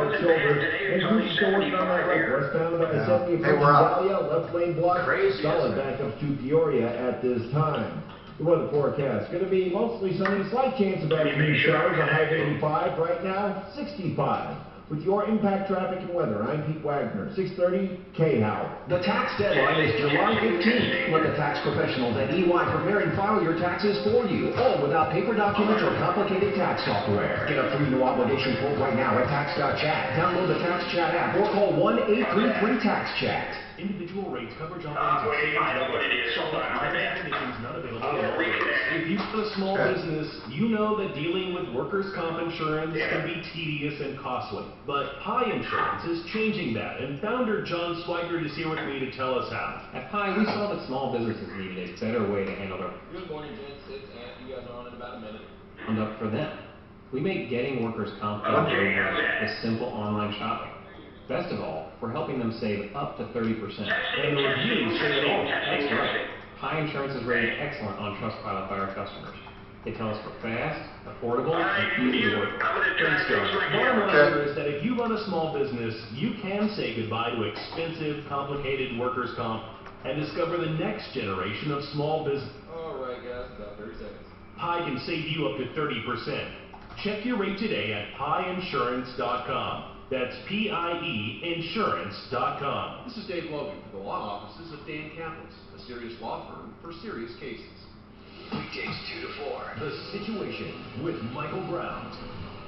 Shoulder, and who's still working on that right westbound about the 70 approaching Dahlia, left lane block, solid backup to Peoria at this time. The weather forecast going to be mostly sunny, slight chance of afternoon showers, a high of 85, right now 65. With your impact traffic and weather, I'm Pete Wagner, 630 KHOW. The tax deadline is July 15th. Let the tax professionals at EY prepare and file your taxes for you, all without paper documents or complicated tax software. Get a free no obligation quote right now at tax.chat. Download the Tax Chat app or call 1-833-TAX-CHAT. Individual rates, coverage options, and savings conditions not available. If you've got a small business, you know that dealing with workers' comp insurance can be tedious and costly. But Pi Insurance is changing that, and founder John Swigert is here with me to tell us how. At Pi, we saw that small businesses needed a better way to handle their Good morning, gents. It's Ant. You guys are on in about a minute. conduct for them. We make getting workers' comp coverage with simple online shopping. Best of all, we're helping them save up to 30%. And the reviews say it all. That's right. Pi Insurance is rated excellent on Trustpilot by our customers. They tell us we're fast, affordable, and easy to work with. Thanks, John. Bottom line is that if you run a small business, you can say goodbye to expensive, complicated workers' comp and discover the next generation of small business. All right, guys, about 30 seconds. Pi can save you up to 30%. Check your rate today at piinsurance.com. That's P-I-E insurance.com. This is Dave Logan for the law offices of Dan Kaplan's, a serious law firm for serious cases. Weekdays 2 to 4. The Situation with Michael Brown.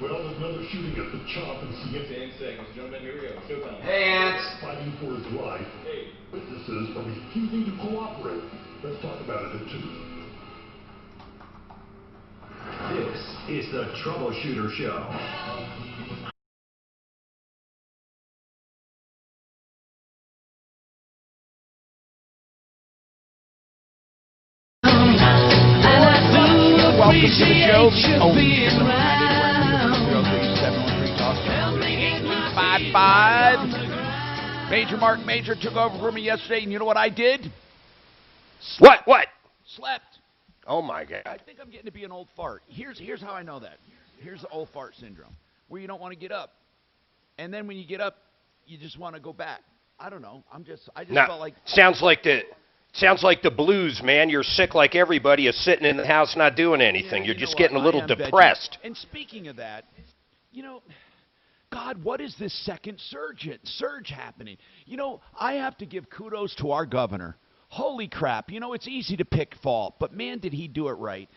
Well, another shooting at the Chop and see 10 seconds, gentlemen. Here we go. Showtime. Hey, Ants. fighting for his life. Hey. Witnesses are refusing to cooperate. Let's talk about it at 2. This is the Troubleshooter Show. Welcome to the show. Only 713-855. Major Mark Major took over for me yesterday, and you know what I did? What? Slept. Oh, my God. I think I'm getting to be an old fart. Here's how I know that. Here's the old fart syndrome, where you don't want to get up. And then when you get up, you just want to go back. I don't know. I just felt like... Sounds like the blues, man. You're sick like everybody is sitting in the house not doing anything. Yeah, You're just getting a little depressed. And speaking of that, God, what is this second surge happening? I have to give kudos to our governor. Holy crap. It's easy to pick fault, but man, did he do it right.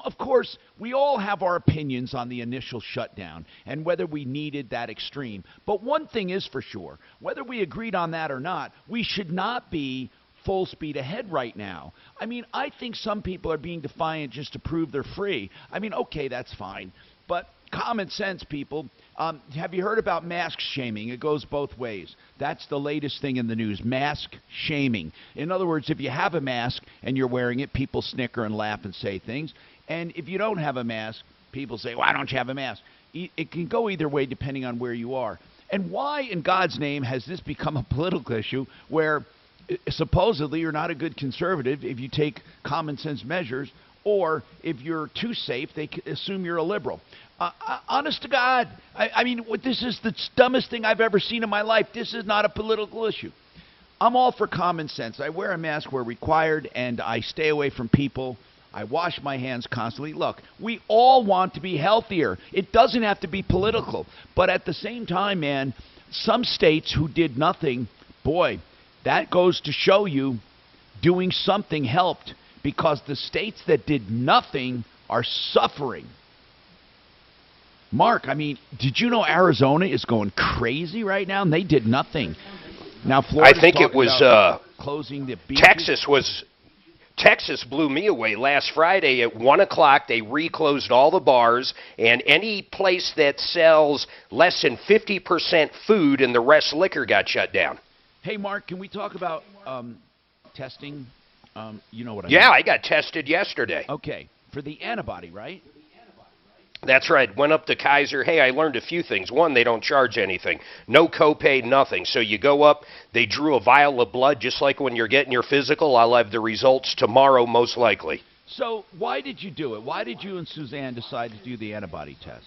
Of course, we all have our opinions on the initial shutdown and whether we needed that extreme. But one thing is for sure, whether we agreed on that or not, we should not be full speed ahead right now. I think some people are being defiant just to prove they're free. Okay, that's fine. But common sense, people. Have you heard about mask shaming? It goes both ways. That's the latest thing in the news, mask shaming. In other words, if you have a mask and you're wearing it, people snicker and laugh and say things. And if you don't have a mask, people say, why don't you have a mask? It can go either way depending on where you are. And why, in God's name, has this become a political issue where supposedly you're not a good conservative if you take common sense measures, or if you're too safe, they assume you're a liberal. Honest to God, this is the dumbest thing I've ever seen in my life. This is not a political issue. I'm all for common sense. I wear a mask where required, and I stay away from people. I wash my hands constantly. Look, we all want to be healthier. It doesn't have to be political. But at the same time, man, some states who did nothing, boy, that goes to show you doing something helped, because the states that did nothing are suffering. Mark, did you know Arizona is going crazy right now? And they did nothing. Now, Florida. I think it was closing the beaches. Texas blew me away last Friday at 1 o'clock. They reclosed all the bars, and any place that sells less than 50% food and the rest liquor got shut down. Hey, Mark, can we talk about testing? You know what I mean. Yeah, I got tested yesterday. Okay, for the antibody, right? That's right. Went up to Kaiser. Hey, I learned a few things. One, they don't charge anything. No copay, nothing. So you go up, they drew a vial of blood, just like when you're getting your physical. I'll have the results tomorrow, most likely. So why did you do it? Why did you and Suzanne decide to do the antibody test?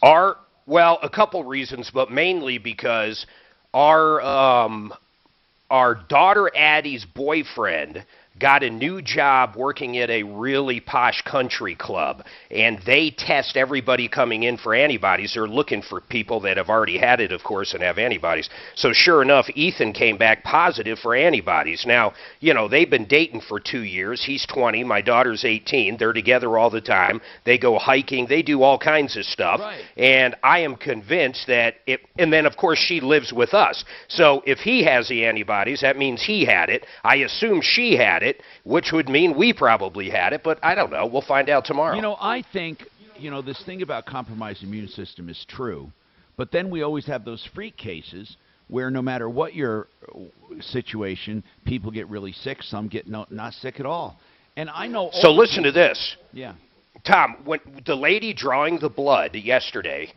Well, a couple reasons, but mainly because our daughter Addie's boyfriend got a new job working at a really posh country club, and they test everybody coming in for antibodies. They're looking for people that have already had it, of course, and have antibodies. So sure enough, Ethan came back positive for antibodies. Now, you know, they've been dating for 2 years. He's 20, my daughter's 18. They're together all the time. They go hiking. They do all kinds of stuff. Right. And I am convinced that and then, of course, she lives with us. So if he has the antibodies, that means he had it. I assume she had it, which would mean we probably had it, but I don't know. We'll find out tomorrow. You know, I think, you know, this thing about compromised immune system is true, but then we always have those freak cases where no matter what your situation, people get really sick, some get not sick at all. And I know... So listen to this. Yeah. Tom, when the lady drawing the blood yesterday,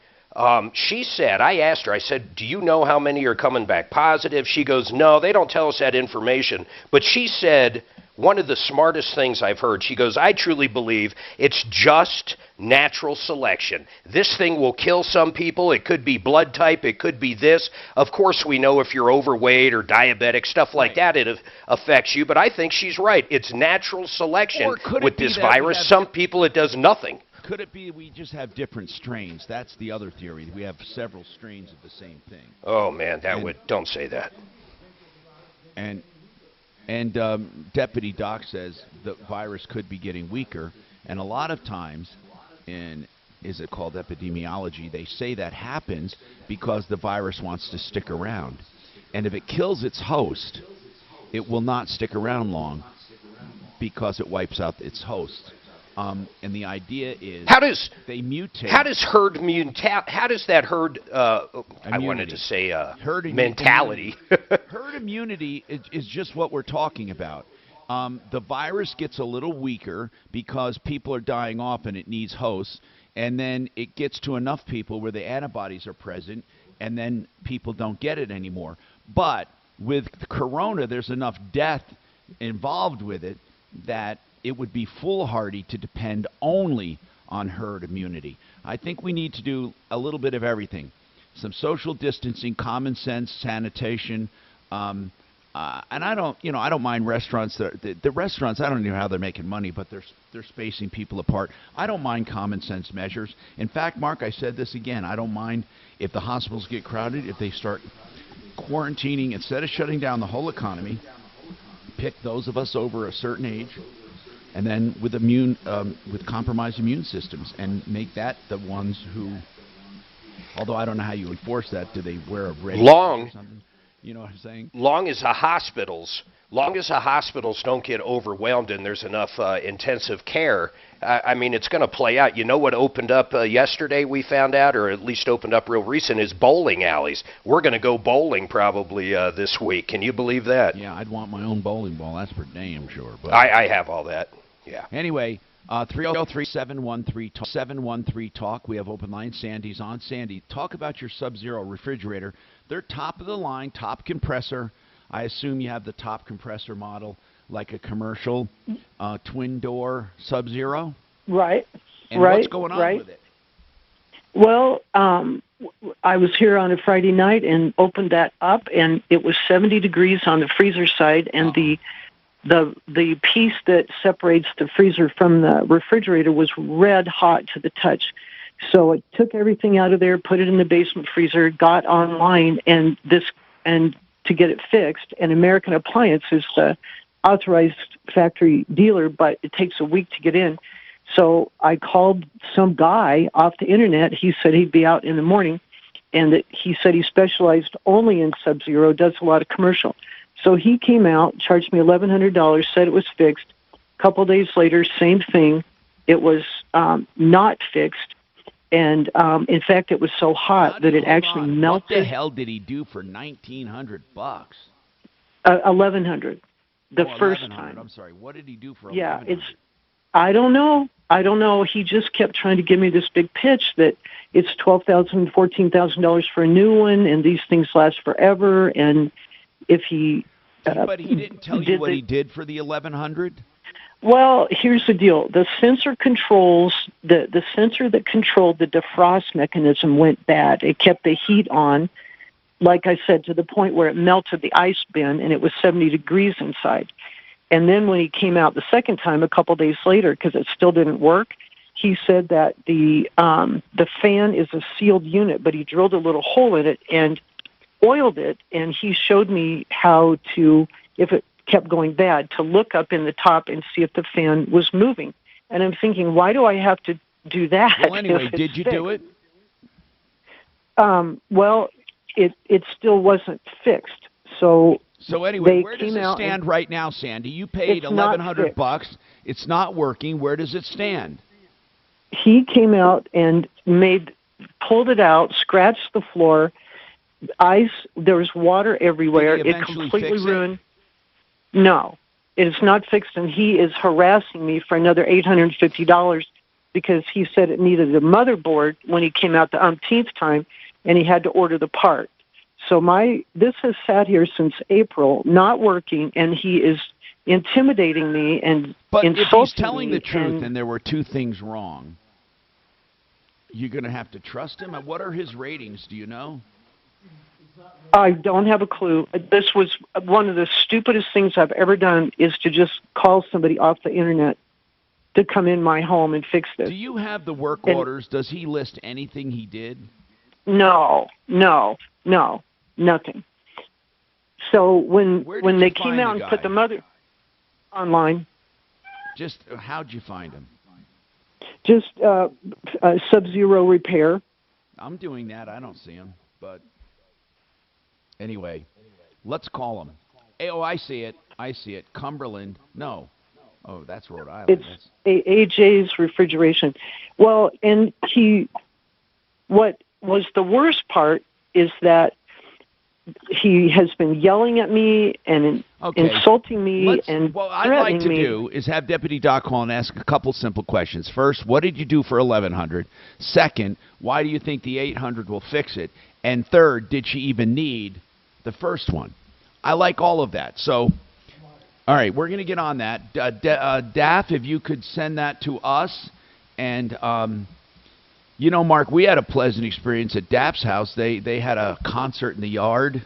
she said, I asked her, I said, do you know how many are coming back positive? She goes, no, they don't tell us that information. But she said, one of the smartest things I've heard, she goes, I truly believe it's just natural selection. This thing will kill some people. It could be blood type. It could be this. Of course, we know if you're overweight or diabetic, stuff like that, it affects you. But I think she's right. It's natural selection with this virus. Some people, it does nothing. Could it be we just have different strains? That's the other theory. We have several strains of the same thing. Oh, man, don't say that. And Deputy Doc says the virus could be getting weaker. And a lot of times is it called epidemiology, they say that happens because the virus wants to stick around. And if it kills its host, it will not stick around long because it wipes out its host. And the idea is they mutate. How does herd how does that herd I wanted to say herd mentality. Herd immunity is just what we're talking about. The virus gets a little weaker because people are dying off and it needs hosts, and then it gets to enough people where the antibodies are present, and then people don't get it anymore. But with corona, there's enough death involved with it that it would be foolhardy to depend only on herd immunity. I think we need to do a little bit of everything. Some social distancing, common sense, sanitation, and I don't mind restaurants. The restaurants, I don't know how they're making money, but they're spacing people apart. I don't mind common sense measures. In fact, Mark, I said this again. I don't mind if the hospitals get crowded, if they start quarantining instead of shutting down the whole economy. Pick those of us over a certain age, and then with compromised immune systems, and make that the ones who. Although I don't know how you enforce that. Do they wear a red or something? You know what I'm saying? Long as the hospitals don't get overwhelmed and there's enough intensive care, I mean, it's going to play out. You know what opened up yesterday, we found out, or at least opened up real recent, is bowling alleys. We're going to go bowling probably this week. Can you believe that? Yeah, I'd want my own bowling ball. That's for damn sure. But I have all that, yeah. Anyway, 303-713-TALK. We have open line. Sandy's on. Sandy, talk about your Sub-Zero refrigerator. They're top of the line, top compressor. I assume you have the top compressor model, like a commercial twin door Sub-Zero. Right. And what's going on with it? Well, I was here on a Friday night and opened that up, and it was 70 degrees on the freezer side, and the piece that separates the freezer from the refrigerator was red hot to the touch. So I took everything out of there, put it in the basement freezer, got online, and to get it fixed. And American Appliance is the authorized factory dealer, but it takes a week to get in. So I called some guy off the internet. He said he'd be out in the morning, and that he said he specialized only in Sub-Zero, does a lot of commercial. So he came out, charged me $1,100, said it was fixed. A couple days later, same thing. It was not fixed. And, in fact, it was so hot that it actually melted. What the hell did he do for $1,900? $1,100. The first time. I'm sorry. What did he do for $1,100? Yeah, I don't know. He just kept trying to give me this big pitch that it's $12,000, $14,000 for a new one, and these things last forever. And if he... but he didn't tell you what he did for the $1,100? Well, here's the deal. The sensor controls, the sensor that controlled the defrost mechanism went bad. It kept the heat on, like I said, to the point where it melted the ice bin, and it was 70 degrees inside. And then when he came out the second time, a couple days later, because it still didn't work, he said that the fan is a sealed unit, but he drilled a little hole in it and oiled it, and he showed me how to, if it kept going bad, to look up in the top and see if the fan was moving. And I'm thinking, why do I have to do that? Well, anyway, did you do it? Well, it still wasn't fixed. So anyway, where does it stand right now, Sandy? You paid $1,100. It's not working. Where does it stand? He came out and pulled it out, scratched the floor. Ice. There was water everywhere. Did he It completely fix ruined. No, it is not fixed, and he is harassing me for another $850 because he said it needed a motherboard when he came out the umpteenth time, and he had to order the part. So this has sat here since April, not working, and he is intimidating me and but insulting me. But if he's telling the truth and there were two things wrong, you're going to have to trust him? What are his ratings? Do you know? I don't have a clue. This was one of the stupidest things I've ever done, is to just call somebody off the internet to come in my home and fix this. Do you have the work orders? Does he list anything he did? No, nothing. So when they came out and put the mother online. Just how'd you find him? Just Sub-Zero Repair. I'm doing that. I don't see him, but anyway, let's call him. Oh, I see it. Cumberland. No. Oh, that's Rhode Island. It's AJ's Refrigeration. Well, and what was the worst part is that he has been yelling at me and insulting me and what I'd like to do is have Deputy Doc call and ask a couple simple questions. First, what did you do for $1,100? Second, why do you think the $800 will fix it? And third, did she even need the first one? I like all of that. So, all right, we're going to get on that. Daff, if you could send that to us. And, you know, Mark, we had a pleasant experience at Daff's house. They had a concert in the yard,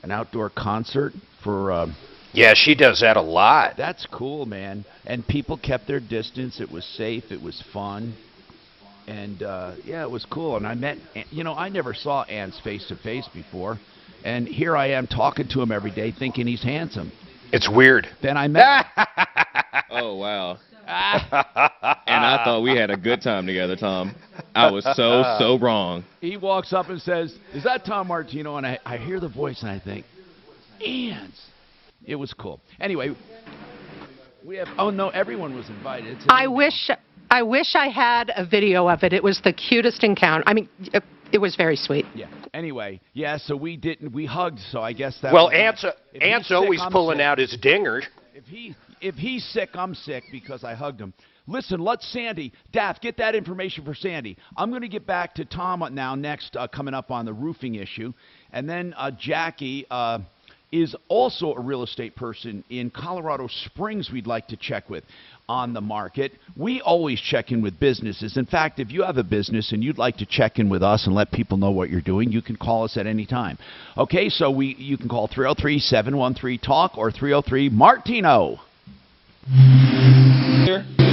an outdoor concert for... yeah, she does that a lot. That's cool, man. And people kept their distance. It was safe. It was fun. And, yeah, it was cool. And I met, you know, I never saw Ance face-to-face before. And here I am talking to him every day thinking he's handsome. It's weird. Then I met Oh, wow. And I thought we had a good time together, Tom. I was so wrong. He walks up and says, "Is that Tom Martino?" And I hear the voice and I think, Ance. It was cool. Anyway, we have, oh no, everyone was invited. I wish I had a video of it. It was the cutest encounter. I mean, it was very sweet. Yeah. Anyway, yeah, so we hugged, so I guess that well, was... Ant's always pulling out his dinger. If he's sick, I'm sick because I hugged him. Listen, let's Sandy. Daff, get that information for Sandy. I'm going to get back to Tom now next, coming up on the roofing issue. And then Jackie is also a real estate person in Colorado Springs we'd like to check with on the market. We always check in with businesses. In fact, if you have a business and you'd like to check in with us and let people know what you're doing, you can call us at any time. Okay, so you can call 303-713-TALK or 303-MARTINO.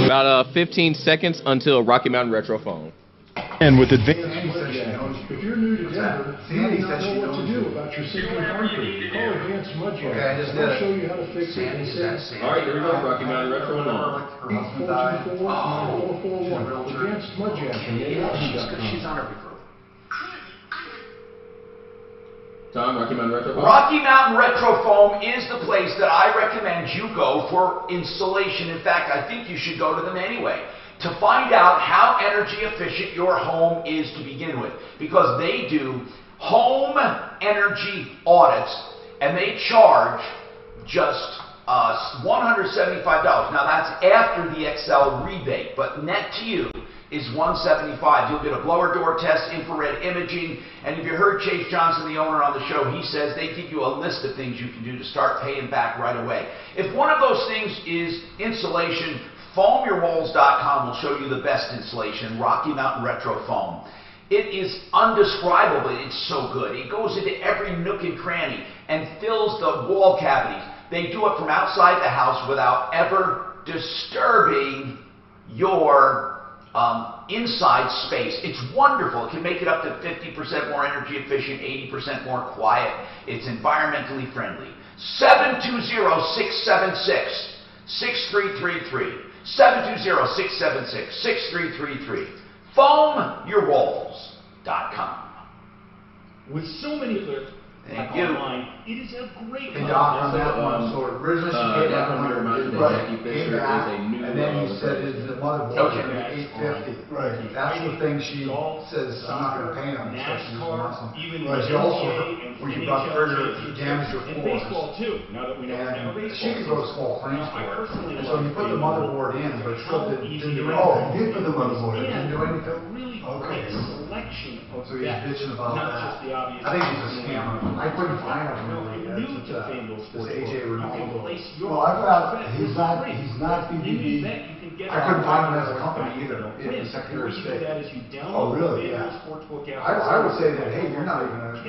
About 15 seconds until Rocky Mountain Retro Phone. And with advanced... If you're new to Denver, you may not know what to do about your sinking concrete. Call Advanced Mud Jar. They'll show you how to fix it in seconds. All right, here we go. Rocky Mountain Retro Phone. 424-9441. Advanced Mud Jar from AIG.com. She's on her referral. Tom, Rocky Mountain Retro Foam. Rocky Mountain Retro Foam is the place that I recommend you go for installation. In fact, I think you should go to them anyway to find out how energy efficient your home is to begin with, because they do home energy audits and they charge just $175. Now that's after the Excel rebate, but net to you, is $175. You'll get a blower door test, infrared imaging, and if you heard Chase Johnson, the owner, on the show, he says they give you a list of things you can do to start paying back right away. If one of those things is insulation, foamyourwalls.com will show you the best insulation, Rocky Mountain Retro Foam. It is undescribable. It's so good. It goes into every nook and cranny and fills the wall cavities. They do it from outside the house without ever disturbing your inside space. It's wonderful. It can make it up to 50% more energy efficient, 80% more quiet. It's environmentally friendly. 720-676-6333. 720-676-6333. Foamyourwalls.com. With so many Thank you. online, it is a great And Doc, on that one, so originally she paid that $100, came back, and then he said the motherboard should be $850. Right. That's the thing she says I'm not going to pay him, so she wants them. But she also, when you brought further, she damaged her and baseball too. Now that we know and baseball, she could go to small claims for it. And so you put the motherboard in, but it still didn't do anything. Oh, you did put the motherboard in. Didn't do anything? Really Okay. great selection of So he's bitching about not that. just the obvious. I think he's a scammer. I couldn't find him really. New to FanDuel This Sportsbook. AJ You can Ronaldo. place your Well, I found bet he's for not free. BBB. Any bet you can get I couldn't on find him as a FanDuel company Sportsbook. either, in the Secretary of What you State. do that is you download Oh, really? the FanDuel Yeah. Sportsbook app. I would say that, hey, you're not even a So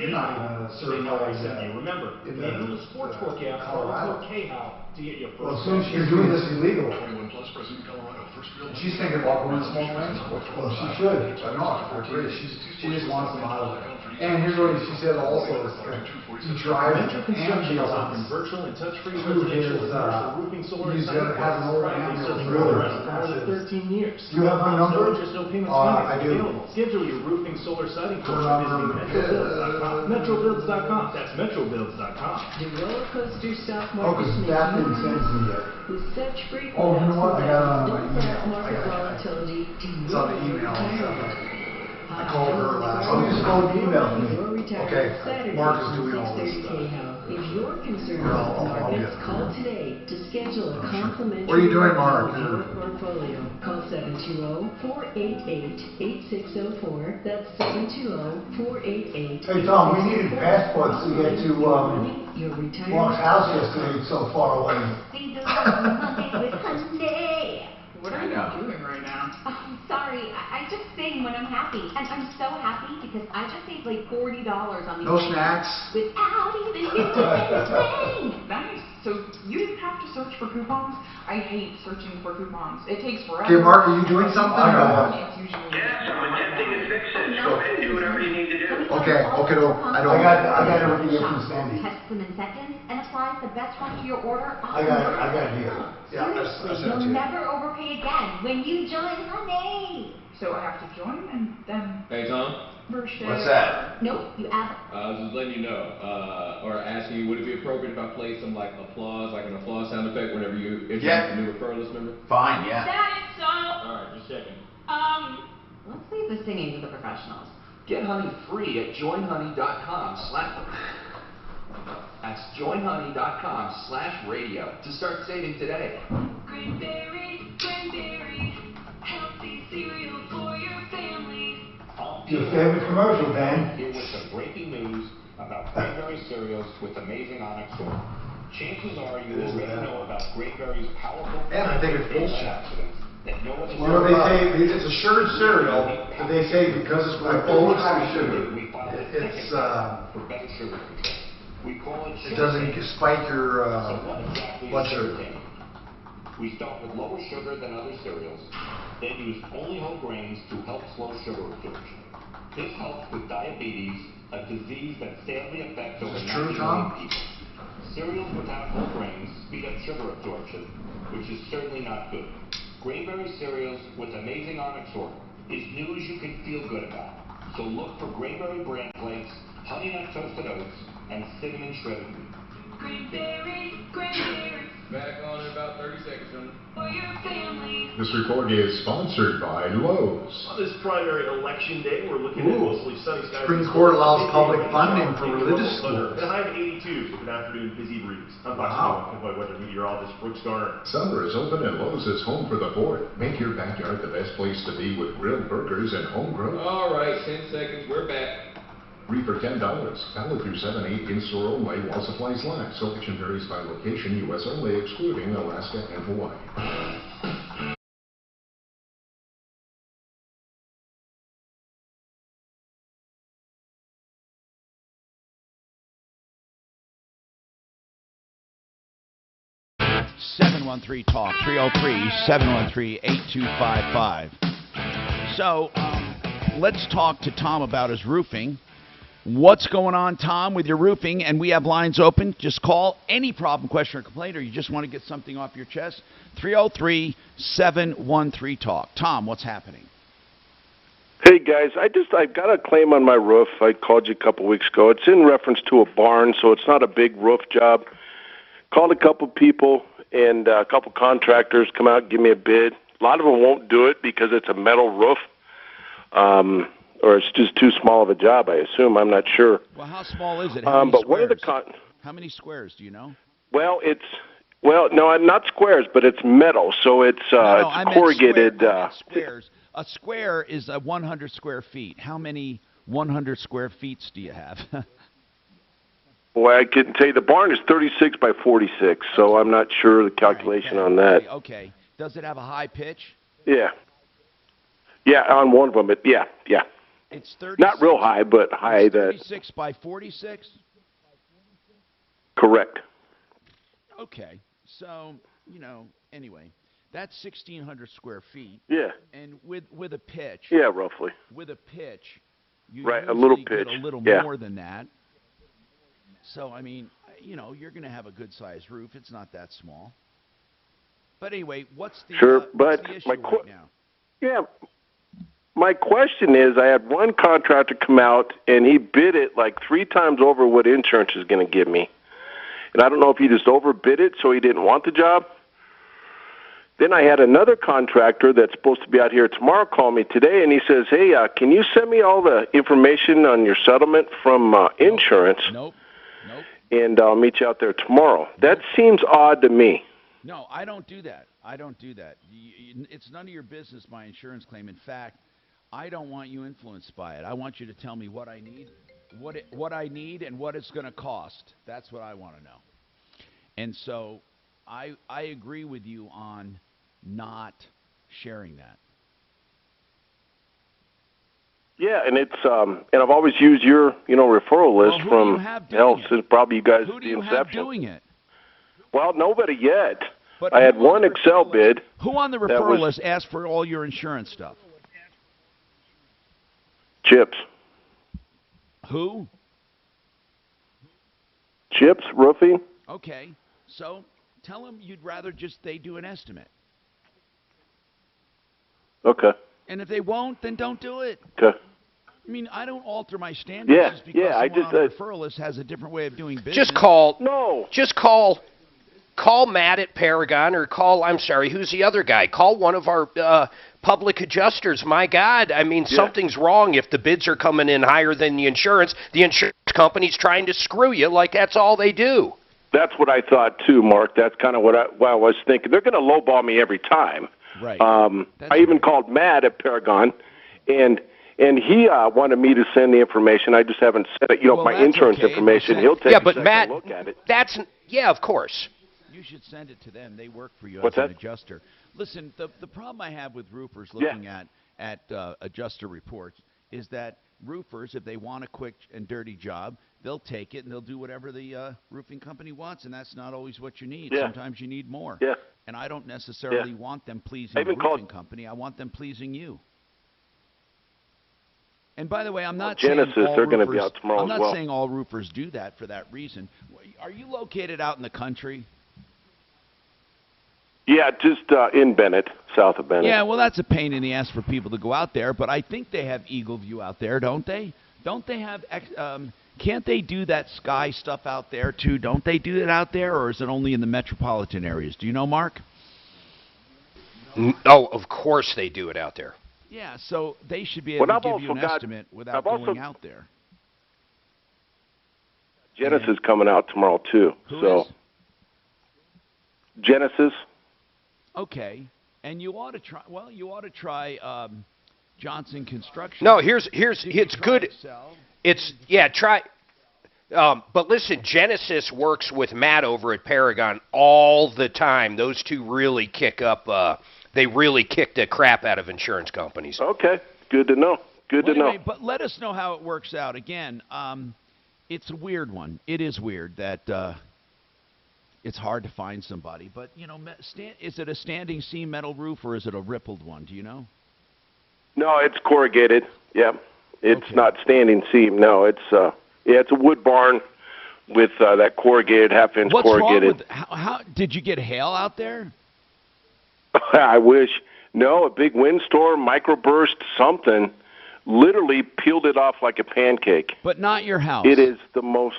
they know I certified sent you. Remember, in FanDuel Sportsbook app Colorado. also K-How to get your Well, first. as soon as You're doing this illegal. 21 plus, President Colorado, first real. And she's thinking about going to small claims court. Well, she should. I know, for free. She just wants them out of there. And here's what she said also is that you drive Metro and Construction be is allowed offering virtual and touch-free to residential his, and commercial roofing, solar, he's and gonna have an old They've ambulance serving really. for more than 13 years. You have my number? No interest, no payments I financing do. available. Schedule your roofing, solar, siding course Her by visiting number metrobuilds.com. Metrobuilds.com. That's metrobuilds.com. The roller coaster stock Oh, market because staff didn't send it to me yet. with such frequent Oh, you know what? I got it on my ups and downs, email. market volatility to It's on the email. I called her last Oh, you just go and email me. Okay, Mark is doing all this stuff. If you're concerned Well, about the I'll markets, get- call today to schedule a complimentary What are you doing, Mark? review of your portfolio. Call 720-488-8604. That's 720-488. Hey, Tom, we needed passports to get to, your retirement. Mark's house yesterday, it's so far away. Mondays with Hyundai. What are you doing right now? Oh, sorry, I just sing when I'm happy. And I'm so happy because I just saved like $40 on these No things snacks? without even doing anything. Nice. So you didn't have to search for coupons? I hate searching for coupons. It takes forever. Okay, Mark, are you doing something? It's I'm usually attempting to fix it. Go ahead, do whatever you need to do. Okay, I got everything here from Sandy. Test them in seconds and applies the best one to your order. I got it here. Yeah, I Seriously, sent it to you'll you. never overpay again when you join Hyundai. So I have to join and then Hey, Tom. What's that? Nope, you add. I was just letting you know, or asking you, would it be appropriate if I played some like applause, like an applause sound effect whenever you introduce a new referral list member? Fine, yeah. All right, just checking. Let's leave the singing to the professionals. Get Honey free at joinhoney.com/. That's joinhoney.com/radio to start saving today. Cranberry, healthy cereal for your family. Your favorite commercial, Dan? Here with some breaking news about Grayberry cereals with amazing onyx oil. Chances are you already know about Grayberry's powerful And I think it's bullshit. antioxidants that no other You know, they say it's a sugared cereal, but they say because it's full of sugar, it's for better sugar control. We call it it doesn't spike your So what exactly blood is sugar. sugar? We start with lower sugar than other cereals, then use only whole grains to help slow sugar absorption. This helps with diabetes, a disease that sadly affects over Is this 90 true, Tom? million people. Cereals without whole grains speed up sugar absorption, which is certainly not good. Grayberry cereals with amazing onyx oil is news you can feel good about. So look for Grayberry bran flakes, honey nut toasted oats, and cinnamon shredded wheat. Cranberry. Back on in about 30 seconds, son. For your family. This report is sponsored by Lowe's. On this primary election day, we're looking at mostly sunny skies. Supreme Court allows public funding for religious schools. And a high of 82 with an afternoon busy breeze. I'm Fox 1 weather meteorologist Brooks Garner. Summer is open and Lowe's is home for the 4th. Make your backyard the best place to be with grilled burgers and homegrown. All right, 10 seconds. We're back. 3 for $10. Valid through 7/8 in-store only while supplies last. Selection varies by location. U.S. only, excluding Alaska and Hawaii. Talk 303-713-8255. So let's talk to Tom about his roofing. What's going on, Tom, with your roofing? And we have lines open. Just call any problem, question, or complaint, or you just want to get something off your chest. 303-713-TALK. Tom, what's happening? Hey, guys, I've got a claim on my roof. I called you a couple weeks ago. It's in reference to a barn, so it's not a big roof job. Called a couple people, and a couple contractors come out and give me a bid. A lot of them won't do it because it's a metal roof. Or it's just too small of a job, I assume. I'm not sure. Well, how small is it? How many squares do you know? Well, no, not squares, but it's metal, so it's it's corrugated. Squares. A square is 100 square feet. How many 100 square feet do you have? Well, I can tell you the barn is 36 by 46, so I'm not sure the calculation on that. Okay. Does it have a high pitch? Yeah. Yeah, on one of them, yeah. It's 36. Not real high, but high. 36 by 46? Correct. Okay. So, anyway, that's 1,600 square feet. Yeah. And with a pitch. Yeah, roughly. With a pitch. You right, a little pitch. Get a little more than that. So, I mean, you're going to have a good-sized roof. It's not that small. But anyway, what's the issue right now? Yeah. My question is, I had one contractor come out, and he bid it like 3 times over what insurance is going to give me. And I don't know if he just overbid it so he didn't want the job. Then I had another contractor that's supposed to be out here tomorrow call me today, and he says, hey, can you send me all the information on your settlement from insurance? Nope. And I'll meet you out there tomorrow. That seems odd to me. No, I don't do that. It's none of your business, my insurance claim. In fact, I don't want you influenced by it. I want you to tell me what I need, what I need, and what it's going to cost. That's what I want to know. And so I agree with you on not sharing that. Yeah, and it's and I've always used your referral list from since probably you guys Who do the you inception. have doing it? Well, nobody yet. But I had one Excel bid. Who on the referral list asked for all your insurance stuff? Chips. Who? Chips Roofing. Okay, so tell them you'd rather they do an estimate. Okay. And if they won't, then don't do it. Okay. I mean, I don't alter my standards just because someone on the referral list has a different way of doing business. Just call Matt at Paragon, or who's the other guy? Call one of our public adjusters. My God, I mean, something's wrong if the bids are coming in higher than the insurance. The insurance company's trying to screw you, like that's all they do. That's what I thought too, Mark. That's kind of what I was thinking. They're going to lowball me every time. Right. I even called Matt at Paragon, and he wanted me to send the information. I just haven't sent it. My insurance information. He'll take a second look at it. Of course. You should send it to them. They work for you What's as an that? adjuster. Listen, the problem I have with roofers looking at adjuster reports is that roofers, if they want a quick and dirty job, they'll take it and they'll do whatever the roofing company wants, and that's not always what you need. Yeah. Sometimes you need more. Yeah. And I don't necessarily want them pleasing the roofing company. I want them pleasing you. And by the way, I'm not saying all they're going to be roofers- out tomorrow I'm as not well. saying all roofers do that for that reason. Are you located out in the country? Yeah, just in Bennett, south of Bennett. Yeah, well, that's a pain in the ass for people to go out there, but I think they have Eagle View out there, don't they? Don't they have Can't they do that Sky stuff out there too? Don't they do it out there, or is it only in the metropolitan areas? Do you know, Mark? Oh, of course they do it out there. Yeah, so they should be able to give you an estimate without going out there. Genesis coming out tomorrow too. Who is? Genesis. Okay, and you ought to try. Well, you ought to try Johnson Construction. No, here's it's good. Try. But listen, Genesis works with Matt over at Paragon all the time. Those two really kick up. They really kick the crap out of insurance companies. Okay, good to know. Good to know. But let us know how it works out. Again, it's a weird one. It is weird that it's hard to find somebody. But, you know, is it a standing seam metal roof or is it a rippled one? Do you know? No, it's corrugated. Yeah, it's not standing seam. No, it's it's a wood barn with that corrugated, half-inch corrugated. What's wrong with how did you get hail out there? I wish. No, a big windstorm, microburst, something, literally peeled it off like a pancake. But not your house. It is the most.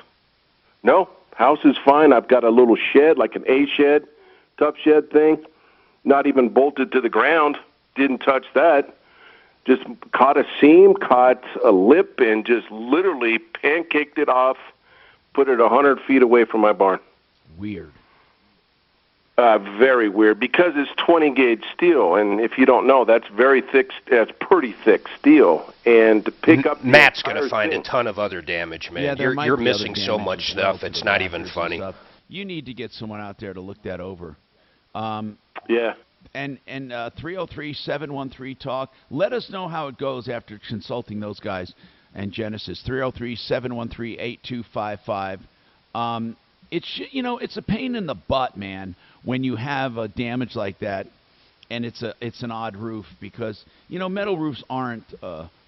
No, house is fine. I've got a little shed, like an A shed, tough shed thing, not even bolted to the ground. Didn't touch that. Just caught a seam, caught a lip, and just literally pancaked it off, put it 100 feet away from my barn. Weird. Very weird, because it's 20-gauge steel, and if you don't know, that's very thick. That's pretty thick steel, and to pick up. Matt's going to find a ton of other damage, man. Yeah, you're missing so much stuff. It's not even funny. You need to get someone out there to look that over. Yeah. And 303-713-TALK. Let us know how it goes after consulting those guys and Genesis. 303-713-8255. It's a pain in the butt, man, when you have a damage like that, and it's an odd roof because metal roofs aren't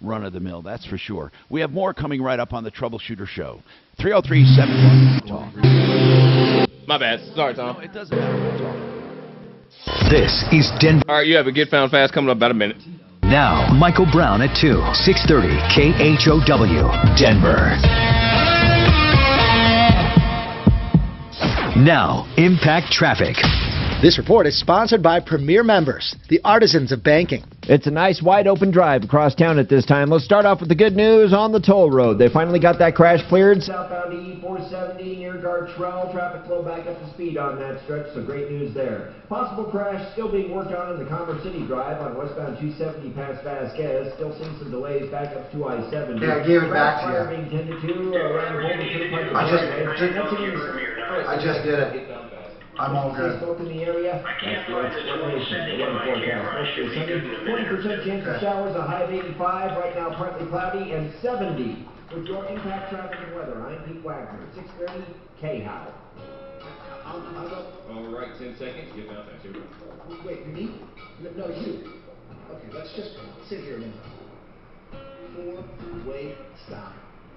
run of the mill. That's for sure. We have more coming right up on the Troubleshooter Show. 303-713-TALK. My bad. Sorry, Tom. No, it doesn't matter. We'll talk. This is Denver. All right, you have a Get Found Fast coming up about a minute. Now, Michael Brown at 2, 630 KHOW, Denver. Now, Impact Traffic. This report is sponsored by Premier Members, the artisans of banking. It's a nice wide open drive across town at this time. Let's start off with the good news on the toll road. They finally got that crash cleared. Southbound E470 near Gartrell, traffic flow back up to speed on that stretch, so great news there. Possible crash still being worked on in the Commerce City Drive on westbound 270 past Vasquez. Still seeing some delays back up to I-70. Yeah, I gave it back to you. Being tended to around I just did it. I'm all good. Smoke in the area. That's the explanation. The weather forecast. Mostly sunny. 40% chance of showers. A high of 85. Right now, partly cloudy and 70. With your Impact Traffic and Weather, I'm Pete Wagner. 6:30. K-How. All right, 10 seconds. Get out that. Here we go. Wait, me? No, you. Okay, let's just sit here a minute. Wait, stop.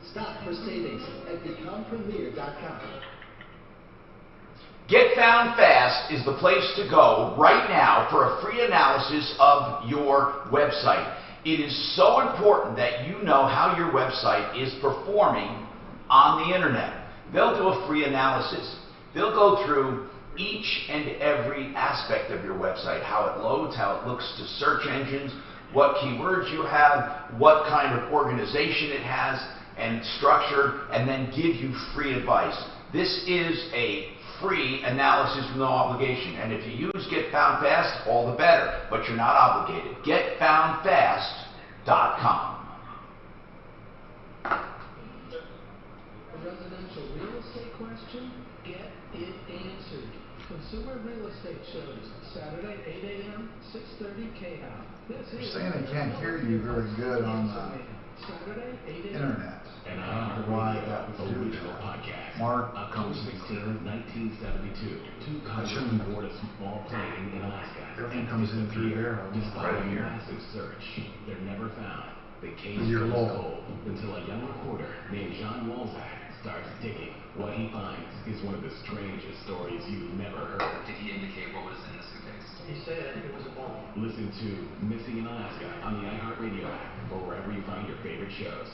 Stop for savings at becomepremier.com. Get Found Fast is the place to go right now for a free analysis of your website. It is so important that you know how your website is performing on the internet. They'll do a free analysis. They'll go through each and every aspect of your website, how it loads, how it looks to search engines, what keywords you have, what kind of organization it has and structure, and then give you free advice. This is a free analysis with no obligation. And if you use Get Found Fast, all the better, but you're not obligated. GetFoundFast.com. A residential real estate question? Get it answered. Consumer Real Estate Shows, Saturday, 8 a.m., 6:30 K-How. You're saying I can't hear you very good on the internet. And I don't know why that was due to Mark. Accomplished in 1972. Two countries aboard a small plane in Alaska. Everything comes in through there. Despite a massive search, they're never found. The case goes cold until a young reporter named John Walzak starts digging. What he finds is one of the strangest stories you've never heard. Did he indicate what was in the suitcase? He said it was a bomb. Listen to Missing in Alaska on the iHeartRadio app or wherever you find your favorite shows.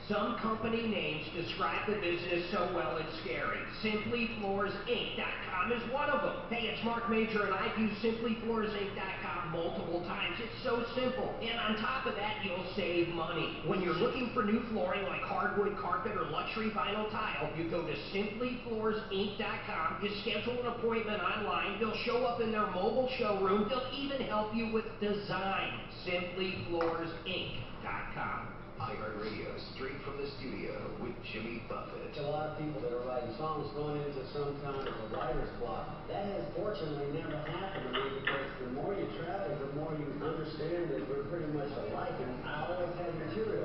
Some company names describe the business so well it's scary. SimplyFloorsInc.com is one of them. Hey, it's Mark Major, and I've used SimplyFloorsInc.com multiple times. It's so simple. And on top of that, you'll save money. When you're looking for new flooring like hardwood, carpet, or luxury vinyl tile, you go to SimplyFloorsInc.com. You schedule an appointment online. They'll show up in their mobile showroom. They'll even help you with design. SimplyFloorsInc.com. iHeartRadio, straight from the studio with Jimmy Buffett. A lot of people that are writing songs going into some kind of a writer's block. That has fortunately never happened to me because the more you travel, the more you understand that we're pretty much alike, and I always have material.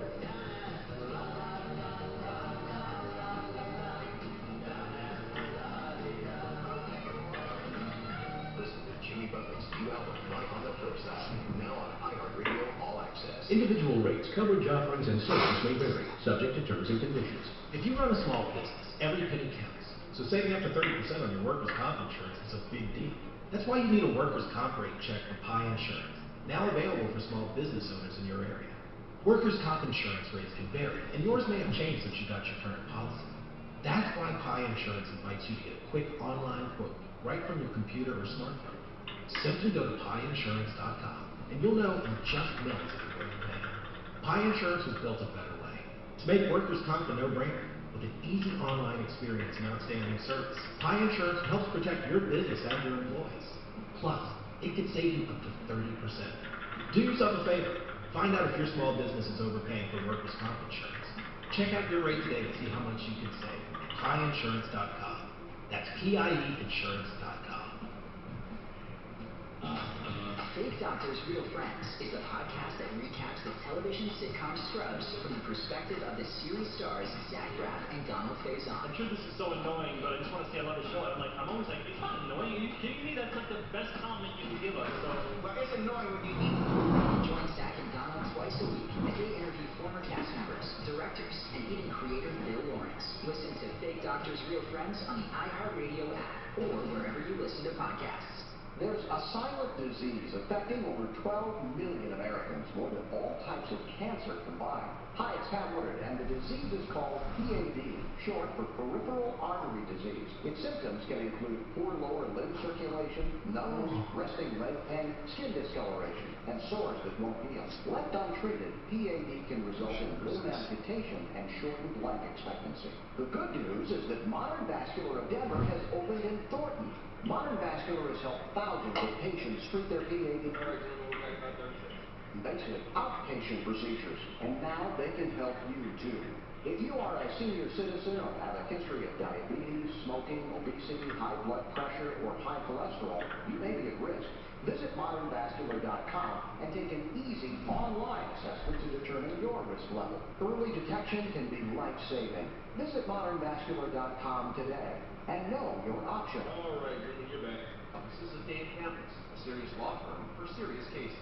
Listen to Jimmy Buffett's new album, Life on the Flip Side, now on iHeartRadio All Access. Individual rates, coverage offerings, and service may vary, subject to terms and conditions. If you run a small business, every penny counts. So saving up to 30% on your workers' comp insurance is a big deal. That's why you need a workers' comp rate check from Pi Insurance, now available for small business owners in your area. Workers' comp insurance rates can vary, and yours may have changed since you got your current policy. That's why Pi Insurance invites you to get a quick online quote right from your computer or smartphone. Simply go to PiInsurance.com, and you'll know in just minutes if you're paying. Pi Insurance was built a better way. To make workers' comp a no-brainer, with an easy online experience and outstanding service, Pi Insurance helps protect your business and your employees. Plus, it can save you up to 30%. Do yourself a favor. Find out if your small business is overpaying for workers' comp insurance. Check out your rate today to see how much you can save. PiInsurance.com. That's PIEinsurance.com. Fake Doctors, Real Friends is the podcast that recaps the television sitcom Scrubs from the perspective of the series stars Zach Braff and Donald Faison. I'm sure this is so annoying, but I just want to say I love the show. I'm always like, it's not annoying. Are you kidding me? That's like the best comment you can give us. So, well, it's annoying when you eat. Join Zach and Donald twice a week as they interview former cast members, directors, and even creator Bill Lawrence. Listen to Fake Doctors, Real Friends on the iHeartRadio app or wherever you listen to podcasts. There's a silent disease affecting over 12 million Americans, more than all types of cancer combined. Hi, it's Pat Woodard, and the disease is called PAD, short for peripheral artery disease. Its symptoms can include poor lower limb circulation, numbness, resting leg pain, skin discoloration, and sores that won't heal. Left untreated, PAD can result in limb amputation and shortened life expectancy. The good news is that Modern Vascular of Denver has opened in Thornton. Modern Vascular has helped thousands of patients treat their PAD basic outpatient procedures, and now they can help you too. If you are a senior citizen or have a history of diabetes, smoking, obesity, high blood pressure, or high cholesterol, you may be at risk. Visit modernvascular.com and take an easy online assessment to determine your risk level. Early detection can be life-saving. Visit modernvascular.com today and know your options. All right, you're back. This is Dan Campbell's, a serious law firm for serious cases.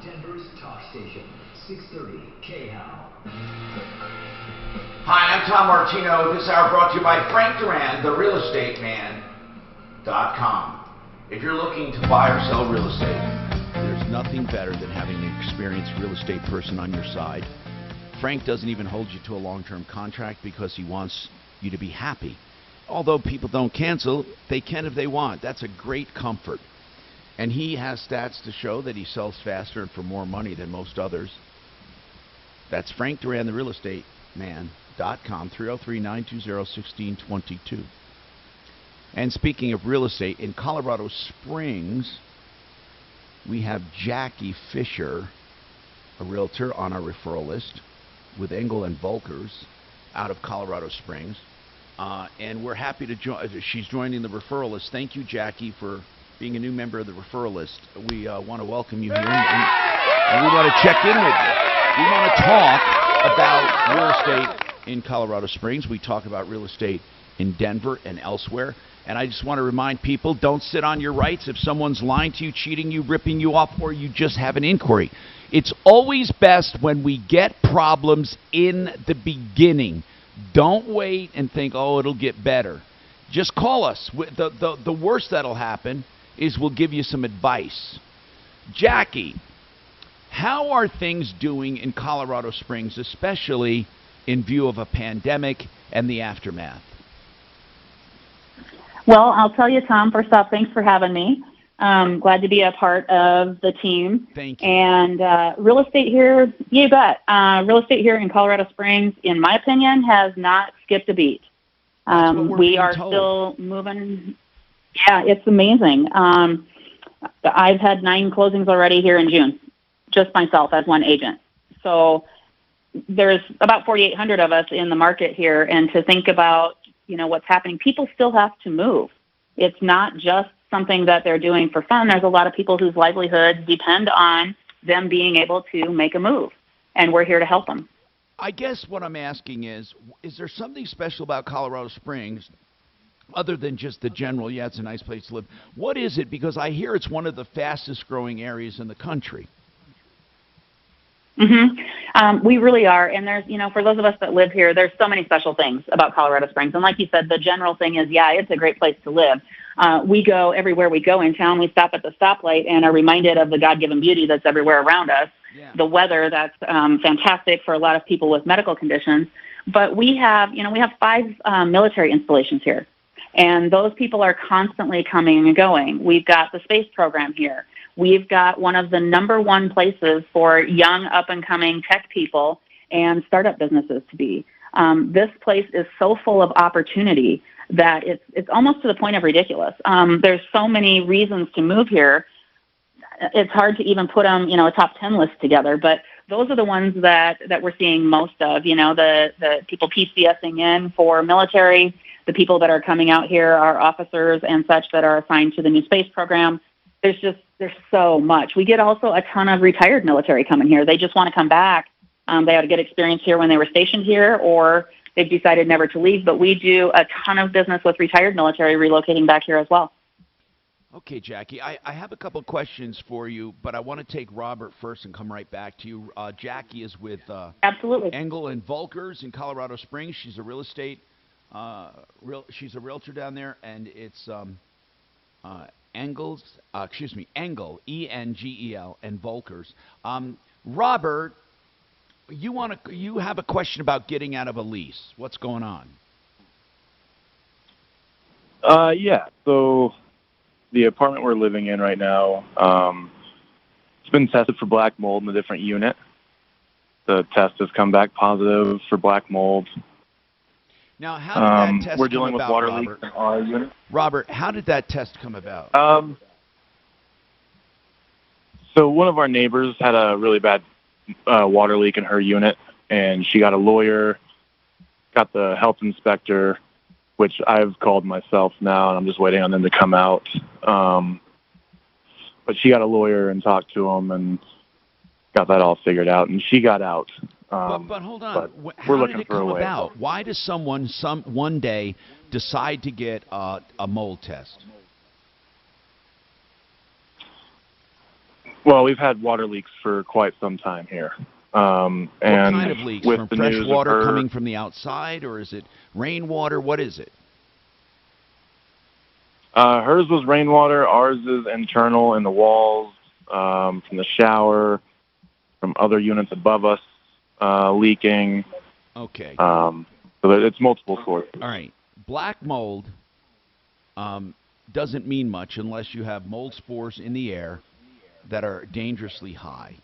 Denver's talk station, 630 KHAL. Hi, I'm Tom Martino. This hour brought to you by Frank Duran, therealestateman.com. If you're looking to buy or sell real estate, there's nothing better than having an experienced real estate person on your side. Frank doesn't even hold you to a long-term contract because he wants you to be happy. Although people don't cancel, they can if they want. That's a great comfort. And he has stats to show that he sells faster and for more money than most others. That's Frank Duran, therealestateman.com, 303-920-1622. And speaking of real estate, in Colorado Springs, we have Jackie Fisher, a realtor on our referral list, with Engel and Volkers out of Colorado Springs. And we're happy to join. She's joining the referral list. Thank you, Jackie, for being a new member of the referral list. We want to welcome you here, and we want to check in with you. We want to talk about real estate in Colorado Springs. We talk about real estate in Denver and elsewhere. And I just want to remind people, don't sit on your rights if someone's lying to you, cheating you, ripping you off, or you just have an inquiry. It's always best when we get problems in the beginning. Don't wait and think, oh, it'll get better. Just call us. The worst that'll happen is we'll give you some advice. Jackie, how are things doing in Colorado Springs, especially in view of a pandemic and the aftermath? Well, I'll tell you, Tom, first off, thanks for having me. Glad to be a part of the team. Thank you. And real estate here, you bet. Real estate here in Colorado Springs, in my opinion, has not skipped a beat. We are still moving. Yeah, it's amazing. I've had 9 closings already here in June, just myself as one agent. So there's about 4,800 of us in the market here, and to think about, what's happening, people still have to move. It's not just something that they're doing for fun. There's a lot of people whose livelihoods depend on them being able to make a move, and we're here to help them. I guess what I'm asking is there something special about Colorado Springs other than just the general, yeah, it's a nice place to live? What is it? Because I hear it's one of the fastest growing areas in the country. We really are. And there's, for those of us that live here, there's so many special things about Colorado Springs. And like you said, the general thing is, yeah, it's a great place to live. We go everywhere we go in town. We stop at the stoplight and are reminded of the God-given beauty that's everywhere around us. Yeah. The weather that's fantastic for a lot of people with medical conditions. But we have 5 military installations here. And those people are constantly coming and going. We've got the space program here. We've got one of the #1 places for young, up-and-coming tech people and startup businesses to be. This place is so full of opportunity that it's almost to the point of ridiculous. There's so many reasons to move here. It's hard to even put them, a top 10 list together, but those are the ones that we're seeing most of. The people PCSing in for military, the people that are coming out here are officers and such that are assigned to the new space program. There's so much. We get also a ton of retired military coming here. They just want to come back. They had a good experience here when they were stationed here, or they've decided never to leave. But we do a ton of business with retired military relocating back here as well. Okay, Jackie, I have a couple of questions for you, but I want to take Robert first and come right back to you. Jackie is with Absolutely. Engel and Volkers in Colorado Springs. She's a real estate she's a realtor down there, and it's Engel, Engel, and Volkers. Robert, you have a question about getting out of a lease. What's going on? Yeah. So the apartment we're living in right now, it's been tested for black mold in a different unit. The test has come back positive for black mold. Now, how did that test we're dealing come with about, water Robert? leaks in our unit. Robert, how did that test come about? So one of our neighbors had a really bad water leak in her unit, and she got a lawyer, got the health inspector, which I've called myself now, and I'm just waiting on them to come out. But she got a lawyer and talked to him and got that all figured out, and she got out. But hold on. How did it come about? Why does someone one day decide to get a mold test? Well, we've had water leaks for quite some time here. What kind of leaks? With From the fresh news of water her- coming from the outside, or is it rainwater? What is it? Hers was rainwater. Ours is internal in the walls, from the shower, from other units above us leaking. Okay. So it's multiple sources. All right. Black mold doesn't mean much unless you have mold spores in the air that are dangerously high.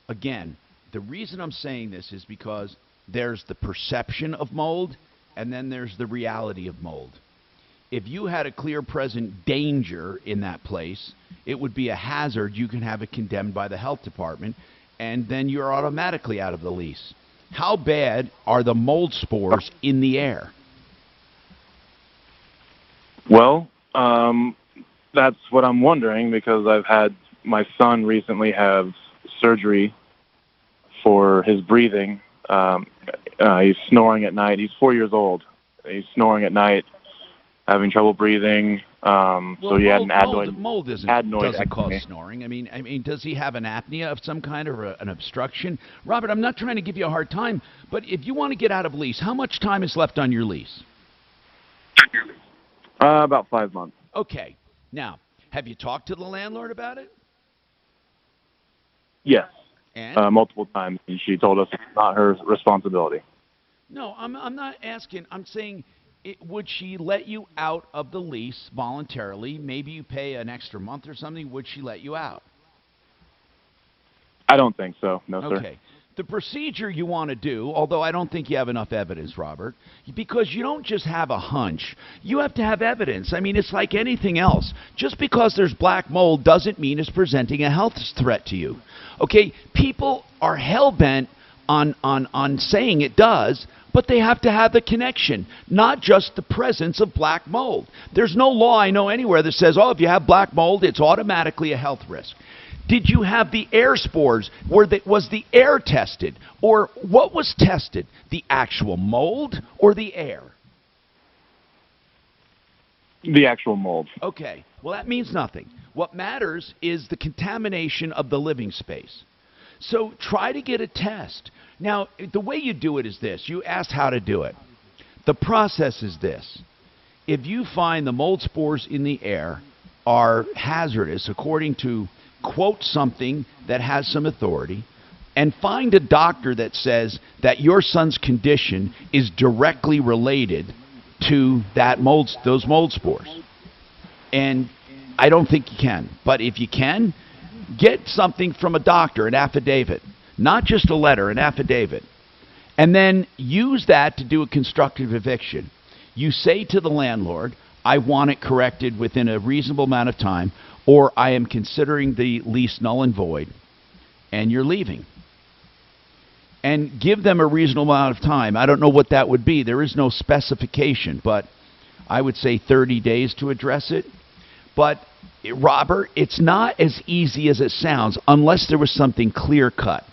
Again, the reason I'm saying this is because there's the perception of mold, and then there's the reality of mold. If you had a clear present danger in that place, it would be a hazard. You can have it condemned by the health department, and then you're automatically out of the lease. How bad are the mold spores in the air? Well, that's what I'm wondering, because I've had my son recently have surgery for his breathing. He's snoring at night. He's 4 years old. He's snoring at night, having trouble breathing. So he had an adenoid. Mold doesn't cause snoring. I mean, does he have an apnea of some kind, or an obstruction? Robert, I'm not trying to give you a hard time, but if you want to get out of lease, how much time is left on your lease? About 5 months. Okay. Now, have you talked to the landlord about it? Yes. And? Multiple times, and she told us it's not her responsibility. No, I'm not asking. I'm saying, would she let you out of the lease voluntarily? Maybe you pay an extra month or something. Would she let you out? I don't think so. No, sir. Okay. The procedure you want to do, although I don't think you have enough evidence, Robert, because you don't just have a hunch. You have to have evidence. I mean, it's like anything else. Just because there's black mold doesn't mean it's presenting a health threat to you. Okay? People are hell-bent on saying it does, but they have to have the connection, not just the presence of black mold. There's no law I know anywhere that says, oh, if you have black mold, it's automatically a health risk. Did you have the air spores? Was the air tested? Or what was tested? The actual mold or the air? The actual mold. Okay. Well, that means nothing. What matters is the contamination of the living space. So try to get a test. Now, the way you do it is this. You asked how to do it. The process is this. If you find the mold spores in the air are hazardous, according to quote something that has some authority, and find a doctor that says that your son's condition is directly related to those mold spores. And I don't think you can. But if you can, get something from a doctor, an affidavit, not just a letter, an affidavit. And then use that to do a constructive eviction. You say to the landlord, I want it corrected within a reasonable amount of time, or I am considering the lease null and void, and you're leaving. And give them a reasonable amount of time. I don't know what that would be. There is no specification, but I would say 30 days to address it. But, Robert, it's not as easy as it sounds unless there was something clear-cut.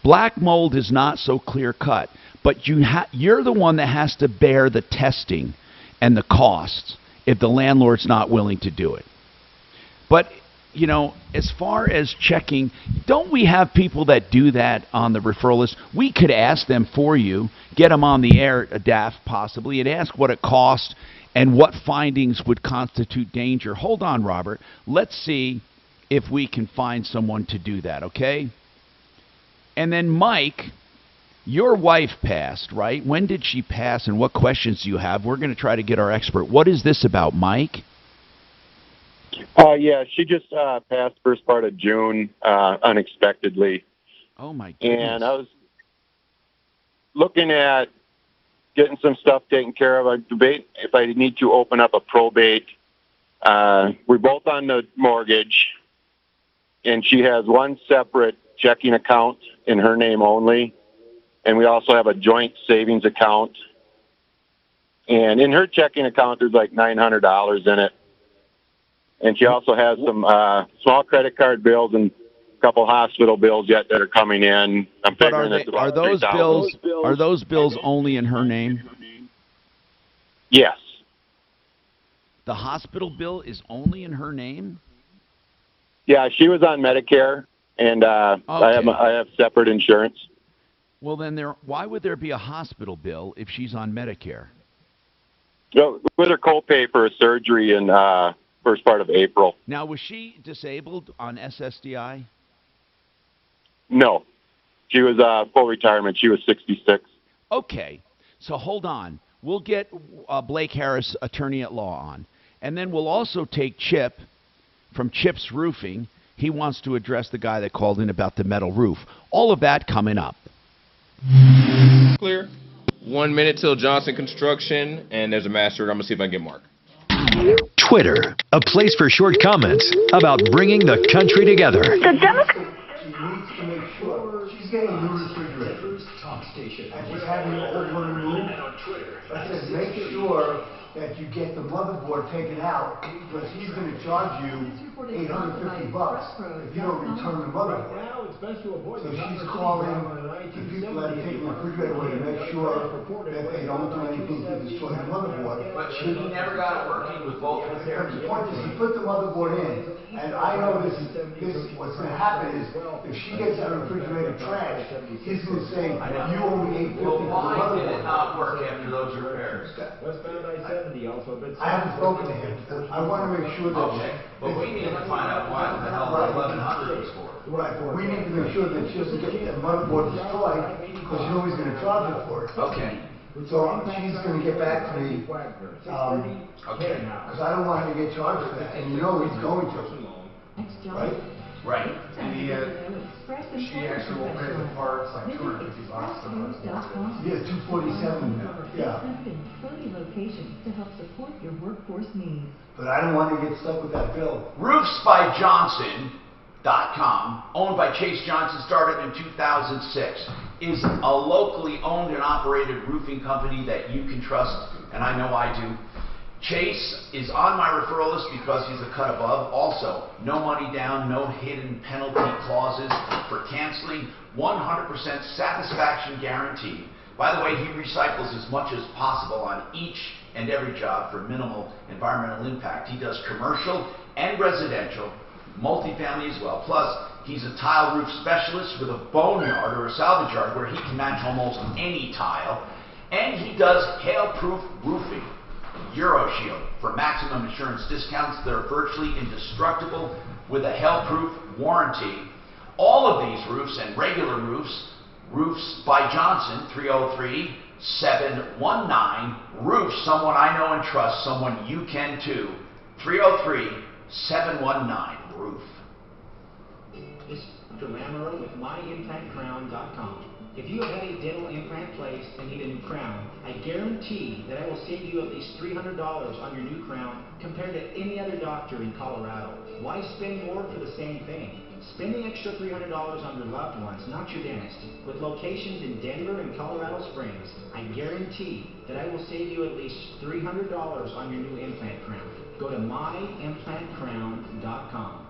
Black mold is not so clear-cut, but you're the one that has to bear the testing and the costs if the landlord's not willing to do it. But, you know, as far as checking, don't we have people that do that on the referral list? We could ask them for you, get them on the air, DAF possibly, and ask what it costs and what findings would constitute danger. Hold on, Robert. Let's see if we can find someone to do that, okay? And then, Mike, your wife passed, right? When did she pass and what questions do you have? We're going to try to get our expert. What is this about, Mike? Yeah, she just passed first part of June unexpectedly. Oh, my goodness. And I was looking at getting some stuff taken care of. I debate if I need to open up a probate. We're both on the mortgage, and she has one separate checking account in her name only, and we also have a joint savings account. And in her checking account, there's like $900 in it. And she also has some small credit card bills and a couple hospital bills yet that are coming in. I'm figuring it's about $3,000. Are those bills only in her name? Yes. The hospital bill is only in her name? Yeah, she was on Medicare, and Okay. I have separate insurance. Well, then why would there be a hospital bill if she's on Medicare? So, with her copay for a surgery in first part of April. Now, was she disabled on SSDI? No. She was full retirement. She was 66. Okay. So hold on. We'll get Blake Harris, attorney at law, on. And then we'll also take Chip from Chip's Roofing. He wants to address the guy that called in about the metal roof. All of that coming up. Clear. 1 minute till Johnson Construction, and there's a master. I'm going to see if I can get Mark. Twitter, a place for short comments about bringing the country together. The Democrats. She needs to make sure she's getting a new refrigerator. Talk station. And she's having it over and moved. And on Twitter. I said, make sure that you get the motherboard taken out because he's going to charge you $850 if you don't return the motherboard. So she's calling the people that are taking the refrigerator away to make sure that they don't do anything to destroy the motherboard. But she never got it working with both repairs. The point is, he put the motherboard in, and I know this what's going to happen is if she gets that refrigerator trashed, he's going to say, you owe me $850 for the Well, why did motherboard. it not work after those repairs? 70 also, but... I haven't spoken to him. I want to make sure that... Okay, but we need to find out why the hell the 1100 is for. Right, but we need to make sure that she doesn't get that motherboard destroyed, because you know he's going to charge her for it. Okay. So she's going to get back to me, Okay. because I don't want her to get charged for that, and you know he's going to. Right? Right. And she actually will pay the parts like $250 Yeah, 247 now. Yeah. Locations to help support your workforce needs. But I don't want to get stuck with that bill. RoofsByJohnson.com, owned by Chase Johnson, started in 2006, is a locally owned and operated roofing company that you can trust, and I know I do. Chase is on my referral list because he's a cut above. Also, no money down, no hidden penalty clauses for canceling, 100% satisfaction guarantee. By the way, he recycles as much as possible on each and every job for minimal environmental impact. He does commercial and residential, multifamily as well. Plus, he's a tile roof specialist with a boneyard or a salvage yard where he can match almost any tile. And he does hail-proof roofing. EuroShield for maximum insurance discounts. They're virtually indestructible with a hail-proof warranty. All of these roofs and regular roofs, Roofs by Johnson, 303-719-ROOFS. Someone I know and trust, someone you can too. 303-719-ROOF. This is Dr. Lamoureux with MyImplantCrown.com. If you have had a dental implant placed and need a new crown, I guarantee that I will save you at least $300 on your new crown compared to any other doctor in Colorado. Why spend more for the same thing? Spend the extra $300 on your loved ones, not your dentist. With locations in Denver and Colorado Springs, I guarantee that I will save you at least $300 on your new implant crown. Go to myimplantcrown.com.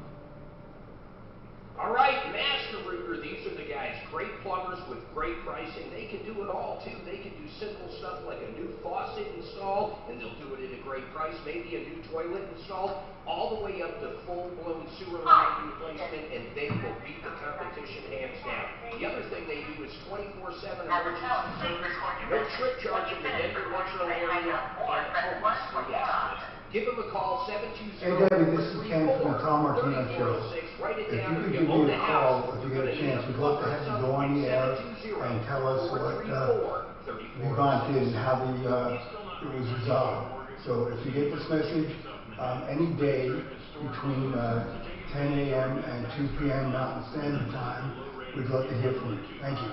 All right, Master Roofer, these are the guys. Great plumbers with great pricing. They can do it all, too. They can do simple stuff like a new faucet installed, and they'll do it at a great price. Maybe a new toilet installed, all the way up to full-blown sewer line replacement, and they will beat the competition hands down. The other thing they do is 24/7 emergency service. No trip charge in the Denver metro area, and always free estimates. Give them a call, 720. Hey Debbie, this is Ken from the Tom Martino Show. If you could give me a call if you get a chance, we'd love to have you go on the air and tell us what Vivant did and how it was resolved. So if you get this message, any day between 10 a.m. and 2 p.m. Mountain Standard Time, we'd love to hear from you. Thank you.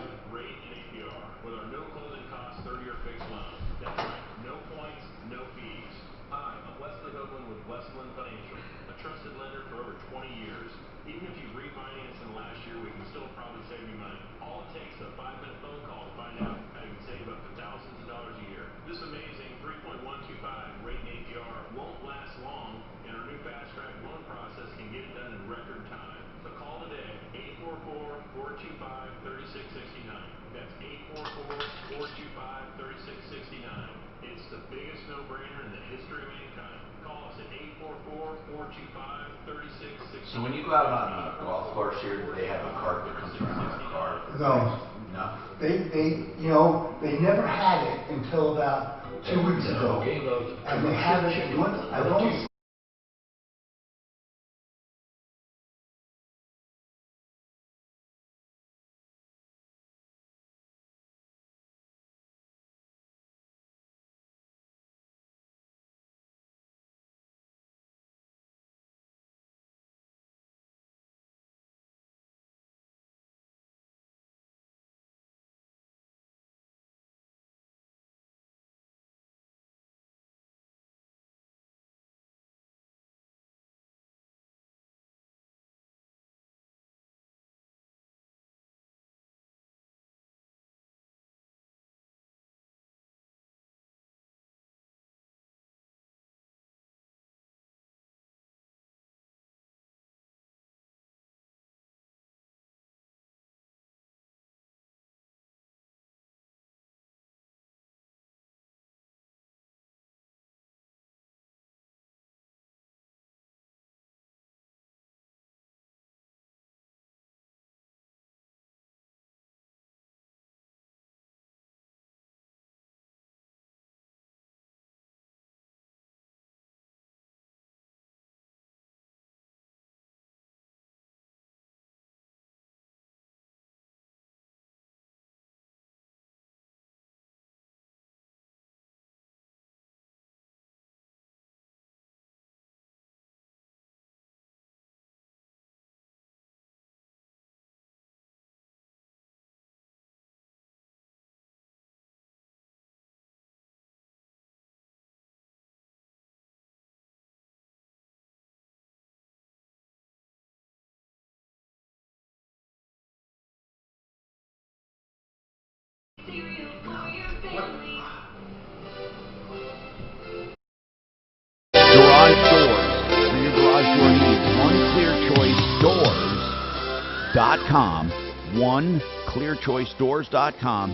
With our no closing costs 30-year fixed loan. That's right, no points, no fees. Hi, I'm Wesley Hoagland with Westland Financial, a trusted lender for over 20 years. Even if you refinanced in the last year, we can still probably save you money. All it takes is a 5-minute phone call to find out how you can save up to thousands of dollars a year. This amazing 3.125 rate and APR won't last long, and our new fast-track loan process can get it done in record time. So call today, 844-425-3669. That's 844-425-3669. It's the biggest no-brainer in the history of mankind. Call us at 844-425-3669. So when you go out on a golf course here, do they have a cart that comes around the car? No. No. They never had it until about 2 weeks ago. And they have it, I've only Garage doors for your garage door needs. OneClearChoiceDoors.com. OneClearChoiceDoors.com.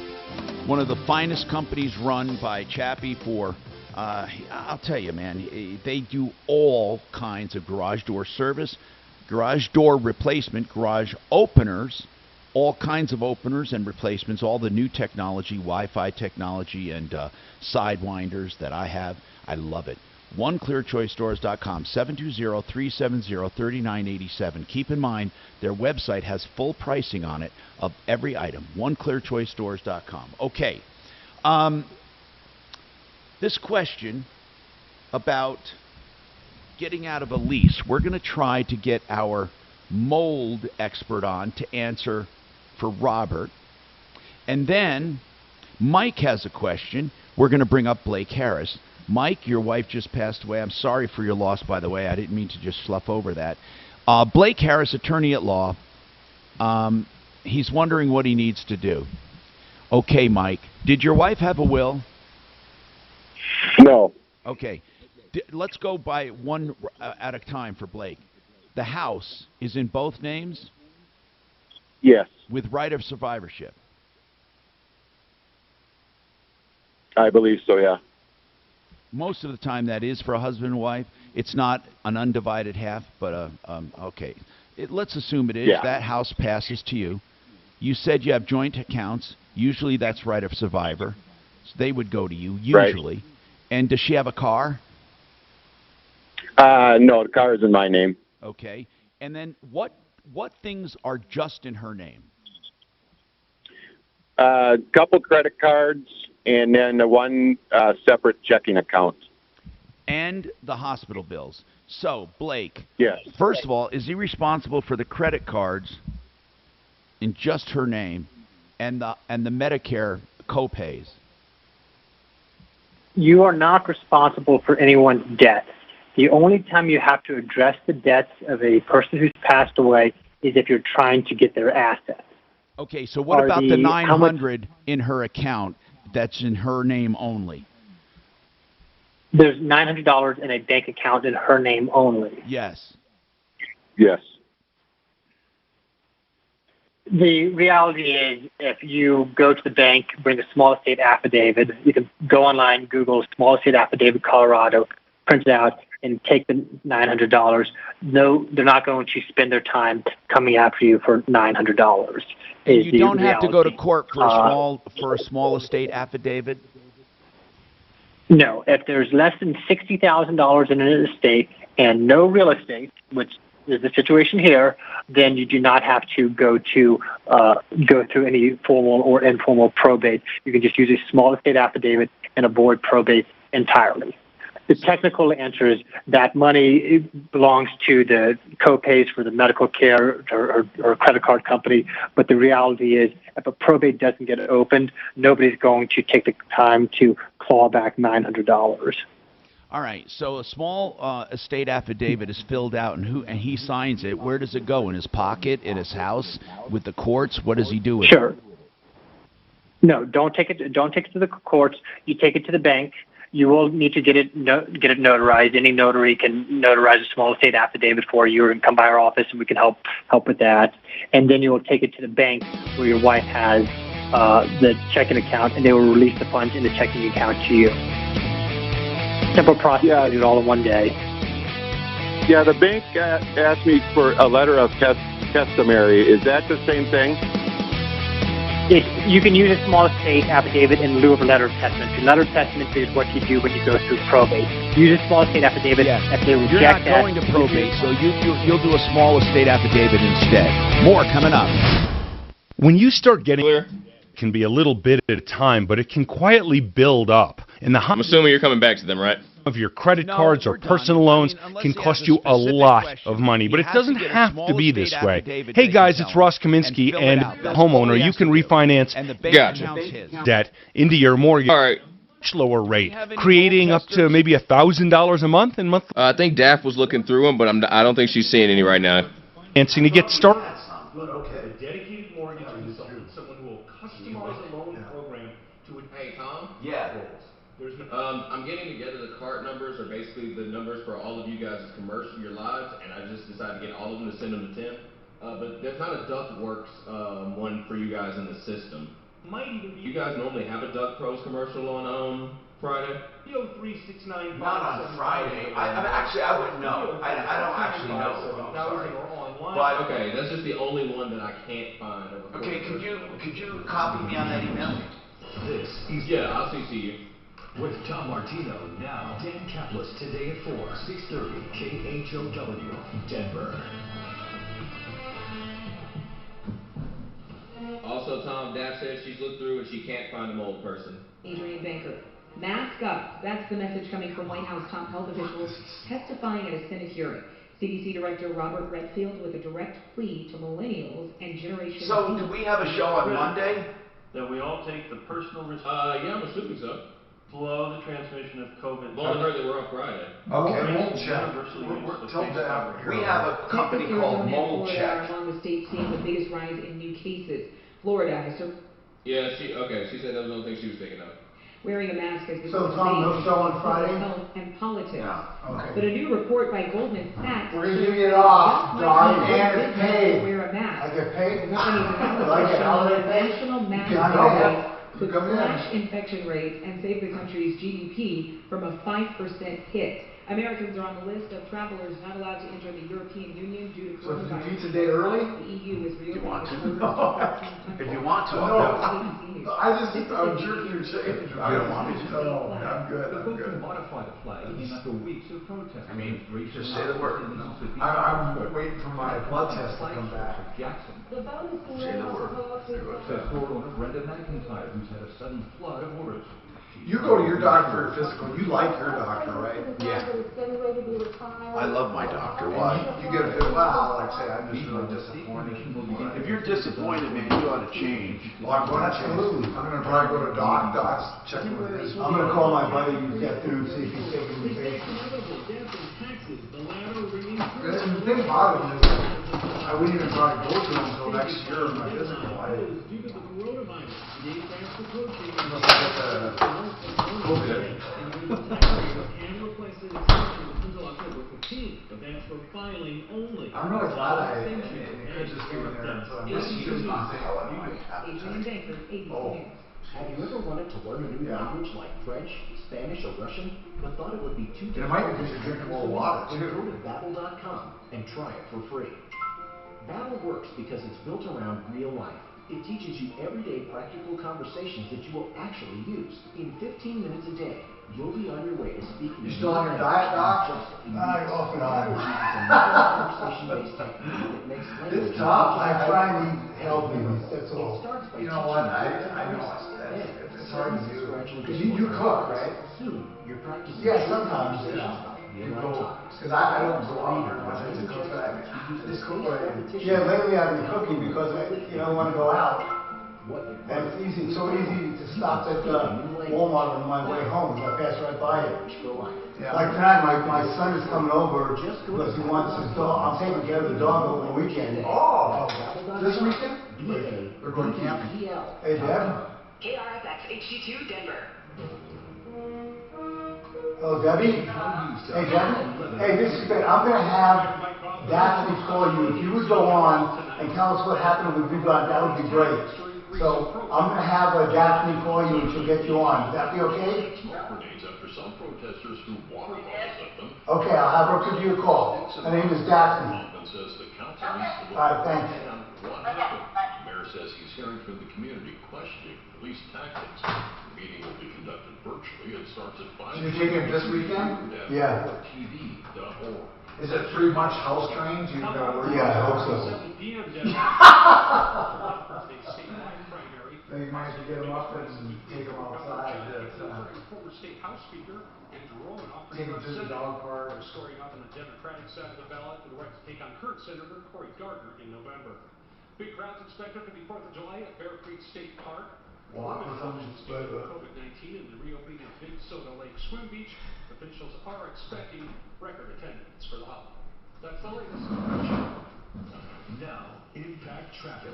One of the finest companies run by Chappie for, I'll tell you, man, they do all kinds of garage door service, garage door replacement, garage openers, all kinds of openers and replacements, all the new technology, Wi-Fi technology, and sidewinders that I have. I love it. OneClearChoiceDoors.com, 720-370-3987. Keep in mind, their website has full pricing on it of every item. OneClearChoiceDoors.com. Okay. This question about getting out of a lease, we're going to try to get our mold expert on to answer for Robert. And then Mike has a question. We're going to bring up Blake Harris. Mike, your wife just passed away. I'm sorry for your loss, by the way. I didn't mean to just slough over that. Blake Harris, attorney at law. He's wondering what he needs to do. Okay, Mike. Did your wife have a will? No. Okay. Let's go by one at a time for Blake. The house is in both names? Yes. With right of survivorship? I believe so, yeah. Most of the time that is for a husband and wife. It's not an undivided half, but okay. Let's assume it is. Yeah. That house passes to you. You said you have joint accounts. Usually that's right of survivor. So they would go to you, usually. Right. And does she have a car? No, the car is in my name. Okay. And then what things are just in her name? A couple credit cards, and then one separate checking account. And the hospital bills. So, Blake, yes. First of all, is he responsible for the credit cards in just her name and the Medicare co-pays? You are not responsible for anyone's debt. The only time you have to address the debts of a person who's passed away is if you're trying to get their assets. Okay, so what about the $900 in her account that's in her name only? There's $900 in a bank account in her name only. Yes. Yes. The reality is, if you go to the bank, bring a small estate affidavit, you can go online, Google small estate affidavit Colorado, print it out, and take the $900. No, they're not going to spend their time coming after you for $900. You don't have to go to court for a small estate affidavit? No. If there's less than $60,000 in an estate and no real estate, which is the situation here, then you do not have to go through any formal or informal probate. You can just use a small estate affidavit and avoid probate entirely. The technical answer is that money belongs to the co-pays for the medical care or a credit card company, but the reality is if a probate doesn't get opened, nobody's going to take the time to claw back $900. All right, so a small estate affidavit is filled out, and he signs it. Where does it go? In his pocket, in his house, with the courts? What does he do with it? Sure. No, don't take it to the courts. You take it to the bank. You will need to get it notarized. Any notary can notarize a small estate affidavit for you, or come by our office and we can help with that. And then you will take it to the bank where your wife has the checking account, and they will release the funds in the checking account to you. Simple process. Yeah. Do it all in one day. Yeah, the bank asked me for a letter of testimony. Is that the same thing? You can use a small estate affidavit in lieu of a letter of testament. A letter of testament is what you do when you go through probate. Use a small estate affidavit. Yes. If they reject You're not going to probate, so you'll do a small estate affidavit instead. More coming up. When you start getting it can be a little bit at a time, but it can quietly build up. And I'm assuming you're coming back to them, right? Of your credit cards or personal loans can cost you a lot of money, but it doesn't have to be this way. Hey guys, it's Ross Kaminsky, and homeowner, you can refinance debt into your mortgage at a much lower rate, creating up to maybe $1,000 a month in monthly. I think Daph was looking through them, but I don't think she's seeing any right now. Financing to get started. A dedicated mortgage consultant, someone who will customize a loan program to Hey, Tom? Yeah. I'm getting together the cart numbers are basically the numbers for all of you guys' commercial, your lives, and I just decided to get all of them to send them to Tim. But there's not a DuckWorks one for you guys in the system. Might even be. You guys normally have a Duck Pros commercial on Friday? P0369. Not on Friday. I mean, actually, I wouldn't know. I don't actually know. I'm sorry. But okay, that's just the only one that I can't find. Okay, could you copy me on that email? This is I'll CC you. with Tom Martino now. Dan Caplis today at 4, 6:30 KHOW, Denver. Also, Tom, Daph said she's looked through and she can't find a mold person. Adrian Banker. Mask up. That's the message coming from White House top health officials testifying at a Senate hearing. CDC Director Robert Redfield with a direct plea to millennials and Generation So, do we have a show on Monday? That we all take the personal risk. Yeah, I'm assuming so. Slow the transmission of COVID. Well, I heard that we're on Friday. Okay. Mold check. We have a company called Mold Check. Are among the states seeing the biggest rise in new cases. Florida has Yeah, she said that was the only thing she was thinking of. wearing a mask has become So, Tom, no show on Friday? health and politics. No. Okay. But a new report by Goldman Sachs We're gonna give you it off, darn, and it's paid. Wear a mask. I get paid? Like I get holiday pay? National mask You can mandate go. could Come in. slash infection rates and save the country's GDP from a 5% hit. Americans are on the list of travelers not allowed to enter the European Union due to So if you coronavirus. pizza day early? The EU is reopening want its to? borders to 13 If you want to, No, I'll do it. I'm jerking your change. You don't want me to? No, I'm good, The I'm vote to good. modify the flag after weeks of protest. I mean, just say the word. I'm waiting for my blood test to come back. Jackson. The vote is being Say the word. Says store owner Brenda McIntyre, who's had a sudden flood of orders. You go to your doctor for a physical, you like your doctor, right? Yeah. I love my doctor. Why? You get a fit, well, like I say, I'm just really disappointed. If you're disappointed, man, you ought to change. Well, I'm going to change. I'm gonna probably go to Doc's checking with his. I'm gonna call my buddy who's got through, see if he's taking the patient. The thing about it is, I wouldn't even try to go to him until next year in my physical. Unless I get the COVID. I'm really glad I could just go in there until I missed you. Oh. Have you ever wanted to learn a new language like French, Spanish, or Russian, but thought it would be too And it might be because you're drinking more water, Go too. to Babbel.com and try it for free. Babbel works because it's built around real life. It teaches you everyday practical conversations that you will actually use. In 15 minutes a day, you'll be on your way to speaking. You still on your diet, Doc? Off and on. It's tough. I try and eat healthy. That's all. You know what? I know it's hard to do. Because you cook, right? Yeah, sometimes. Yeah. You go, because I don't go out very much. I just cook. Yeah, lately I've been cooking because I want to go out. And it's easy, so easy to stop at Walmart on my way home. I pass right by it. Yeah. Like tonight, my son is coming over because he wants his dog. I'm taking care of the dog over the weekend. Oh, this weekend? They're going camping. Hey, Deb. KRFX HD2 Denver. Oh, Debbie? Hey, Debbie? Hey, this is good. I'm going to have Daphne call you. If you would go on and tell us what happened with Vivat, that would be great. So I'm going to have Daphne call you and she'll get you on. Would that be okay? Okay, I'll have her give you a call. Her name is Daphne. All right, thanks. Mayor says he's hearing from the community questioning police tactics. The meeting will be conducted virtually and starts at 5. So you're taking it this weekend? Yeah. TV.org. Is it pretty much house trained? Yeah, I hope so. Then you might have to get them up and take them outside. Former State House Speaker Andrew Romanoff Take them to the dog park. scoring up on the Democratic side of the ballot for the right to take on current Senator Cory Gardner in November. Big crowds expected for the 4th of July at Bear Creek State Park. Walk with them. COVID-19 and the reopening of Big Soda Lake Swim Beach, officials are expecting record attendance for the holiday. That's the latest. Now, Impact Traffic.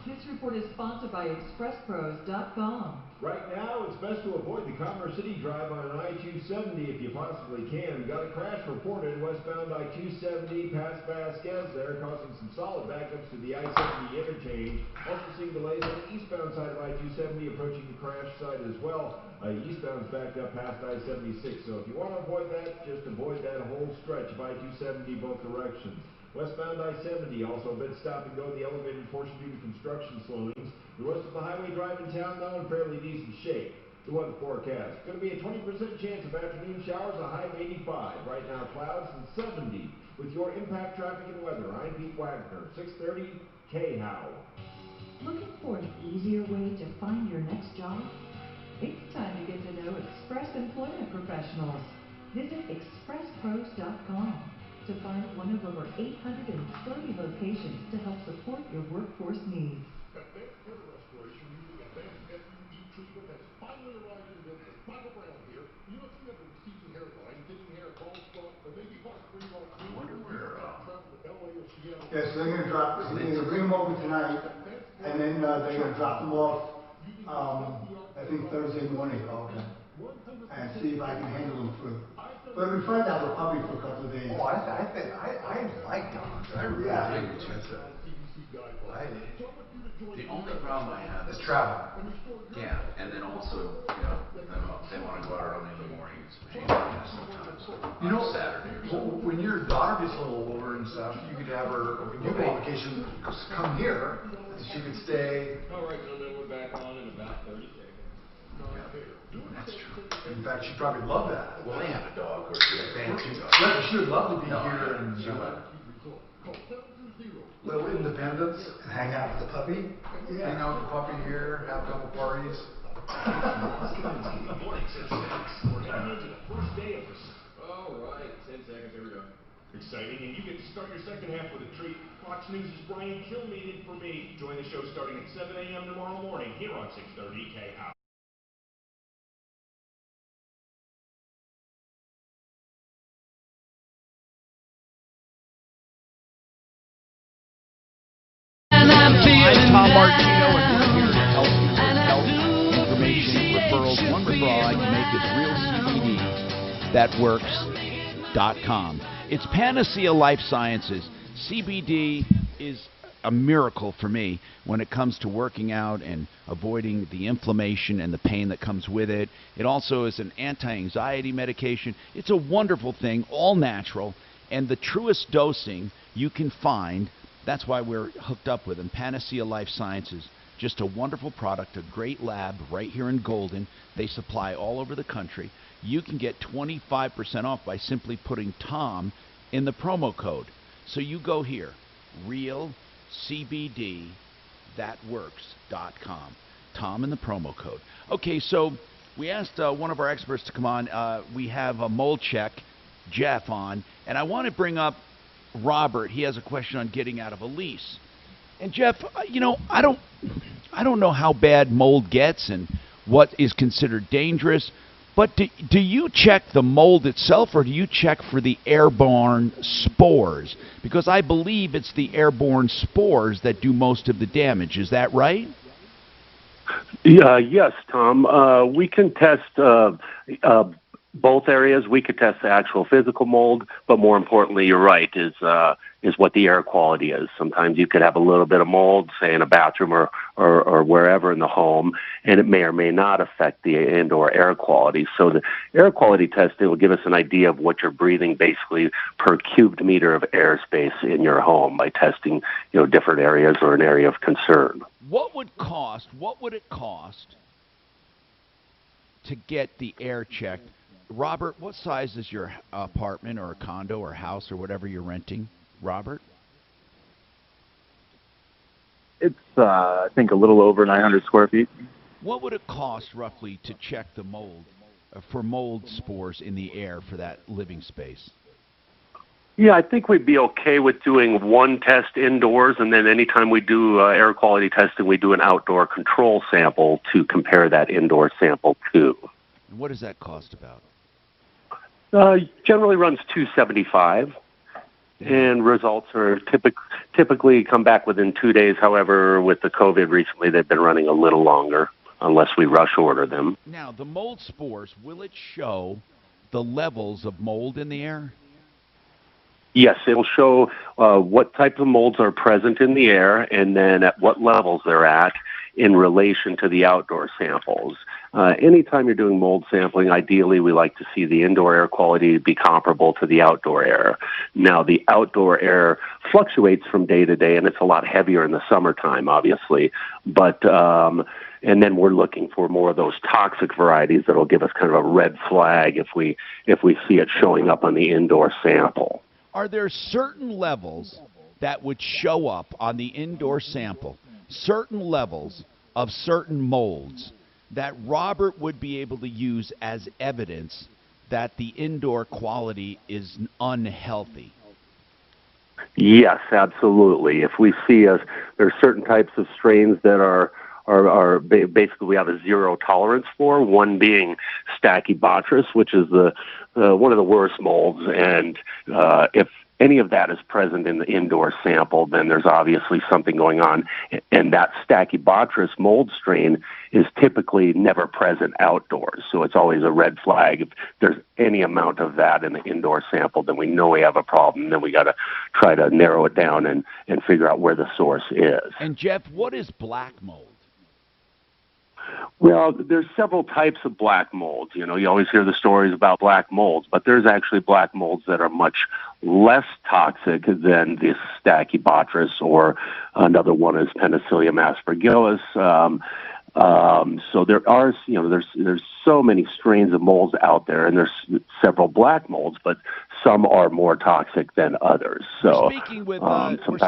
This report is sponsored by ExpressPros.com. Right now, it's best to avoid the Commerce City Drive on I-270 if you possibly can. Got a crash reported westbound I-270 past Vasquez there, causing some solid backups to the I-70 interchange. Also seeing delays on the eastbound side of I-270 approaching the crash site as well. Eastbound's backed up past I-76, so if you want to avoid that, just avoid that whole stretch of I-270 both directions. Westbound I-70, also a bit stop and go in the elevated portion due to construction slowings. The rest of the highway drive in town, though, in fairly decent shape. The weather forecast. Going to be a 20% chance of afternoon showers, a high of 85. Right now, clouds and 70. With your Impact Traffic and Weather, I'm Pete Wagner, 630 KHOW. Looking for an easier way to find your next job? It's time to get to know Express Employment Professionals. Visit ExpressPros.com to find one of over 830 locations to help support your workforce needs. Advanced Hair Restoration using advanced FUV treatment has finally arrived in business. Michael Brown here. You know, if you have a receding hairline, thinning hair, bald spot, or maybe part three or I wonder where travel to LA or Seattle. Yes, they're going to drop. They're going to bring them over tonight, and then they're going to drop them off. I think Thursday morning. Okay. And see if I can handle them through. But we find out we're probably for a couple of days. Oh, I like dogs. I really do. The only problem I have is travel. Yeah, and then also, they want to go out early in the mornings, sometimes. Saturday or something. When your daughter gets a little older and stuff, you could have her, when you go on vacation, come here, and she could stay. All right, so then we're back on in about 30 seconds. That's true. In fact, she'd probably love that. Well, they have a dog, or she a fancy dog. Yeah, she would love to be here and Little independence and hang out with the puppy. Yeah. Hang out with the puppy here, have a couple parties. All right, 10 seconds, here we go. Exciting, and you get to start your second half with a treat. Fox News' Brian Kilmeade in for me. Join the show starting at 7 a.m. tomorrow morning here on 630 KHOW. I'm Tom Martino, and we're here to help you with health information, referrals. One referral I can make is real CBD. Thatworks.com. It's Panacea Life Sciences. CBD is a miracle for me when it comes to working out and avoiding the inflammation and the pain that comes with it. It also is an anti-anxiety medication. It's a wonderful thing, all natural, and the truest dosing you can find. That's why we're hooked up with them. Panacea Life Sciences, just a wonderful product, a great lab right here in Golden. They supply all over the country. You can get 25% off by simply putting Tom in the promo code. So you go here, realcbdthatworks.com. Tom in the promo code. Okay, so we asked one of our experts to come on. We have a mold check, Jeff, on, and I want to bring up Robert. He has a question on getting out of a lease. And Jeff, I don't know how bad mold gets and what is considered dangerous, but do you check the mold itself, or do you check for the airborne spores? Because I believe it's the airborne spores that do most of the damage. Is that right? Yes, Tom. We can test both areas. We could test the actual physical mold, but more importantly, you're right, is what the air quality is. Sometimes you could have a little bit of mold, say in a bathroom or wherever in the home, and it may or may not affect the indoor air quality. So the air quality testing will give us an idea of what you're breathing basically per cubic meter of airspace in your home by testing, different areas or an area of concern. What would it cost to get the air checked? Robert, what size is your apartment or a condo or house or whatever you're renting, Robert? It's, I think, a little over 900 square feet. What would it cost roughly to check the mold, for mold spores in the air for that living space? Yeah, I think we'd be okay with doing one test indoors, and then anytime we do air quality testing, we do an outdoor control sample to compare that indoor sample to. And what does that cost about? Generally runs $275. And results are typically come back within 2 days. However, with the COVID recently, they've been running a little longer unless we rush order them. Now, the mold spores, will it show the levels of mold in the air? Yes, it'll show what type of molds are present in the air and then at what levels they're at in relation to the outdoor samples. Anytime you're doing mold sampling, ideally we like to see the indoor air quality be comparable to the outdoor air. Now, the outdoor air fluctuates from day to day, and it's a lot heavier in the summertime, obviously. But and then we're looking for more of those toxic varieties that'll give us kind of a red flag if we see it showing up on the indoor sample. Are there certain levels that would show up on the indoor sample, certain levels of certain molds that Robert would be able to use as evidence that the indoor quality is unhealthy? Yes, absolutely. If we see there's certain types of strains that are basically we have a zero tolerance for, one being Stachybotrys, which is the one of the worst molds, and if any of that is present in the indoor sample, then there's obviously something going on, and that Stachybotrys mold strain is typically never present outdoors, so it's always a red flag. If there's any amount of that in the indoor sample, then we know we have a problem, then we got to try to narrow it down and figure out where the source is. And Jeff, what is black mold? Well, there's several types of black molds. You know, you always hear the stories about black molds, but there's actually black molds that are much less toxic than this Stachybotrys, or another one is Penicillium aspergillus. So there are, there's so many strains of molds out there, and there's several black molds, but some are more toxic than others. So we're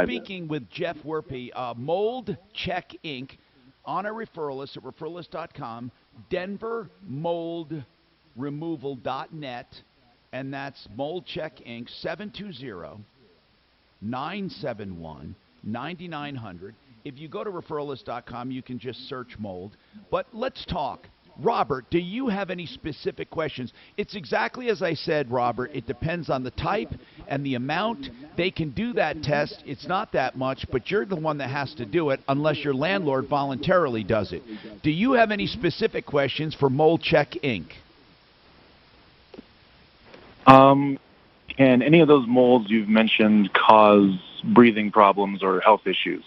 speaking with Jeff Werpy, Mold Check Inc. on a referral list at referralist.com, denvermoldremoval.net, and that's Mold Check Inc. 720-971-9900. If you go to referralist.com, you can just search mold. But let's talk. Robert, do you have any specific questions? It's exactly as I said, Robert. It depends on the type and the amount. They can do that test. It's not that much, but you're the one that has to do it unless your landlord voluntarily does it. Do you have any specific questions for Mold Check Inc.? Can any of those molds you've mentioned cause breathing problems or health issues?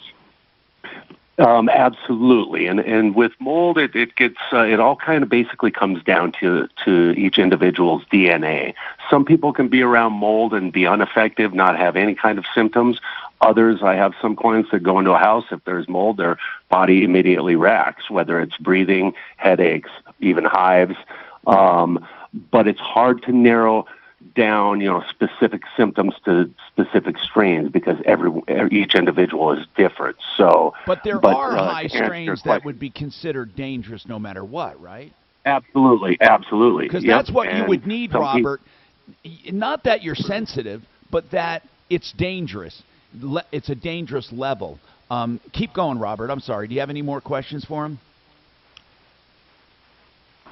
Absolutely, and with mold, it gets it all kind of basically comes down to each individual's DNA. Some people can be around mold and be unaffected, not have any kind of symptoms. Others, I have some clients that go into a house, if there's mold, their body immediately reacts, whether it's breathing, headaches, even hives. But it's hard to narrow down, specific symptoms to specific strains because each individual is different. So, but there are high strains that would be considered dangerous no matter what, right? Absolutely, absolutely. Because that's what you would need, Robert. Not that you're sensitive, but that it's dangerous. It's a dangerous level. Keep going, Robert. I'm sorry. Do you have any more questions for him?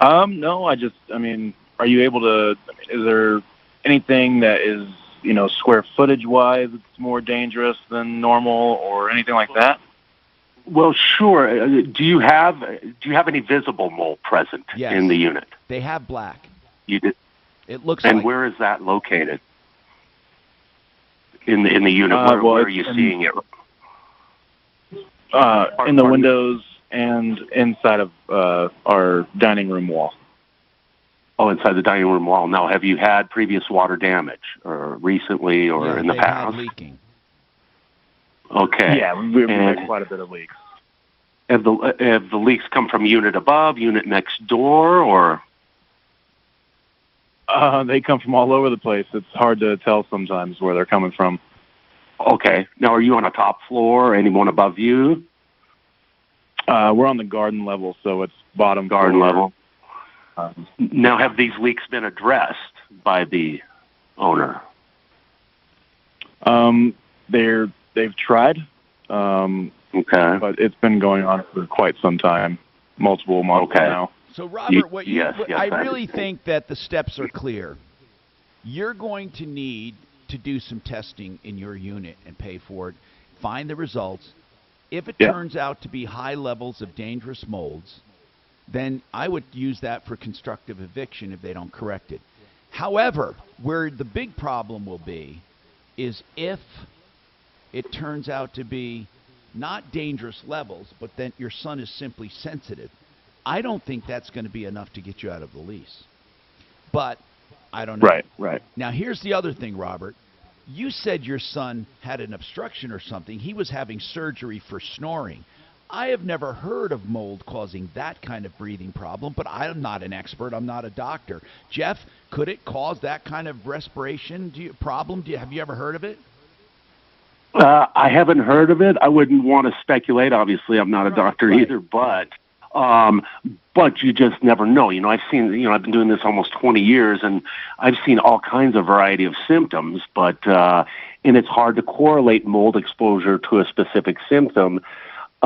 No. Are you able to? Is there anything that is, square footage wise, it's more dangerous than normal, or anything like that? Well, sure. Do you have any visible mold present in the unit? They have black. You did. It looks. And where is that located? In the unit. Where are you seeing it? In the windows and inside of our dining room wall. Oh, inside the dining room wall. Now, have you had previous water damage, or recently, or in the past? Had leaking. Okay. Yeah, we've had quite a bit of leaks. Have the leaks come from unit above, unit next door, or? They come from all over the place. It's hard to tell sometimes where they're coming from. Okay. Now, are you on a top floor, or anyone above you? We're on the garden level, so it's bottom garden floor. Level. Now, have these leaks been addressed by the owner? They've tried. Okay. But it's been going on for quite some time, multiple months now. So, Robert, I really think that the steps are clear. You're going to need to do some testing in your unit and pay for it. Find the results. If it turns out to be high levels of dangerous molds, then I would use that for constructive eviction if they don't correct it. However, where the big problem will be is if it turns out to be not dangerous levels, but then your son is simply sensitive. I don't think that's going to be enough to get you out of the lease. But I don't know. Right. Now, here's the other thing, Robert. You said your son had an obstruction or something. He was having surgery for snoring. I have never heard of mold causing that kind of breathing problem, but I'm not an expert. I'm not a doctor. Jeff, could it cause that kind of respiration problem? Have you ever heard of it? I haven't heard of it. I wouldn't want to speculate. Obviously, I'm not a doctor either, but you just never know. I've seen, I've been doing this almost 20 years, and I've seen all kinds of variety of symptoms, and it's hard to correlate mold exposure to a specific symptom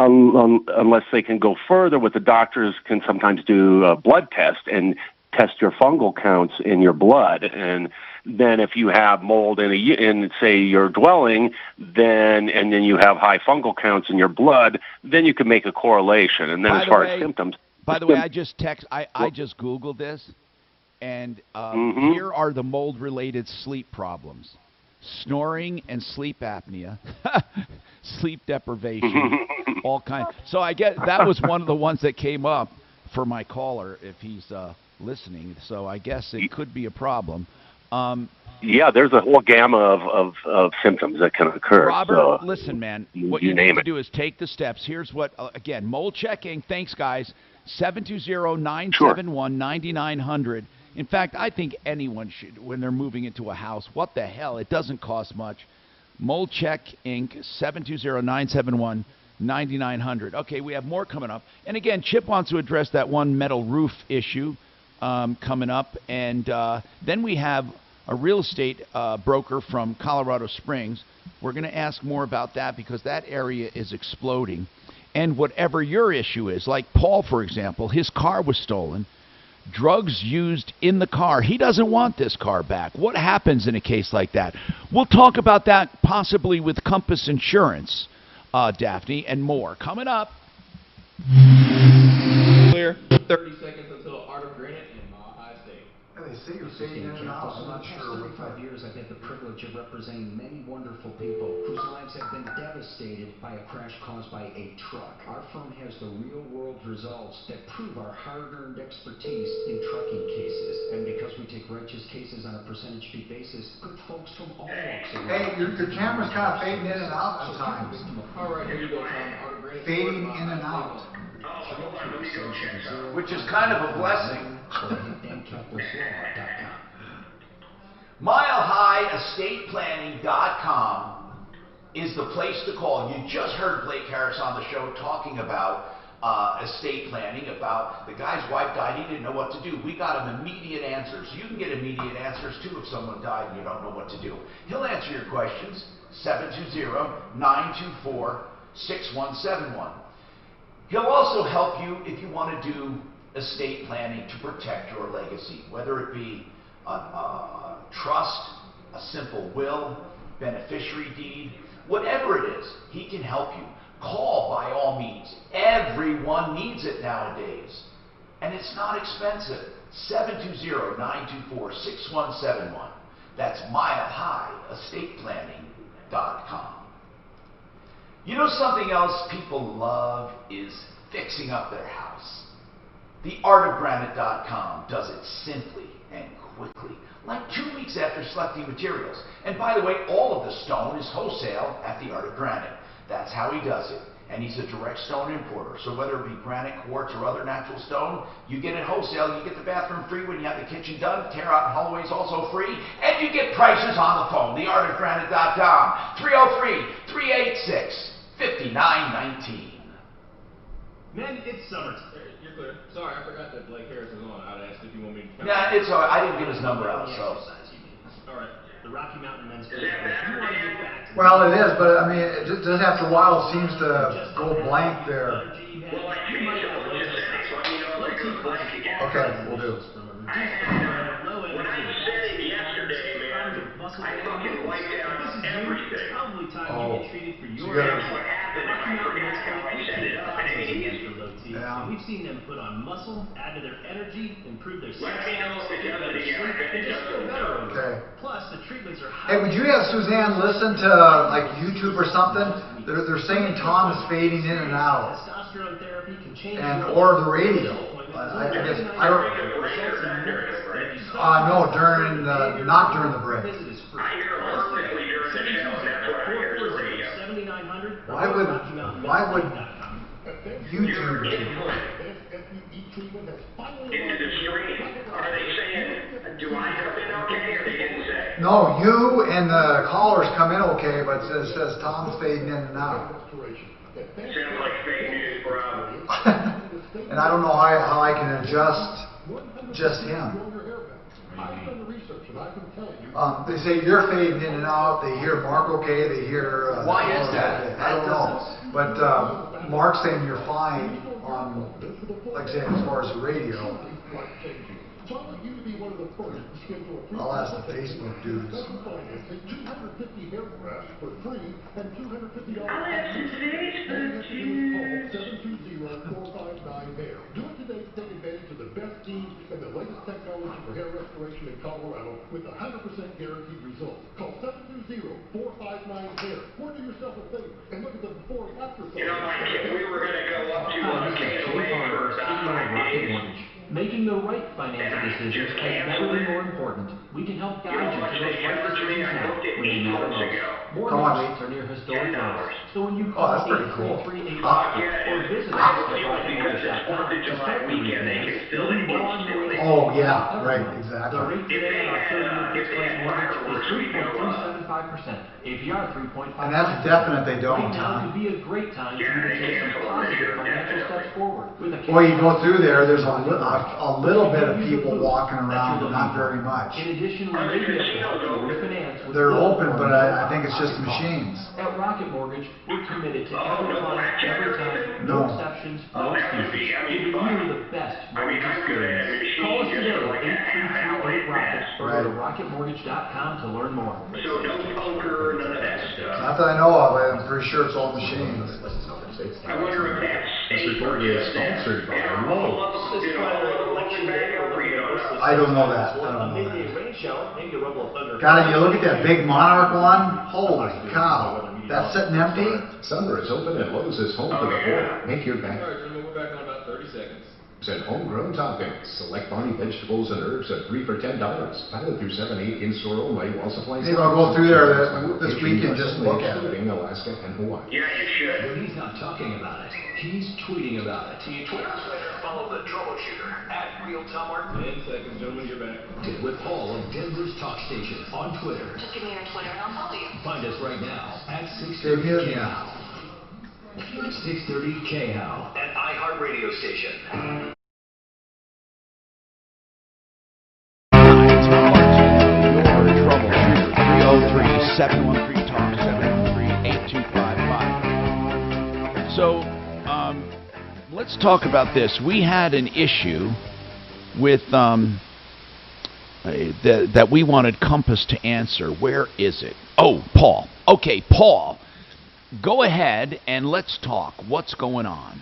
unless they can go further. What the doctors can sometimes do a blood test and test your fungal counts in your blood, and then if you have mold in say your dwelling, and then you have high fungal counts in your blood, then you can make a correlation. And then as far as symptoms. By the way, I just Googled this, and here are the mold-related sleep problems: snoring and sleep apnea, sleep deprivation, all kinds. So I guess that was one of the ones that came up for my caller if he's listening. So I guess it could be a problem. Yeah, there's a whole gamma of symptoms that can occur. Robert, listen, man. What you need to it. do is take the steps. Here's what, again, mold checking. Thanks, guys. 720-971-9900. In fact, I think anyone should, when they're moving into a house, what the hell? It doesn't cost much. Mold Check, Inc., 720-971-9900. Okay, we have more coming up. And again, Chip wants to address that one metal roof issue coming up. And then we have a real estate broker from Colorado Springs. We're going to ask more about that because that area is exploding. And whatever your issue is, like Paul, for example, his car was stolen. Drugs used in the car. He doesn't want this car back. What happens in a case like that? We'll talk about that possibly with Compass Insurance, Daphne, and more. Coming up. Clear. 30 seconds until Art of Granite in Mile High State. They say you're staying in a house. I'm not sure. For 5 years, I've had the privilege of representing many wonderful people whose lives have been devastated by a crash caused by a truck. Our firm has the real-world results that prove our hard-earned expertise in trucking cases. And because we take righteous cases on a percentage fee basis, good folks from all walks of life. Hey, your camera's kind of fading in and out at times. All right, here you go, Tom. Art of Granite. Fading in and out. Which is kind of a blessing. MileHighEstatePlanning.com is the place to call. You just heard Blake Harris on the show talking about estate planning, about the guy's wife died, he didn't know what to do. We got him immediate answers. You can get immediate answers too if someone died and you don't know what to do. He'll answer your questions. 720-924-6171. He'll also help you if you want to do estate planning to protect your legacy, whether it be a trust, a simple will, beneficiary deed, whatever it is, he can help you. Call by all means. Everyone needs it nowadays. And it's not expensive. 720-924-6171. That's MileHighEstatePlanning.com. You know something else people love is fixing up their house. TheArtOfGranite.com does it simply and quickly, like 2 weeks after selecting materials. And by the way, all of the stone is wholesale at The Art of Granite. That's how he does it. And he's a direct stone importer. So whether it be granite, quartz, or other natural stone, you get it wholesale. You get the bathroom free when you have the kitchen done. Tear out and hallways also free. And you get prices on the phone. TheArtOfGranite.com. 303-386-5919. Man, it's summer. You're clear. Sorry, I forgot that Blake Harris was on. I'd asked if you want me to come. Nah, it's all right. I didn't get his number out, so. All right. The Rocky Mountain Men's Festival. If you want to get back to Well, it is, but I mean, it just after a while it seems to go blank there. What I Okay, we'll do. said yesterday, man, muscle I fucking wiped out everything. It's probably time you get treated for your That's what happened if I forget how I set it up. And it is. And we've seen them put on muscle, add to their energy, improve their sex Let me know if it does it again. and just feel better over Okay. it. Plus, the treatments are Hey, would you have Suzanne listen to like YouTube or something? They're saying Tom is fading in and out, Testosterone therapy can change or the radio. I guess I don't. No, during the not during the break. I hear perfectly during the show. That's what I hear on the radio. Why would YouTube? Into the stream. Are they saying, do I have been okay, or they didn't say? No, you and the callers come in okay, but it says Tom's fading in and out. Sounds like fake news, bro. And I don't know how I can adjust just him. They say you're fading in and out. They hear Mark okay. They hear. Why is that? I don't know. But Mark's saying you're fine on, like I say, as far as the radio. I'll ask the Facebook dudes. $250 hair grafts for free and $250. I'll ask the Facebook dudes. 720-459-HAIR. Do it today to take advantage of the best team and the latest technology for hair restoration in Colorado with 100% guaranteed results. Call 720-459-HAIR. Or do yourself a favor and look at the before and after. You know, Mike, if we were going to go up to KOA for about 5 days. Making the right financial decisions has never been more important. We can help guide you to those right decisions now when they matter most. Mortgage rates are near historic lows. So when you call 8338 or visit us at rocketmortgage.com to start your refinance, you'll be well on your way. Oh yeah, right, exactly. The rate today on our 30-year fixed rate mortgage is 3.375%. APR 3.5%. And that's definite they don't, Right now Tom. could be a great time for you to take some positive financial steps forward. With a Boy, you go through there, there's a little bit of people walking around, but not very much. In addition, we may be able to help you refinance with They're open, but I think it's just machines. At Rocket Mortgage, we're committed to every client, every time, no exceptions, no excuses, giving you the best mortgage experience. Call us today at 8338-ROCKET or go to rocketmortgage.com to learn more. So no poker, none of that stuff. Not that I know of, I'm pretty sure it's all machines. I wonder if that's safe or just sponsored by I don't know that. God, you look at that big Monarch one, holy cow. That's sitting empty? Summer is open and Lowe's is home for the poor. Make your back. All right, gentlemen, we're back in about 30 seconds. And homegrown toppings. Select body vegetables and herbs at 3 for $10. Valid through 7/8 in-store only while supplies. Maybe I'll go through there this week and just look at it. Including Alaska and Hawaii. Yeah, you should. When he's not talking about it, he's tweeting about it. You tweet us later. Follow the Troubleshooter at Real Tom Martin. 10 seconds, gentlemen, you're back. Get with Paul of Denver's Talk Station on Twitter. Just give me your Twitter and I'll follow you. Find us right now at 630KHOW. 630KHOW. An iHeartRadio station. Troubleshooter, 303-713-TALK, 713-8255. So, let's talk about this. We had an issue with that we wanted Compass to answer. Where is it? Oh, Paul. Okay, Paul, go ahead and let's talk. What's going on?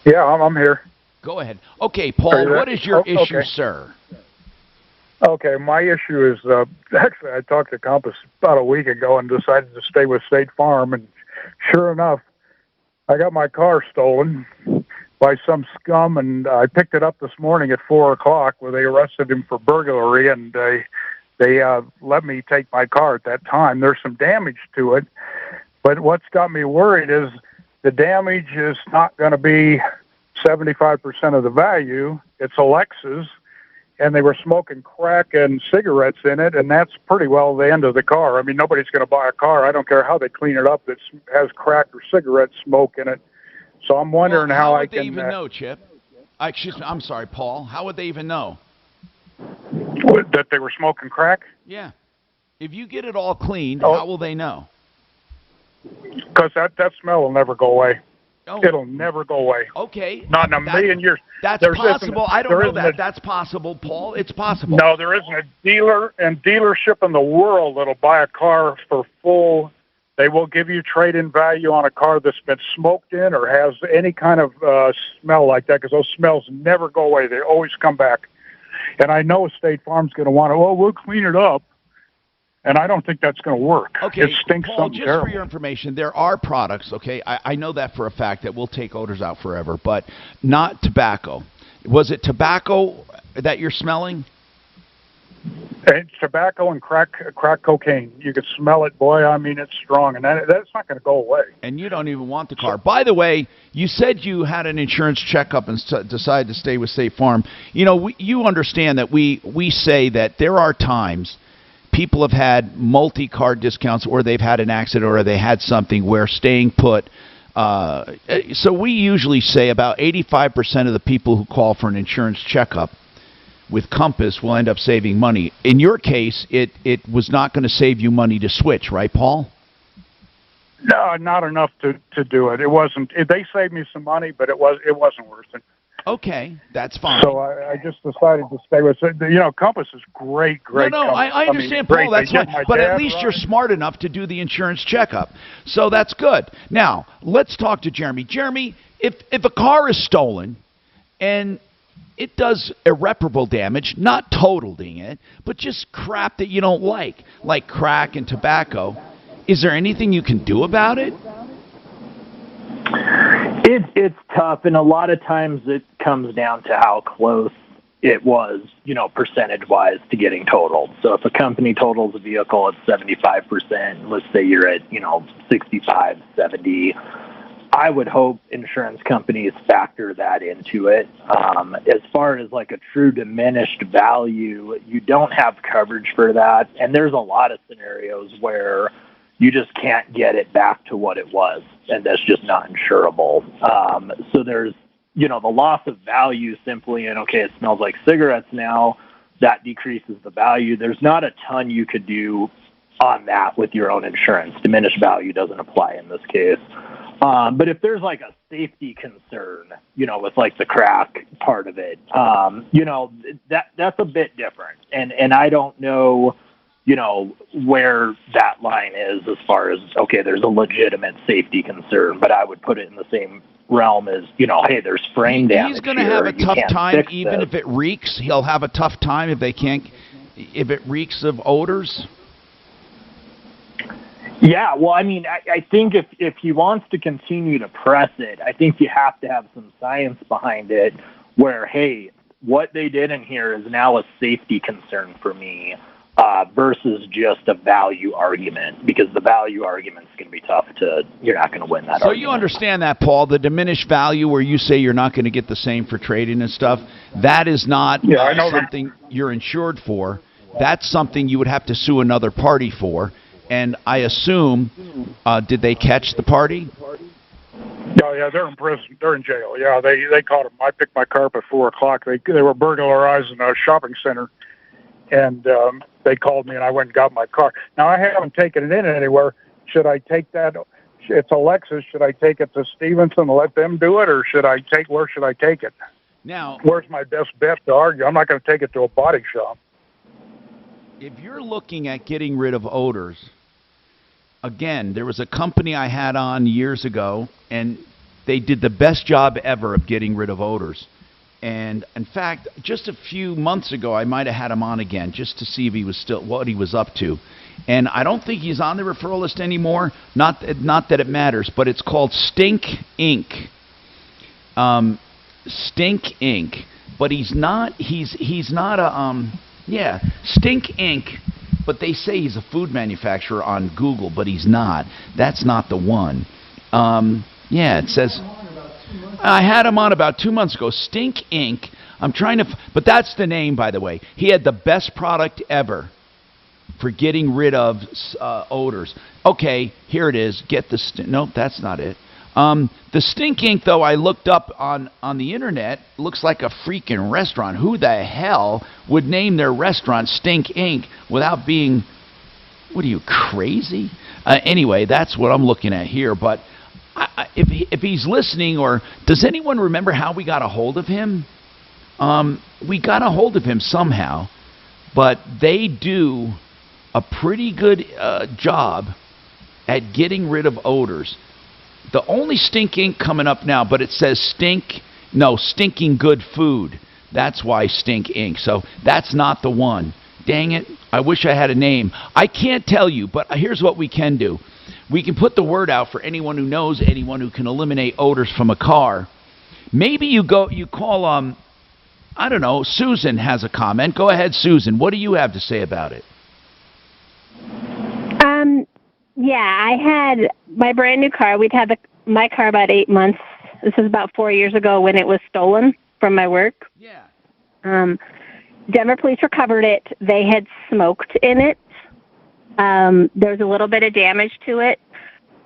Yeah, I'm here. Go ahead. Okay, Paul, what is your issue, sir? Okay, my issue is, actually, I talked to Compass about a week ago and decided to stay with State Farm, and sure enough, I got my car stolen by some scum, and I picked it up this morning at 4 o'clock where they arrested him for burglary, and they let me take my car at that time. There's some damage to it, but what's got me worried is the damage is not going to be 75% of the value. It's a Lexus, and they were smoking crack and cigarettes in it, and that's pretty well the end of the car. I mean, nobody's going to buy a car. I don't care how they clean it up that has crack or cigarette smoke in it. So I'm wondering how I can... How would they even know, Chip? Excuse me, I'm sorry, Paul. How would they even know? That they were smoking crack? Yeah. If you get it all cleaned, how will they know? Because that smell will never go away. It'll never go away. Okay. Not in a million years. That's possible. I don't know that. That's possible, Paul. It's possible. No, there isn't a dealer and dealership in the world that'll buy a car for full. They will give you trade-in value on a car that's been smoked in or has any kind of smell like that, because those smells never go away. They always come back. And I know State Farm's going to want to, we'll clean it up. And I don't think that's going to work. Okay, it stinks Paul, something just terrible. for your information, there are products, okay, I know that for a fact, that will take odors out forever, but not tobacco. Was it tobacco that you're smelling? It's tobacco and crack cocaine. You could smell it, boy. I mean, it's strong, and that's not going to go away. And you don't even want the car. By the way, you said you had an insurance checkup and decided to stay with State Farm. You know, you understand that we say that there are times people have had multi-car discounts, or they've had an accident, or they had something where staying put. So we usually say about 85% of the people who call for an insurance checkup with Compass will end up saving money. In your case, it was not going to save you money to switch, right, Paul? No, not enough to do it. It wasn't. They saved me some money, but it wasn't worth it. Okay, that's fine. So I just decided to stay with it. You know, Compass is great. No, I understand, Paul. That's fine. But at least you're smart enough to do the insurance checkup. So that's good. Now, let's talk to Jeremy. Jeremy, if a car is stolen and it does irreparable damage, not totaling it, but just crap that you don't like crack and tobacco, is there anything you can do about it? It's tough, and a lot of times it comes down to how close it was, percentage-wise to getting totaled. So if a company totals a vehicle at 75%, let's say you're at, 65, 70, I would hope insurance companies factor that into it. As far as like a true diminished value, you don't have coverage for that, and there's a lot of scenarios where you just can't get it back to what it was, and that's just not insurable. So there's, the loss of value simply in, okay, it smells like cigarettes now, that decreases the value. There's not a ton you could do on that with your own insurance. Diminished value doesn't apply in this case. But if there's like a safety concern, with like the crack part of it, that's a bit different. And I don't know, where that line is as far as, okay, there's a legitimate safety concern, but I would put it in the same realm as, hey, there's frame damage. He's going to have a tough time even if it reeks. He'll have a tough time if it reeks of odors. Yeah, well, I mean, I think if he wants to continue to press it, I think you have to have some science behind it where, hey, what they did in here is now a safety concern for me. Versus just a value argument, because the value argument's going to be tough you're not going to win that argument. So you understand that, Paul, the diminished value where you say you're not going to get the same for trading and stuff, that is not something you're insured for. That's something you would have to sue another party for. And I assume, did they catch the party? Oh, yeah, they're in prison. They're in jail. Yeah, they caught them. I picked my car up at 4 o'clock. They were burglarizing a shopping center. And they called me, and I went and got my car. Now, I haven't taken it in anywhere. Should I take that? It's a Lexus. Should I take it to Stevenson and let them do it, or where should I take it? Now, where's my best bet to argue? I'm not going to take it to a body shop. If you're looking at getting rid of odors, again, there was a company I had on years ago, and they did the best job ever of getting rid of odors. And in fact, just a few months ago, I might have had him on again just to see if he was still what he was up to. And I don't think he's on the referral list anymore. Not that it matters, but it's called Stink Inc. Stink Inc. But he's not a Stink Inc. But they say he's a food manufacturer on Google, but he's not. That's not the one. It says. I had him on about 2 months ago. Stink Inc. I'm trying to... But that's the name, by the way. He had the best product ever for getting rid of odors. Okay, here it is. Nope, that's not it. The Stink Inc., though, I looked up on the internet. Looks like a freaking restaurant. Who the hell would name their restaurant Stink Inc. without being... What are you, crazy? Anyway, that's what I'm looking at here. But if he's listening, or does anyone remember how we got a hold of him? We got a hold of him somehow, but they do a pretty good job at getting rid of odors. The only stink ink coming up now, but it says stinking good food. That's why stink ink. So that's not the one. Dang it. I wish I had a name. I can't tell you, but here's what we can do. We can put the word out for anyone who knows anyone who can eliminate odors from a car. Maybe you call, I don't know, Susan has a comment. Go ahead, Susan. What do you have to say about it? Yeah, I had my brand new car. We'd had my car about 8 months. This was about 4 years ago when it was stolen from my work. Yeah. Denver police recovered it. They had smoked in it. There was a little bit of damage to it.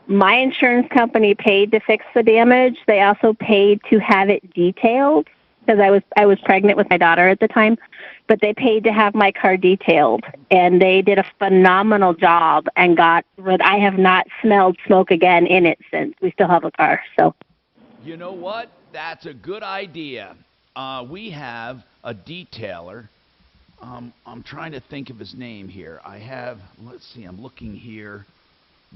My insurance company paid to fix the damage. They also paid to have it detailed because I was pregnant with my daughter at the time. But they paid to have my car detailed, and they did a phenomenal job and I have not smelled smoke again in it since. We still have a car, so. You know what? That's a good idea. We have a detailer. I'm trying to think of his name here. Let's see, I'm looking here.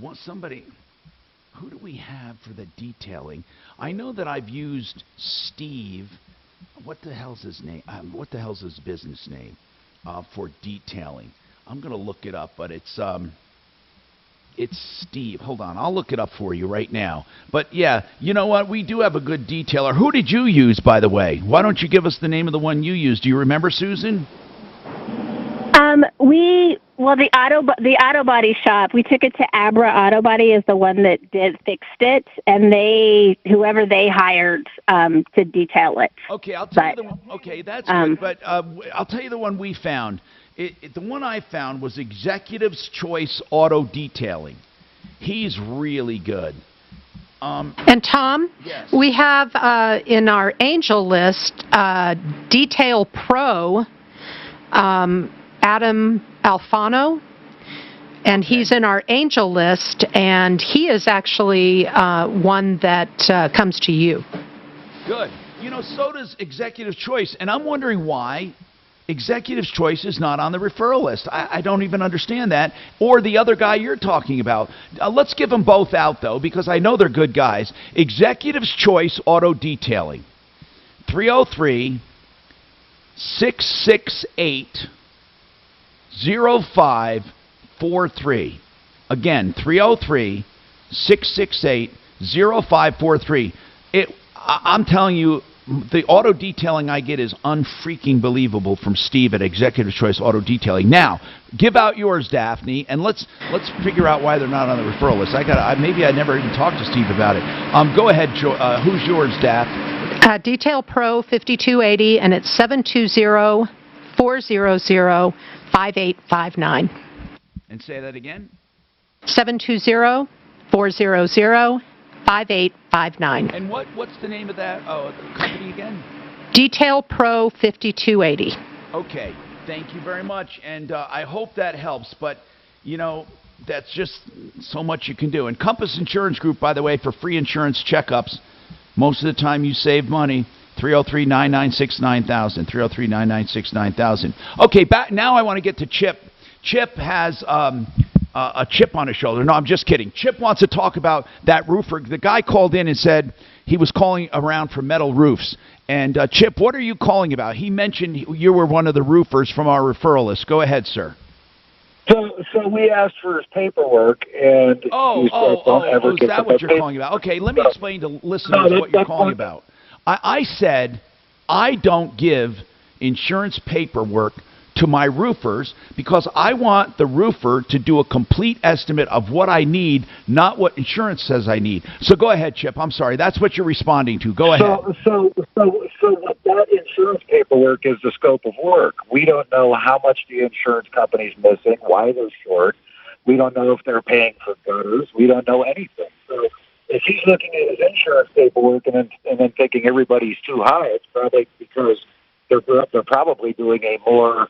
Who do we have for the detailing? I know that I've used Steve. What the hell's his name? What the hell's his business name for detailing? I'm going to look it up, but it's Steve. Hold on. I'll look it up for you right now. But, yeah, you know what? We do have a good detailer. Who did you use, by the way? Why don't you give us the name of the one you used? Do you remember, Susan? The auto body shop, we took it to Abra Auto Body is the one that fixed it, and whoever they hired to detail it. Okay, I'll tell you the one. Okay, that's good. But I'll tell you the one we found. The one I found was Executive's Choice Auto Detailing. He's really good. And Tom, yes. We have in our angel list Detail Pro, Adam Alfano, and he's in our angel list, and he is actually one that comes to you. Good. So does Executive Choice, and I'm wondering why Executive Choice is not on the referral list. I don't even understand that, or the other guy you're talking about. Let's give them both out, though, because I know they're good guys. Executive's Choice Auto Detailing, 303-668-0543. Again, 303-668-0543. I'm telling you, the auto detailing I get is unfreaking believable from Steve at Executive Choice Auto Detailing. Now, give out yours, Daphne, and let's figure out why they're not on the referral list. Maybe I never even talked to Steve about it. Go ahead, who's yours, Daph? Detail Pro 5280, and it's 720-400-5859. And say that again? 720-400-5859. And what's the name of that company again? Detail Pro 5280. Okay, thank you very much, and I hope that helps, but, that's just so much you can do. And Compass Insurance Group, by the way, for free insurance checkups, most of the time you save money, 303-996-9000, 303-996-9000. Okay, now I want to get to Chip. Chip has a chip on his shoulder. No, I'm just kidding. Chip wants to talk about that roofer. The guy called in and said he was calling around for metal roofs. And Chip, what are you calling about? He mentioned you were one of the roofers from our referral list. Go ahead, sir. So we asked for his paperwork, and is that what you're calling about? Okay, let me explain to listeners what you're calling about. I said I don't give insurance paperwork to my roofers because I want the roofer to do a complete estimate of what I need, not what insurance says I need. So go ahead, Chip. I'm sorry. That's what you're responding to. Go ahead. So that insurance paperwork is the scope of work. We don't know how much the insurance company's missing, why they're short. We don't know if they're paying for gutters. We don't know anything. So if he's looking at his insurance paperwork and then thinking everybody's too high, it's probably because they're probably doing a more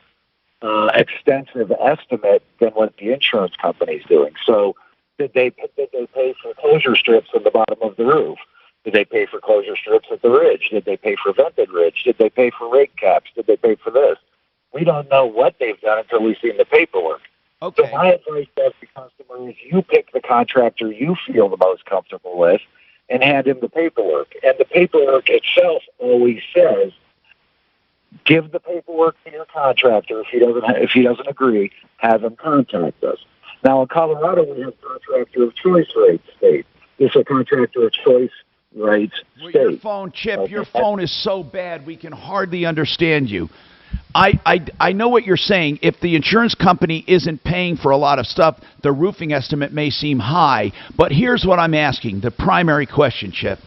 extensive estimate than what the insurance company's doing. So Did they pay for closure strips on the bottom of the roof? Did they pay for closure strips at the ridge? Did they pay for vented ridge? Did they pay for rake caps? Did they pay for this? We don't know what they've done until we've seen the paperwork. Okay. So my advice to the customer is you pick the contractor you feel the most comfortable with and hand him the paperwork. And the paperwork itself always says, give the paperwork to your contractor. If he doesn't agree, have him contact us. Now in Colorado, we have contractor of choice rates state. This is a contractor of choice rights state. Your phone, Chip, okay. Your phone is so bad we can hardly understand you. I know what you're saying. If the insurance company isn't paying for a lot of stuff, the roofing estimate may seem high. But here's what I'm asking, the primary question, Chip.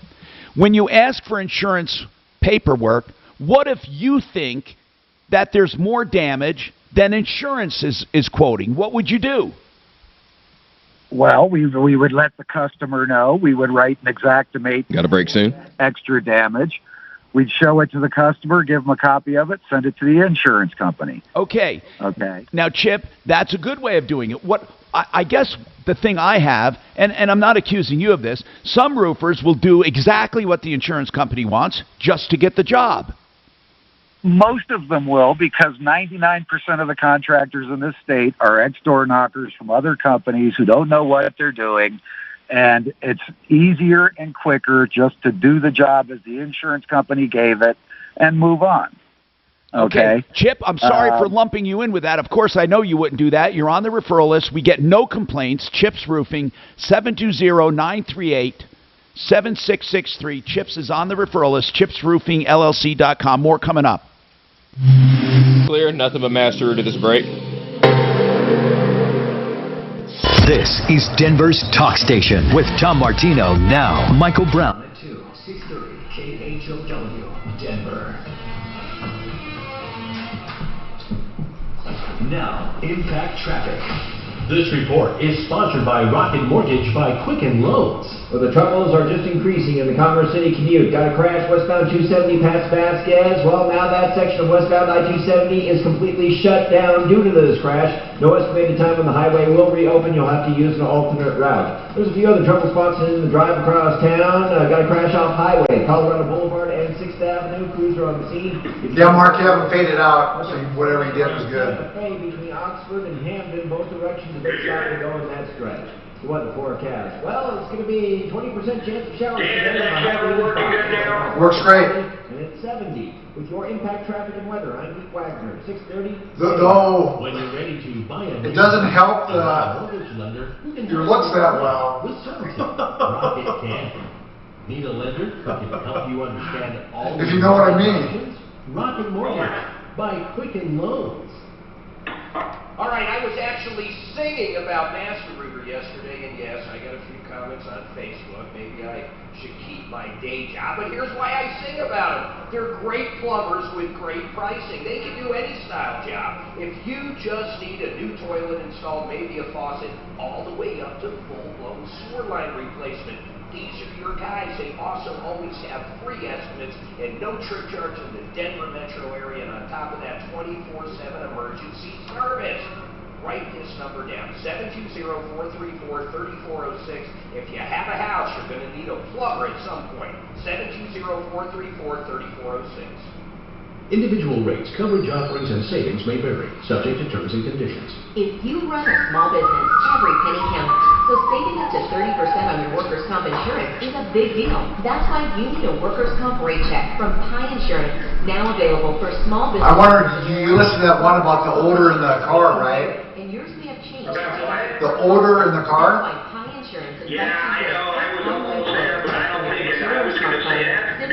When you ask for insurance paperwork, what if you think that there's more damage than insurance is quoting? What would you do? Well, we would let the customer know. We would write an exactimate. Got a break soon? Extra damage. We'd show it to the customer, give them a copy of it, send it to the insurance company. Okay. Okay. Now, Chip, that's a good way of doing it. What I guess the thing I have, and I'm not accusing you of this, some roofers will do exactly what the insurance company wants just to get the job. Most of them will, because 99% of the contractors in this state are ex-door knockers from other companies who don't know what they're doing. And it's easier and quicker just to do the job as the insurance company gave it and move on. Okay. Chip, I'm sorry for lumping you in with that. Of course, I know you wouldn't do that. You're on the referral list. We get no complaints. Chip's Roofing, 720-938-7663. Chips is on the referral list, chipsroofingllc.com. More coming up. Clear, nothing but master to this break. This is Denver's Talk Station with Tom Martino. Now, Michael Brown. 630 KHOW, Denver. Now, Impact Traffic. This report is sponsored by Rocket Mortgage by Quicken Loans. Well, the troubles are just increasing in the Commerce City commute. Got a crash westbound 270 past Vasquez. Well, now that section of westbound I-270 is completely shut down due to this crash. No estimated time when the highway will reopen. You'll have to use an alternate route. There's a few other trouble spots in the drive across town. Got a crash off highway, Colorado Boulevard and 6th Avenue. Crews are on the scene. Yeah, Mark, you haven't faded out, so whatever you did was good. Between Oxford and Hamden, both directions, a big stop to go in that stretch. The weather forecast. Well, it's going to be 20% chance of showers today. Works great. And it's 70. With your Impact Traffic and Weather, I'm Pete Wagner, 630. No, when you're ready to buy a it doesn't help mortgage lender, your looks that well. With certainty, Rocket can. Need a lender who can help you understand all if you know what I mean. Rocket Mortgage by Quicken Loans. All right, I was actually singing about Master Rooter yesterday, and yes, I got a few comments on Facebook. Maybe I should keep my day job, but here's why I sing about them. They're great plumbers with great pricing. They can do any style job. If you just need a new toilet installed, maybe a faucet, all the way up to full-blown sewer line replacement, these are your guys. They also always have free estimates and no trip charge in the Denver metro area, and on top of that, 24/7 emergency service. Write this number down, 720-434-3406. If you have a house, you're going to need a plumber at some point. 720-434-3406. Individual rates, coverage offerings, and savings may vary, subject to terms and conditions. If you run a small business, every penny counts. So saving up to 30% on your workers' comp insurance is a big deal. That's why you need a workers' comp rate check from Pie Insurance, now available for small business. I wonder, you listened to that one about the odor in the car, right? And yours may have changed. The odor in the car? That's why Pie Insurance is Yeah, I know. I was almost there, but I don't think it. I was going to say that.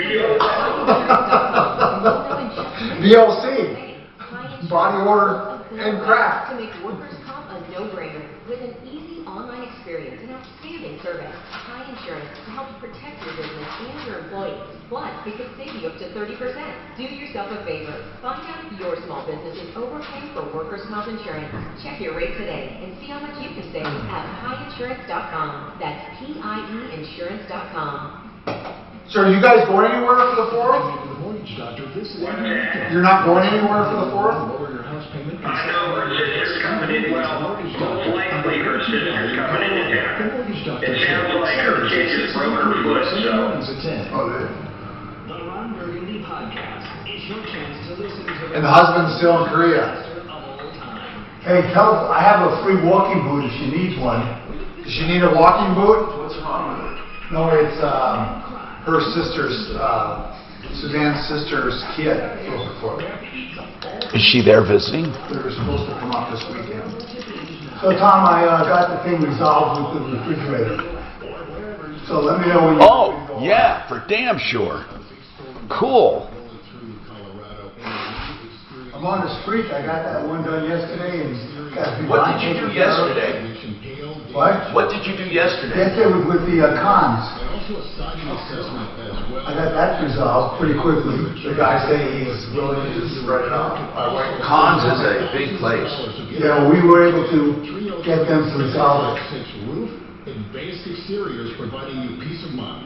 VOC. Body odor and craft. To make workers' comp a no-brainer with an easy online experience and outstanding service. Pie Insurance to help protect your business and your employees. Plus, it could save you up to 30%. Do yourself a favor. Find out if your small business is overpaying for workers' comp insurance. Check your rate today and see how much you can save at pieinsurance.com. That's PIEinsurance.com. So are you guys going anywhere for the 4th? You're not going anywhere for the 4th? I know her sister's coming in. Well, most likely her sister's coming into town. It sounds like her kid just broke her foot, so. The Ron Burgundy Podcast is your chance to listen to. And the husband's still in Korea. Hey, I have a free walking boot if she needs one. Does she need a walking boot? What's wrong with it? No, it's her sister's, Suzanne's sister's kid broke her foot. Is she there visiting? They were supposed to come up this weekend. So, Tom, I got the thing resolved with the refrigerator. So let me know when you... Oh, yeah, for damn sure. Cool. I'm on the street. I got that one done yesterday. And what did you do yesterday? What? What did you do yesterday? Yesterday was with the cons. I got that resolved pretty quickly. The guy said he's willing to spread it out. Cons is a big place. Yeah, we were able to get them to resolve it. And basic exteriors providing you peace of mind.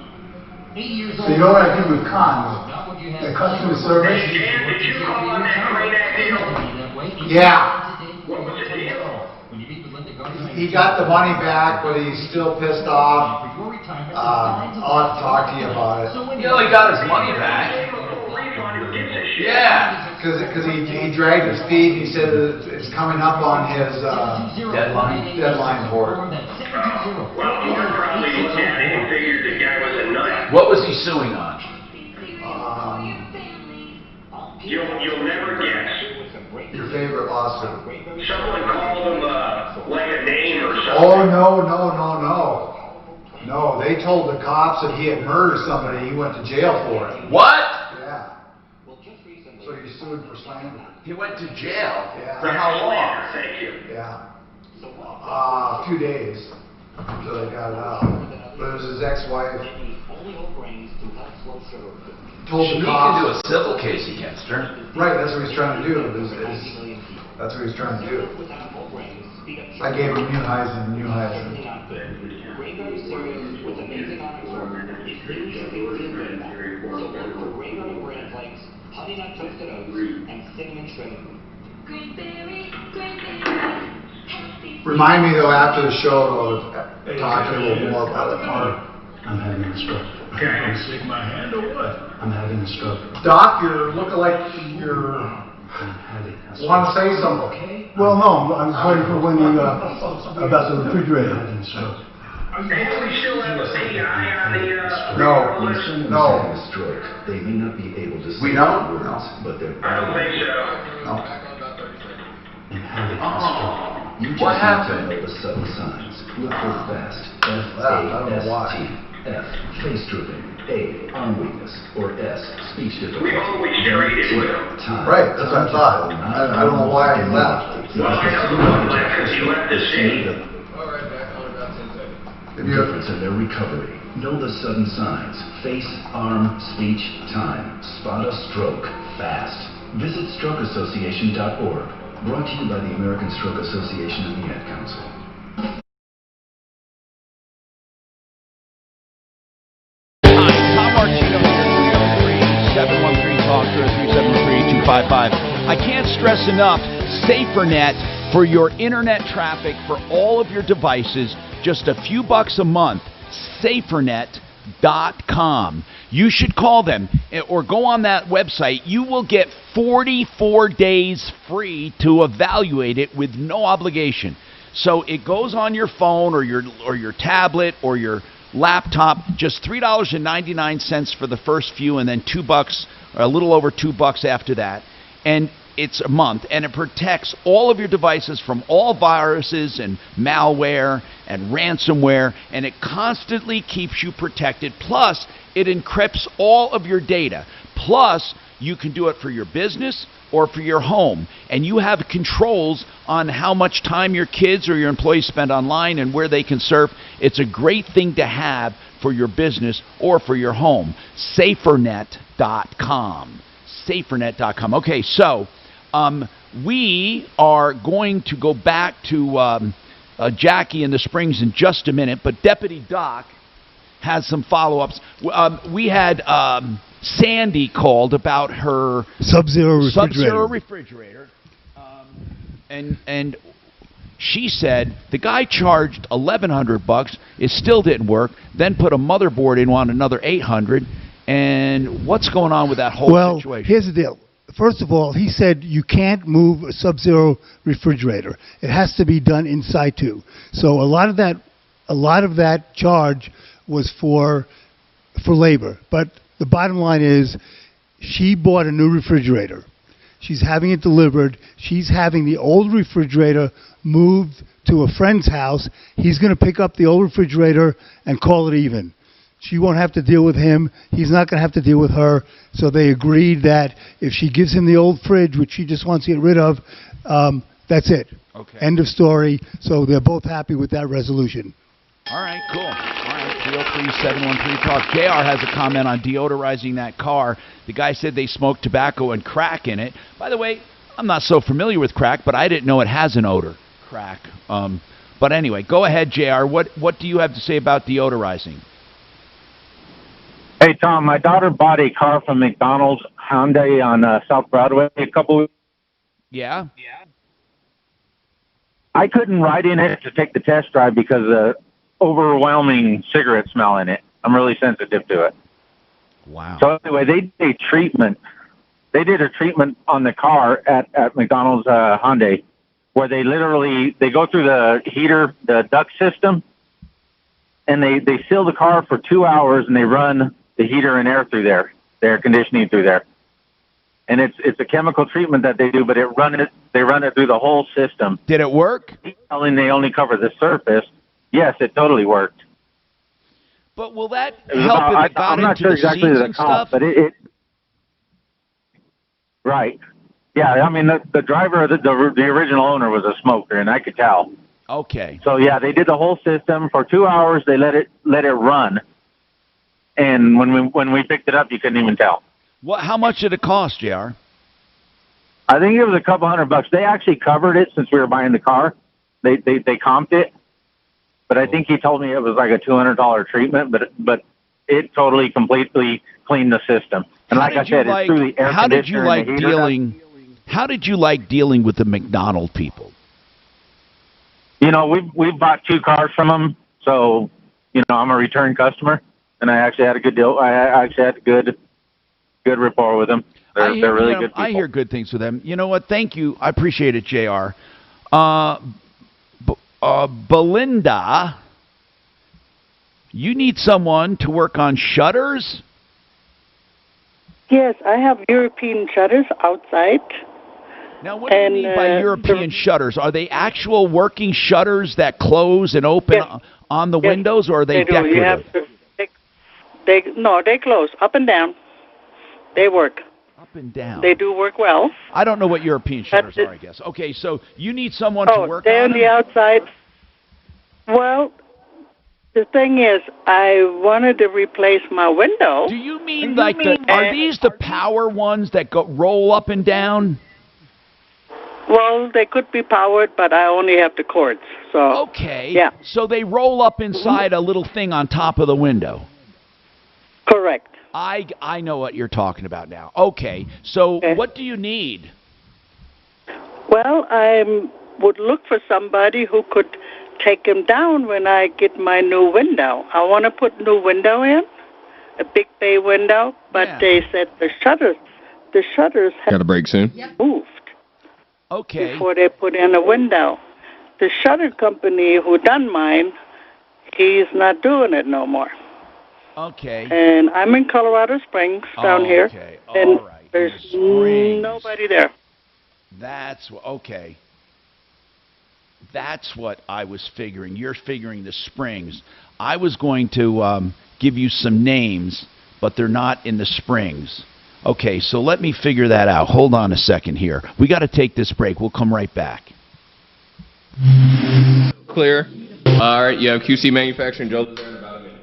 So you know what I did with cons? The customer service. Hey, Dan, did you call on that Craig deal? Yeah. What was the deal? He got the money back, but he's still pissed off. I'll have to talk to you about it. He only got his money back. Yeah. Because he dragged his feet. He said it's coming up on his deadline for it. Well, Mark probably looked at it and figured the guy was a nut. What was he suing on? You'll never guess. Your favorite lawsuit. Someone called him like a name or something. Oh, no. No, they told the cops that he had murdered somebody. He went to jail for it. What? Yeah. So he sued for slander. He went to jail? Yeah. For how long? Thank you. Yeah. A few days until they got it out. But it was his ex-wife. Told the He cops. can do a civil case against her. Right, that's what he's trying to do. That's what he's trying to do. I gave him Neuheisen. Remind me though after the show to talk to you a little more about it. I'm having a stroke. Okay, I'm sick my hand or what? I'm having a stroke. Doc, you're looking like you're... Want to say something? Okay. Well, no, I'm just waiting for when you, about the refrigerator. I'm having a stroke. And we still have a PI on the, No. Stroke. They may not be able to We say don't? the words, but they're I don't think so. No. I'm having a stroke. You just What need happened? to know the subtle signs. Look for fast. I don't know why. F-A-S-T. F. Face drooping. A. Arm weakness. Or S. Speech difficulty. We always traded with him. Time. Right, that's what I thought. I don't know why he left. Well, I know he left because he left the city. All right, back on about 10 seconds. The difference in their recovery. Know the sudden signs. Face, arm, speech, time. Spot a stroke fast. Visit strokeassociation.org. Brought to you by the American Stroke Association and the Ad Council. I can't stress enough, SaferNet for your internet traffic for all of your devices, just a few bucks a month. SaferNet.com. You should call them or go on that website. You will get 44 days free to evaluate it with no obligation. So it goes on your phone or your tablet or your laptop, just $3.99 for the first few, and then $2 or a little over $2 after that. And it's a month, and it protects all of your devices from all viruses and malware and ransomware, and it constantly keeps you protected. Plus, it encrypts all of your data. Plus, you can do it for your business or for your home, and you have controls on how much time your kids or your employees spend online and where they can surf. It's a great thing to have for your business or for your home. SaferNet.com. SaferNet.com. Okay, so we are going to go back to Jackie in the Springs in just a minute, but Deputy Doc has some follow-ups. We had Sandy called about her Sub-Zero refrigerator. Sub-Zero refrigerator. And She said the guy charged $1,100. It still didn't work. Then put a motherboard in on another $800. And what's going on with that whole situation? Well, here's the deal. First of all, he said you can't move a Sub-Zero refrigerator. It has to be done in situ. So a lot of that charge was for labor. But the bottom line is, she bought a new refrigerator. She's having it delivered. She's having the old refrigerator moved to a friend's house. He's going to pick up the old refrigerator and call it even. She won't have to deal with him. He's not going to have to deal with her. So they agreed that if she gives him the old fridge, which she just wants to get rid of, that's it. Okay. End of story. So they're both happy with that resolution. All right, cool. All right, 303-713-TALK. JR has a comment on deodorizing that car. The guy said they smoked tobacco and crack in it. By the way, I'm not so familiar with crack, but I didn't know it has an odor, crack. But anyway, go ahead, JR. What do you have to say about deodorizing? Hey, Tom, my daughter bought a car from McDonald's Hyundai on South Broadway a couple weeks. Yeah? I couldn't ride in it to take the test drive because of the overwhelming cigarette smell in it. I'm really sensitive to it. Wow. So anyway, they did a treatment. They did a treatment on the car at McDonald's Hyundai where they go through the heater, the duct system, and they seal the car for 2 hours and they run the heater and air through there, the air conditioning through there. And it's a chemical treatment that they do, but they run it through the whole system. Did it work? Telling they only cover the surface. Yes, it totally worked. But will that help if it got I'm not into sure the exactly seats the and cost, stuff? but it right. Yeah, I mean the driver, the original owner was a smoker, and I could tell. Okay. So yeah, they did the whole system for 2 hours. They let it run, and when we picked it up, you couldn't even tell. How much did it cost, JR? I think it was a couple $100. They actually covered it since we were buying the car. They comped it, but I think he told me it was like a $200 treatment. But it totally completely cleaned the system. And like I said, it's through the air conditioner and the heater. How did you like dealing with the McDonald people? You know, we've bought 2 cars from them, so I'm a return customer, and I actually had a good deal. I actually had good rapport with them. They're really good people. I hear good things with them. You know what? Thank you. I appreciate it, JR. Belinda, you need someone to work on shutters? Yes, I have European shutters outside. Now, what do you mean by European shutters? Are they actual working shutters that close and open on the windows, or are they decorative? You have to, they close up and down. They work. Up and down. They do work well. I don't know what European shutters are, I guess. Okay, so you need someone to work they're on the outside. Well, the thing is, I wanted to replace my window. Do you mean are these the power ones that roll up and down? Well, they could be powered, but I only have the cords. So okay. Yeah. So they roll up inside a little thing on top of the window. Correct. I know what you're talking about now. Okay. So what do you need? Well, I would look for somebody who could take them down when I get my new window. I want to put new window in, a big bay window, but they said the shutters Got a break soon? moved. Okay. Before they put in a window. The shutter company who done mine, he's not doing it no more. Okay. And I'm in Colorado Springs down here, and there's nobody there. That's okay. That's what I was figuring. You're figuring the Springs. I was going to give you some names, but they're not in the Springs. Okay, so let me figure that out. Hold on a second here. We got to take this break. We'll come right back. Clear. All right, you have QC Manufacturing. Joe there in about a minute.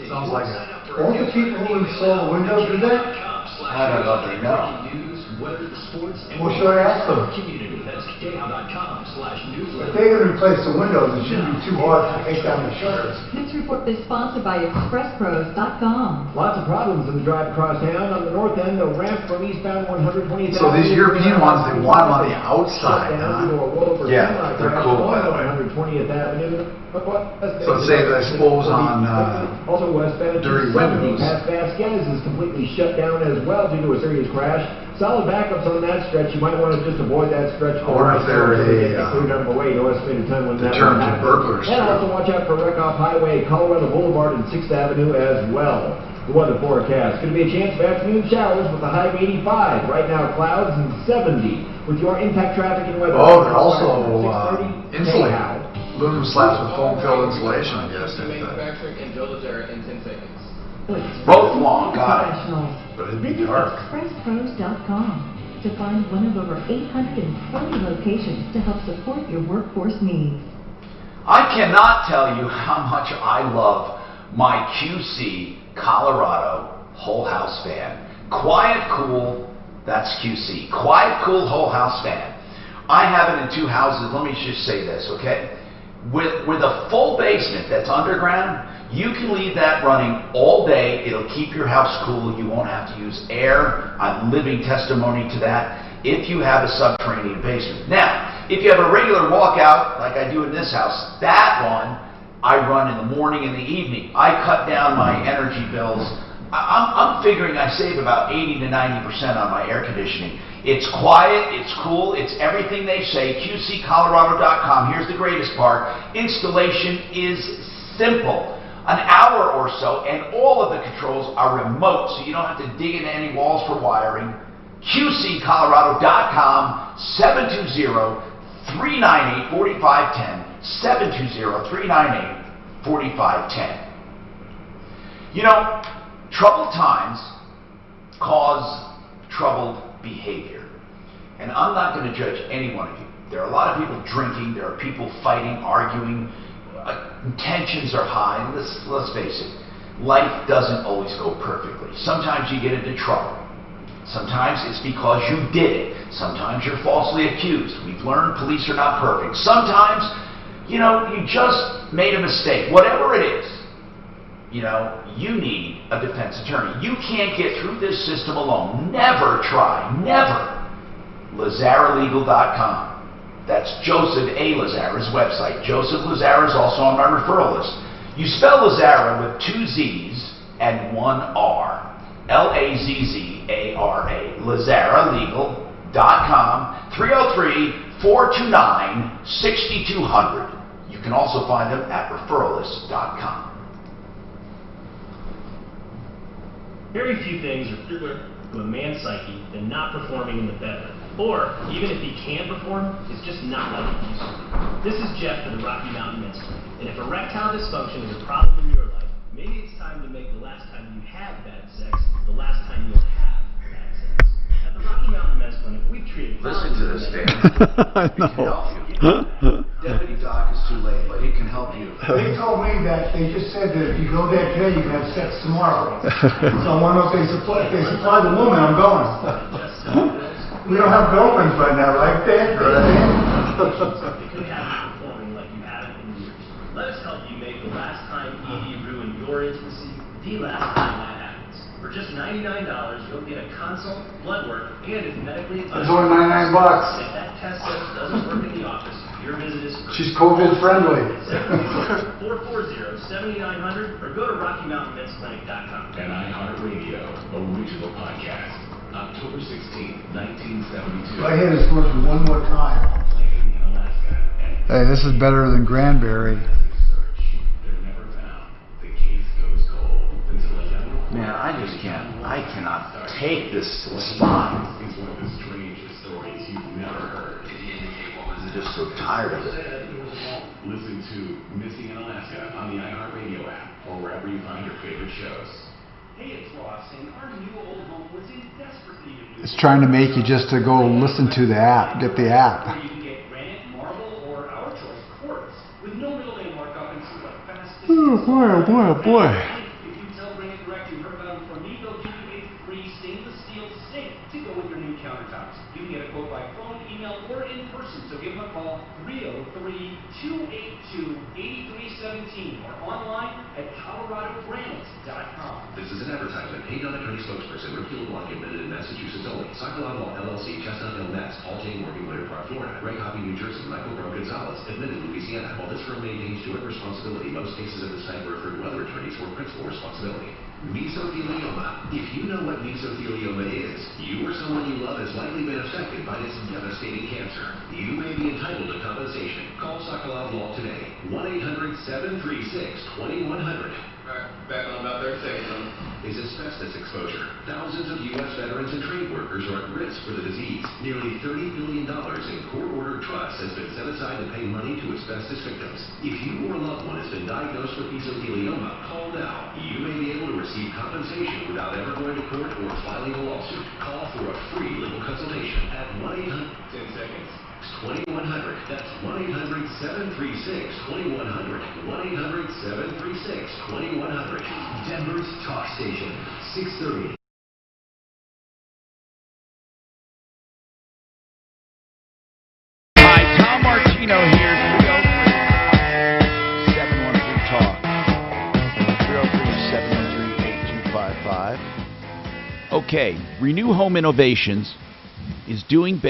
Sounds like it. All the people who install windows do that? I don't know. weather, sports, and What should I ask them? community. That's KTAL.com/newsletter. If they're going to replace the windows, it shouldn't be too hard to take down the shutters. This report is sponsored by ExpressPros.com. Lots of problems in the drive across town. On the north end, the ramp from eastbound 120th So these European ones, they want them on the Shut outside, down huh? due to a rollover Yeah, semi they're crash cool, by the on way. 120th Avenue. So it saves, I suppose, on Also westbound dirty 270 windows. past Vasquez is completely shut down as well due to a serious crash. Solid backups on that stretch. You might want to just avoid that stretch. I wonder if they're cleared out of the way. No estimated time when that deterrent will happen. burglars. And also watch out for wreck off Highway, Colorado Boulevard, and 6th Avenue as well. The weather forecast. Going to be a chance of afternoon showers with a high of 85. Right now, clouds and 70. With your impact traffic and weather. Oh, they're also 6:30. insulated. Now. Aluminum slabs with foam-filled insulation, I guess. Manufacturing and Joe Lazera in 10 seconds. Both long, got it. Professionals. But it'd be Visit dark. ExpressPros.com to find one of over 820 locations to help support your workforce needs. I cannot tell you how much I love my QC Colorado whole house fan. Quiet, cool, that's QC. Quiet, cool, whole house fan. I have it in 2 houses. Let me just say this, okay? With a full basement that's underground, you can leave that running all day. It'll keep your house cool. You won't have to use air. I'm living testimony to that if you have a subterranean basement. Now, if you have a regular walkout, like I do in this house, that one I run in the morning and the evening. I cut down my energy bills. I'm figuring I save about 80 to 90% on my air conditioning. It's quiet, it's cool, it's everything they say. QCColorado.com. Here's the greatest part. Installation is simple. An hour or so, and all of the controls are remote, so you don't have to dig into any walls for wiring. QCColorado.com, 720-398-4510, 720-398-4510. You know, troubled times cause troubled behavior. And I'm not going to judge any one of you. There are a lot of people drinking, there are people fighting, arguing, tensions are high. Let's face it, life doesn't always go perfectly. Sometimes you get into trouble. Sometimes it's because you did it. Sometimes you're falsely accused. We've learned police are not perfect. Sometimes, you just made a mistake. Whatever it is, you need a defense attorney. You can't get through this system alone. Never try. Never. LazaraLegal.com. That's Joseph A. Lazara's website. Joseph Lazara is also on my referral list. You spell Lazara with 2 Z's and 1 R. Lazzara. LazaraLegal.com. 303-429-6200. You can also find them at referralist.com. Very few things are cooler to a man's psyche than not performing in the bedroom. Or, even if he can perform, it's just not like it used to be. This is Jeff for the Rocky Mountain Men's Clinic. And if erectile dysfunction is a problem in your life, maybe it's time to make the last time you had bad sex the last time you'll have bad sex. At the Rocky Mountain Men's Clinic, we've treated... Listen to this, Dan. I know. Deputy Doc is too late, but he can help you. They told me that they just said that if you go there today, you can have sex tomorrow. So I want to know if they supply the woman, I'm going. We don't have girlfriends right now, right, Dan? You could have you performing like you haven't in years. Let us help you make the last time ED ruined your intimacy the last time that happens. For just $99, you'll get a consult, blood work, and it's medically advised. It's only $99. If that test doesn't work in the office, your visit is free. She's COVID friendly. 440-7900 or go to RockyMountainMen'sClinic.com. An iHeartRadio original podcast. October 16, 1972. I hear this commercial one more time. Hey, this is better than Granberry. Man, I just can't. I cannot take this spot. It's one of the strangest stories you've never heard. I'm just so tired of it. Listen to Missing in Alaska on the iHeartRadio app or wherever you find your favorite shows. Hey, it's Ross, and our new old home was in desperate need of new. It's trying to make you just to go listen to the app, get the app. You can get granite, marble, or our choice quartz with no middleman markup and some of the fastest. Oh boy, oh boy, oh boy. If you tell Granite Direct you heard about them from me, they'll give you a free stainless steel sink to go with your new countertop. 303-282-8317 or online at coloradogranite.com. This is an advertisement paid on attorney spokesperson, Repeal Block admitted in Massachusetts only. Cyclone Law LLC, Chestnut Hill, Mass. Paul J. Morgan, Winter Park, Florida. Greg Hoppy, New Jersey. Michael Bro Gonzalez, admitted Louisiana. While this firm maintains joint responsibility, most cases of this type are referred to other attorneys for principal responsibility. Mesothelioma. If you know what mesothelioma is, you or someone you love has likely been affected by this devastating cancer. You may be entitled to compensation. Call Sokolov Law today. 1-800-736-2100. Back on about 30 seconds. Is asbestos exposure. Thousands of U.S. veterans and trade workers are at risk for the disease. Nearly $30 billion in court-ordered trust has been set aside to pay money to asbestos victims. If you or a loved one has been diagnosed with mesothelioma, call now. You may be able to receive compensation without ever going to court or filing a lawsuit. Call for a free legal consultation at 1-800-10 seconds. 2100. That's 1-800-736-2100. 1-800-736-2100. Denver's Talk Station. 630. Hi, Tom Martino here. 303-713-TALK. 303-713-8255. Okay, Renew Home Innovations is doing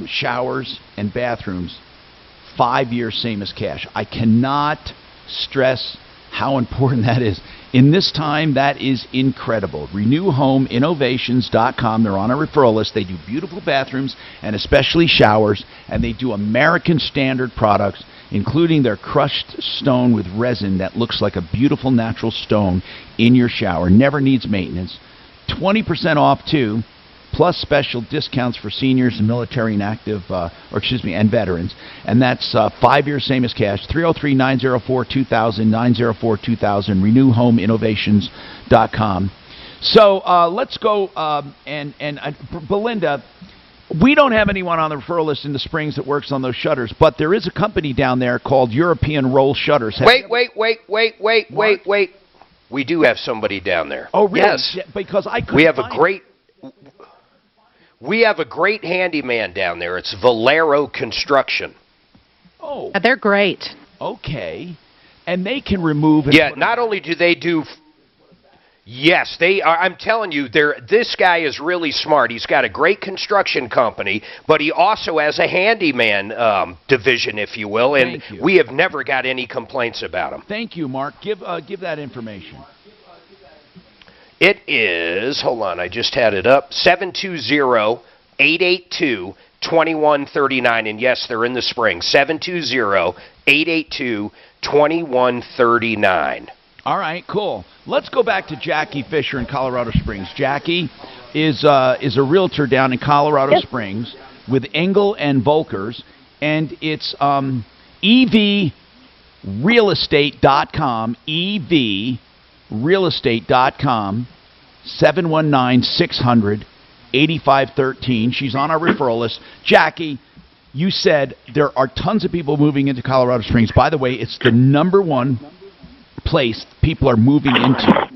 showers and bathrooms 5 years, same as cash. I cannot stress how important that is. In this time, that is incredible. RenewHomeInnovations.com. They're on a referral list. They do beautiful bathrooms and especially showers, and they do American standard products, including their crushed stone with resin that looks like a beautiful natural stone in your shower. Never needs maintenance. 20% off, too, plus special discounts for seniors and military and active, and veterans. And that's 5 years, same as cash. 303-904-2000, 904-2000, RenewHomeInnovations.com. So let's go, Belinda, we don't have anyone on the referral list in the Springs that works on those shutters, but there is a company down there called European Roll Shutters. Wait. We do have somebody down there. Oh, really? Yes. Yeah, because I couldn't We have a great handyman down there. It's Valero Construction. Oh. They're great. Okay. And they can remove... Not only do they do... Yes, they are. I'm telling you, this guy is really smart. He's got a great construction company, but he also has a handyman division, if you will, and we have never got any complaints about him. Thank you, Mark. Give that information. It is, hold on, I just had it up, 720-882-2139, and yes, they're in the spring, 720-882-2139. All right, cool. Let's go back to Jackie Fisher in Colorado Springs. Jackie is a realtor down in Colorado Springs with Engel and Volkers, and it's evrealestate.com, evrealestate.com, 719-600-8513. She's on our referral list. Jackie, you said there are tons of people moving into Colorado Springs. By the way, it's the #1 place people are moving into,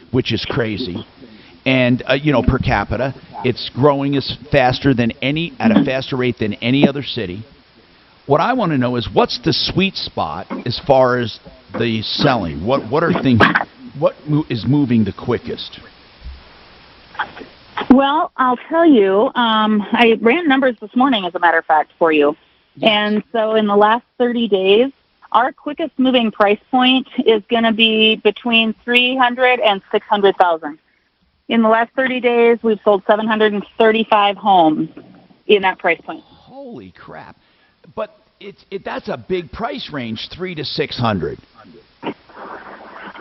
which is crazy. And per capita, it's growing at a faster rate than any other city. What I want to know is, what's the sweet spot as far as the selling? What is moving the quickest? Well, I'll tell you, I ran numbers this morning, as a matter of fact, for you. Yes. And so in the last 30 days, our quickest moving price point is going to be between $300,000 and $600,000. In the last 30 days, we've sold 735 homes in that price point. Holy crap! But that's a big price range, 300 to 600.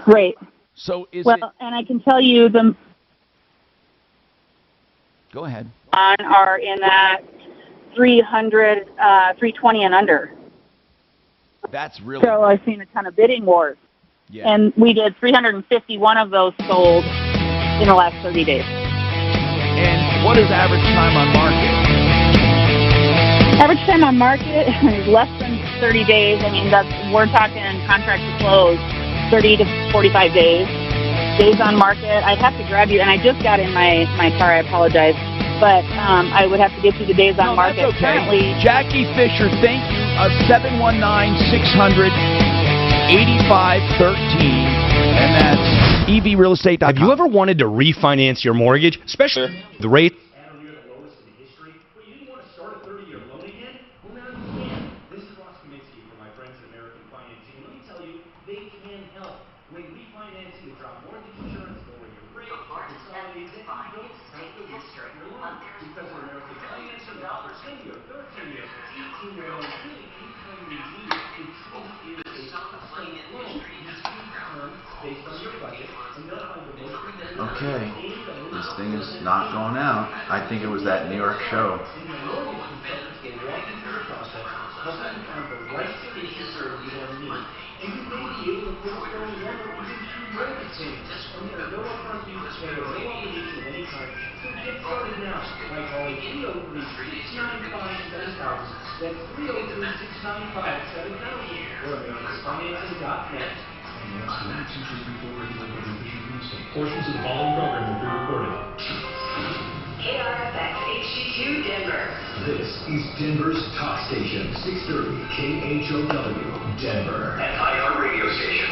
Right. So and I can tell you the. Go ahead. Are in that 300, 320 and under. That's really. So I've seen a ton of bidding wars. Yeah. And we did 351 of those sold in the last 30 days. And what is average time on market? Average time on market is less than 30 days. I mean, we're talking contract to close, 30 to 45 days. Days on market. I'd have to grab you, and I just got in my car. I apologize. but I would have to get you the days on market. That's okay. Currently, Jackie Fisher, thank you. 719-600-8513, and that's evrealestate.com. Have you ever wanted to refinance your mortgage, especially the rate? Okay, this thing is not going out. I think it was that New York show. Portions of the following program will be recorded. KRFX HD2 Denver. This is Denver's top station, 630 KHOW, Denver. FIR radio station.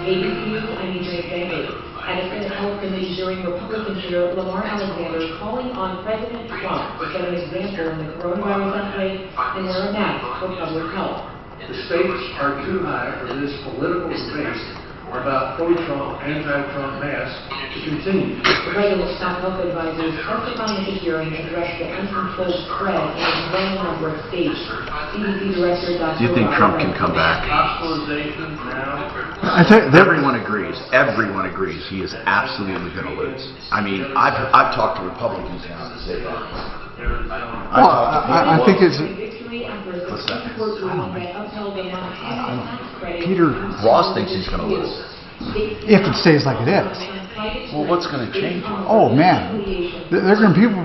ABC News, I'm EJ Bailey. At a Senate Health Committee hearing, Republican Senator Lamar Alexander calling on President Trump to set an example in the coronavirus outbreak and wear a mask for public health. The stakes are too high for this political debate about pro-Trump, anti-Trump masks to continue. The President's top health advisors testifying at the hearing addressed the uncontrolled spread in a growing number of states. CDC Director Dr. Do you think Trump can come back? Hospitalization now. Everyone agrees. Everyone agrees he is absolutely going to lose. I mean, I've talked to Republicans now that say that. I think it's. What's that? Peter Ross thinks he's going to lose. If it stays like it is. Well, what's going to change? Oh man, they're going to people.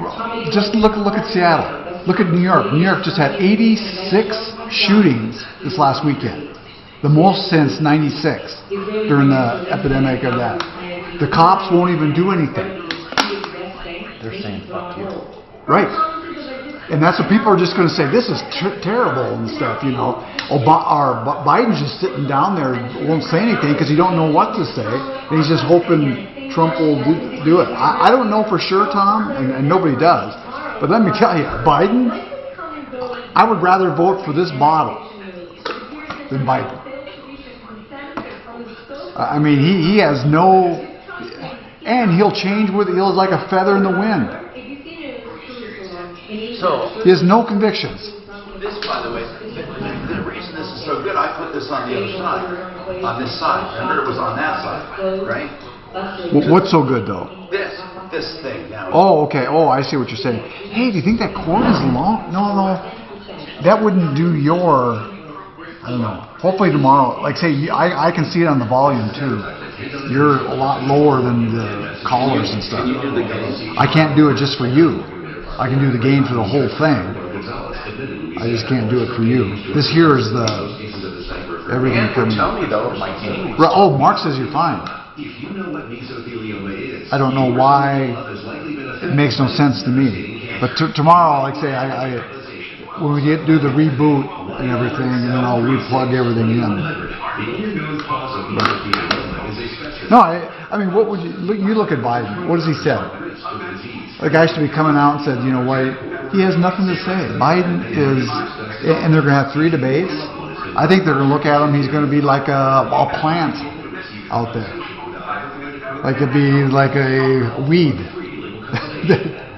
Just look at Seattle. Look at New York. New York just had 86 shootings this last weekend, the most since '96 during the epidemic of that. The cops won't even do anything. They're saying fuck you. Right. And that's what people are just going to say, this is terrible and stuff, you know. Biden's just sitting down there, won't say anything because he don't know what to say. And he's just hoping Trump will do it. I don't know for sure, Tom, and nobody does. But let me tell you, Biden, I would rather vote for this bottle than Biden. I mean, he has no, and he'll change with, he'll like a feather in the wind. So, he has no convictions. This, by the way, the reason this is so good, I put this on the other side, on this side. Remember, it was on that side, right? What's so good, though? This thing now. Oh, okay. Oh, I see what you're saying. Hey, do you think that cord is long? No. That wouldn't do your, I don't know. Hopefully tomorrow, like say, I can see it on the volume, too. You're a lot lower than the callers and stuff. I can't do it just for you. I can do the gain for the whole thing. I just can't do it for you. This here is the everything from. Tell me though, my gain. Oh, Mark says you're fine. I don't know why. It makes no sense to me. But tomorrow, like say, when we do the reboot and everything, and then I'll replug everything in. No, I mean, what would you look at Biden? What does he say? The guy should be coming out and said, you know what, he has nothing to say. Biden is, and they're going to have 3 debates. I think they're going to look at him, he's going to be like a plant out there. Like it'd be like a weed.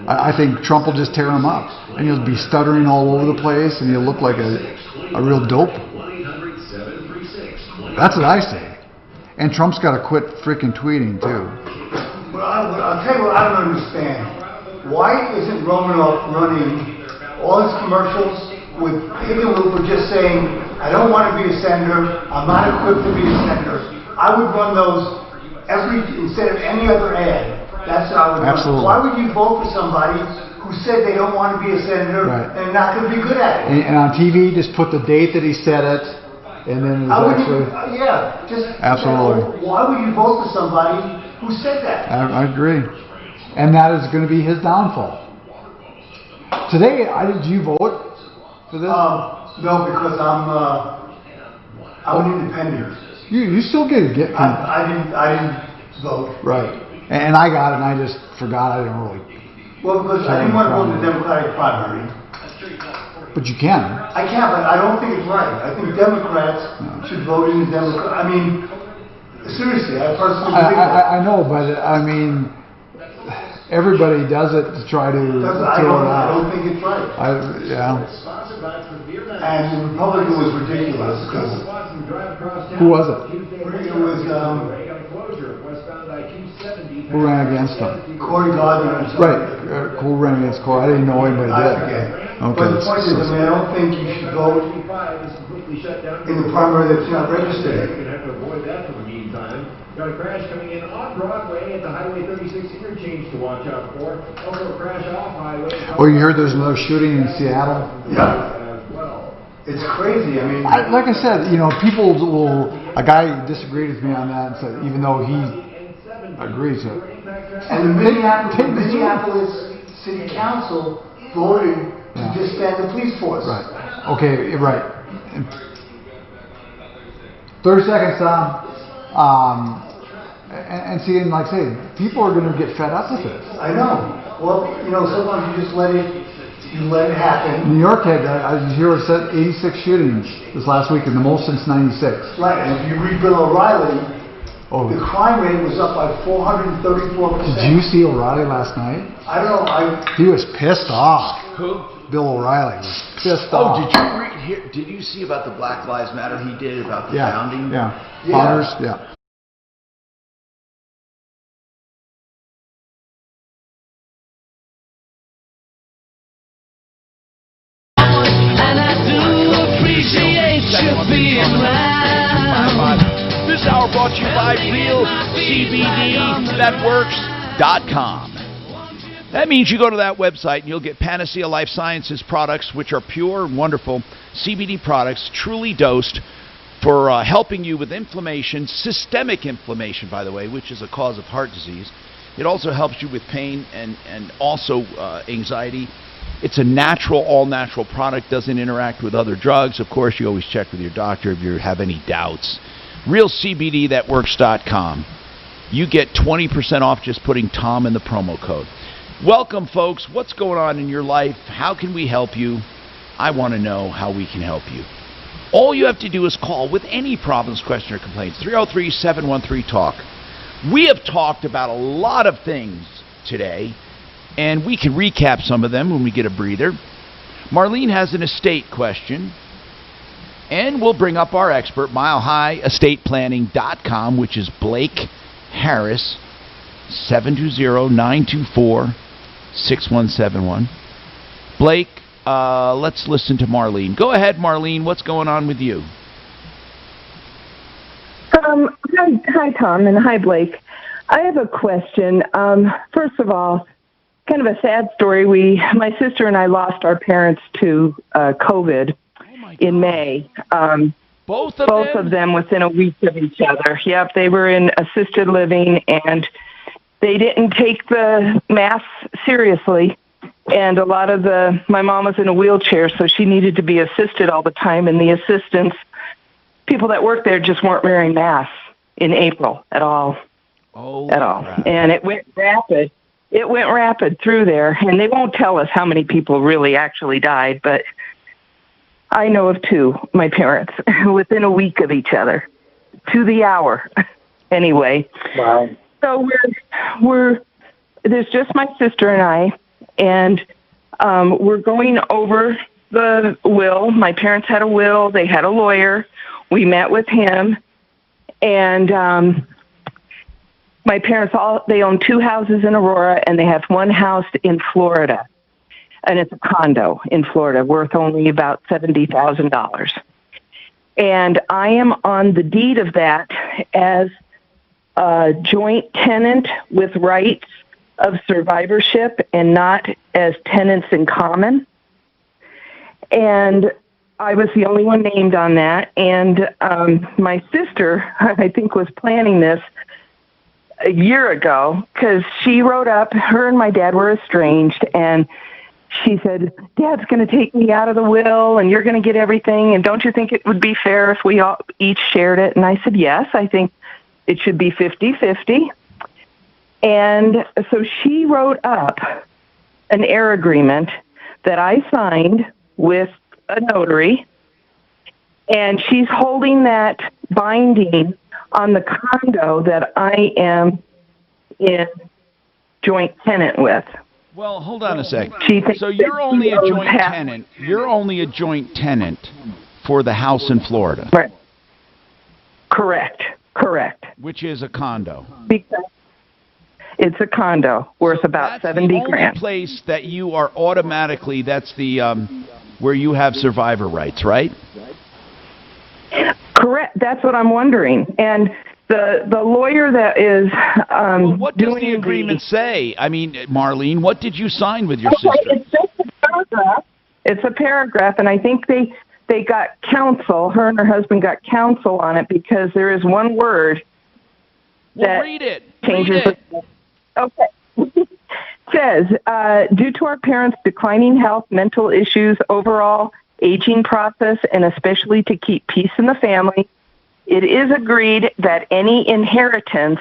I think Trump will just tear him up. And he'll be stuttering all over the place, and he'll look like a real dope. That's what I say. And Trump's got to quit freaking tweeting, too. Well, I'll tell you what I don't understand. Why isn't Romanoff running all his commercials with Hickenlooper just saying, I don't want to be a senator, I'm not equipped to be a senator. I would run those instead of any other ad. That's how I would Absolutely. run. Why would you vote for somebody who said they don't want to be a senator and not going to be good at it? And on TV, just put the date that he said it, and then How would actually... Absolutely. Why would you vote for somebody who said that? I agree. And that is going to be his downfall. Today, did you vote for this? No, because I'm an independent. You still get it. I didn't vote. Right. And I got it, and I just forgot. I didn't really. Well, because I didn't want to vote in the Democratic primary. But you can. I can, but I don't think it's right. I think Democrats should vote in the Democrat. I mean, seriously, I personally think that. I know, but I mean, everybody does it to try to throw it out. I don't think it's right. And the Republican was ridiculous. Who was it? It was, who ran against him? Corey Gardner. Right. Who ran against Corey? I didn't know anybody did. Okay. But the point is, I don't think you should vote in the primary that's not registered. You're going to have to avoid that for the meantime. Got a crash coming in on Broadway at the Highway 36 interchange to watch out for. Also a crash off Highway. Oh, you heard there's another shooting in Seattle? Yeah. It's crazy. I mean, like I said, people will. A guy disagreed with me on that and said, even though he agrees with it. And the Minneapolis City Council voted to disband the police force. Right. Okay. Right. 30 seconds, Tom. And see, and like I say, people are going to get fed up with this. I know. Well, sometimes you just let it happen. New York had, as you said, 86 shootings this last week, and the most since '96. Right, and if you read Bill O'Reilly, the crime rate was up by 434%. Did you see O'Reilly last night? I don't know. He was pissed off. Who? Bill O'Reilly was pissed off. Did you see about the Black Lives Matter he did about the founding? Yeah. Founders, yeah. This hour brought to you by RealCBDThatWorks.com. That means you go to that website and you'll get Panacea Life Sciences products, which are pure, wonderful CBD products, truly dosed for helping you with inflammation, systemic inflammation, by the way, which is a cause of heart disease. It also helps you with pain and also anxiety. It's a natural, all-natural product, doesn't interact with other drugs. Of course, you always check with your doctor if you have any doubts. RealCBDThatWorks.com. You get 20% off just putting Tom in the promo code. Welcome, folks. What's going on in your life? How can we help you? I want to know how we can help you. All you have to do is call with any problems, question, or complaints. 303-713-TALK. We have talked about a lot of things today, and we can recap some of them when we get a breather. Marlene has an estate question, and we'll bring up our expert, MileHighEstatePlanning.com, which is Blake Harris, 720-924-6171. Blake, let's listen to Marlene. Go ahead, Marlene. What's going on with you? Hi, Tom, and hi, Blake. I have a question. First of all, kind of a sad story. My sister and I lost our parents to COVID in May. Both of them within a week of each other. Yep, they were in assisted living, and they didn't take the masks seriously. And a lot of my mom was in a wheelchair, so she needed to be assisted all the time, and the assistants, people that worked there, just weren't wearing masks in April at all. Crap. And it went rapid. It went rapid through there, and they won't tell us how many people really actually died, but I know of two, my parents, within a week of each other, to the hour. Anyway, wow. So there's just my sister and I, and we're going over the will. My parents had a will. They had a lawyer. We met with him, and my parents they own 2 houses in Aurora, and they have 1 house in Florida, and it's a condo in Florida worth only about $70,000. And I am on the deed of that as a joint tenant with rights of survivorship and not as tenants in common. And I was the only one named on that, and my sister, I think, was planning this a year ago because she wrote up, her and my dad were estranged, and she said, Dad's going to take me out of the will, and you're going to get everything, and don't you think it would be fair if we all each shared it? And I said, yes, I think it should be 50-50. And so she wrote up an heir agreement that I signed with a notary, and she's holding that binding on the condo that I am in joint tenant with. Well, hold on a sec. She So you're only a joint tenant. You're only a joint tenant for the house in Florida. Right. Correct. Which is a condo. Because it's a condo worth about 70 the grand. only place that you are automatically, that's the where you have survivor rights, right? Correct. That's what I'm wondering. And the lawyer that is well, what does the agreement say? I mean, Marlene, what did you sign with your sister? It's just a paragraph. It's a paragraph, and I think they got counsel. Her and her husband got counsel on it because there is one word that read it. changes. Read it. Okay. It says, due to our parents' declining health, mental issues, overall aging process, and especially to keep peace in the family, it is agreed that any inheritance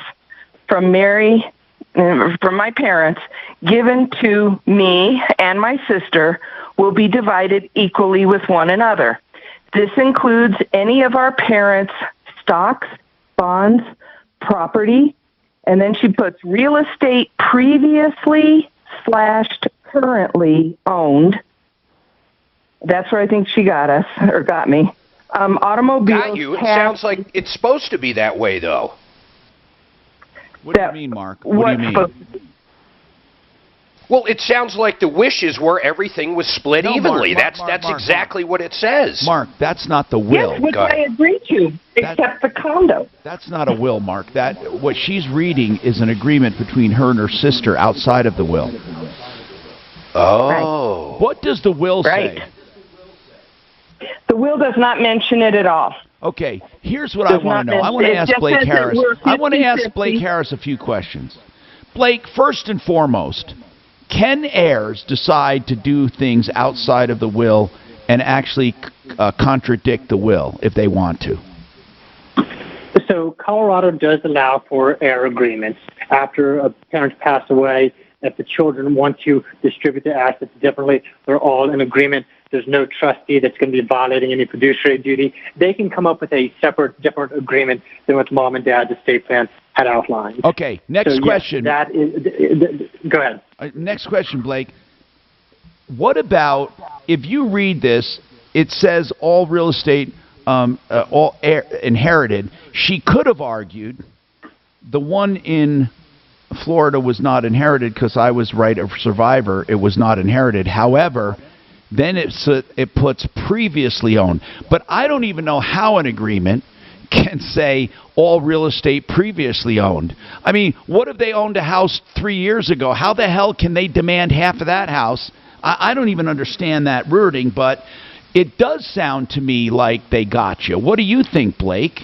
from my parents given to me and my sister will be divided equally with one another. This includes any of our parents' stocks, bonds, property, and then she puts real estate previously / currently owned. That's where I think she got us, or got me. Automobiles. Got you. It sounds like it's supposed to be that way, though. What do you mean, Mark? What do you mean? Well, it sounds like the wishes were everything was split evenly. Mark, that's exactly what it says. Mark, that's not the will. Yes, which I agree to, except the condo. That's not a will, Mark. What she's reading is an agreement between her and her sister outside of the will. Oh. Right. What does the will say? The will does not mention it at all. Okay, here's what I want to know. I want to ask Blake Harris. I want to ask Blake Harris a few questions. Blake, first and foremost, can heirs decide to do things outside of the will and actually contradict the will if they want to? So Colorado does allow for heir agreements. After a parent passed away, if the children want to distribute the assets differently, they're all in agreement. There's no trustee that's going to be violating any fiduciary duty. They can come up with a separate, different agreement than what mom and dad's estate plan had outlined. Okay, next question. Yes, that is, go ahead. Next question, Blake. What about, if you read this, it says all real estate, all inherited. She could have argued the one in Florida was not inherited because I was right of survivor. It was not inherited. However, then it puts previously owned. But I don't even know how an agreement can say all real estate previously owned. I mean, what if they owned a house 3 years ago? How the hell can they demand half of that house? I don't even understand that wording, but it does sound to me like they got you. What do you think, Blake?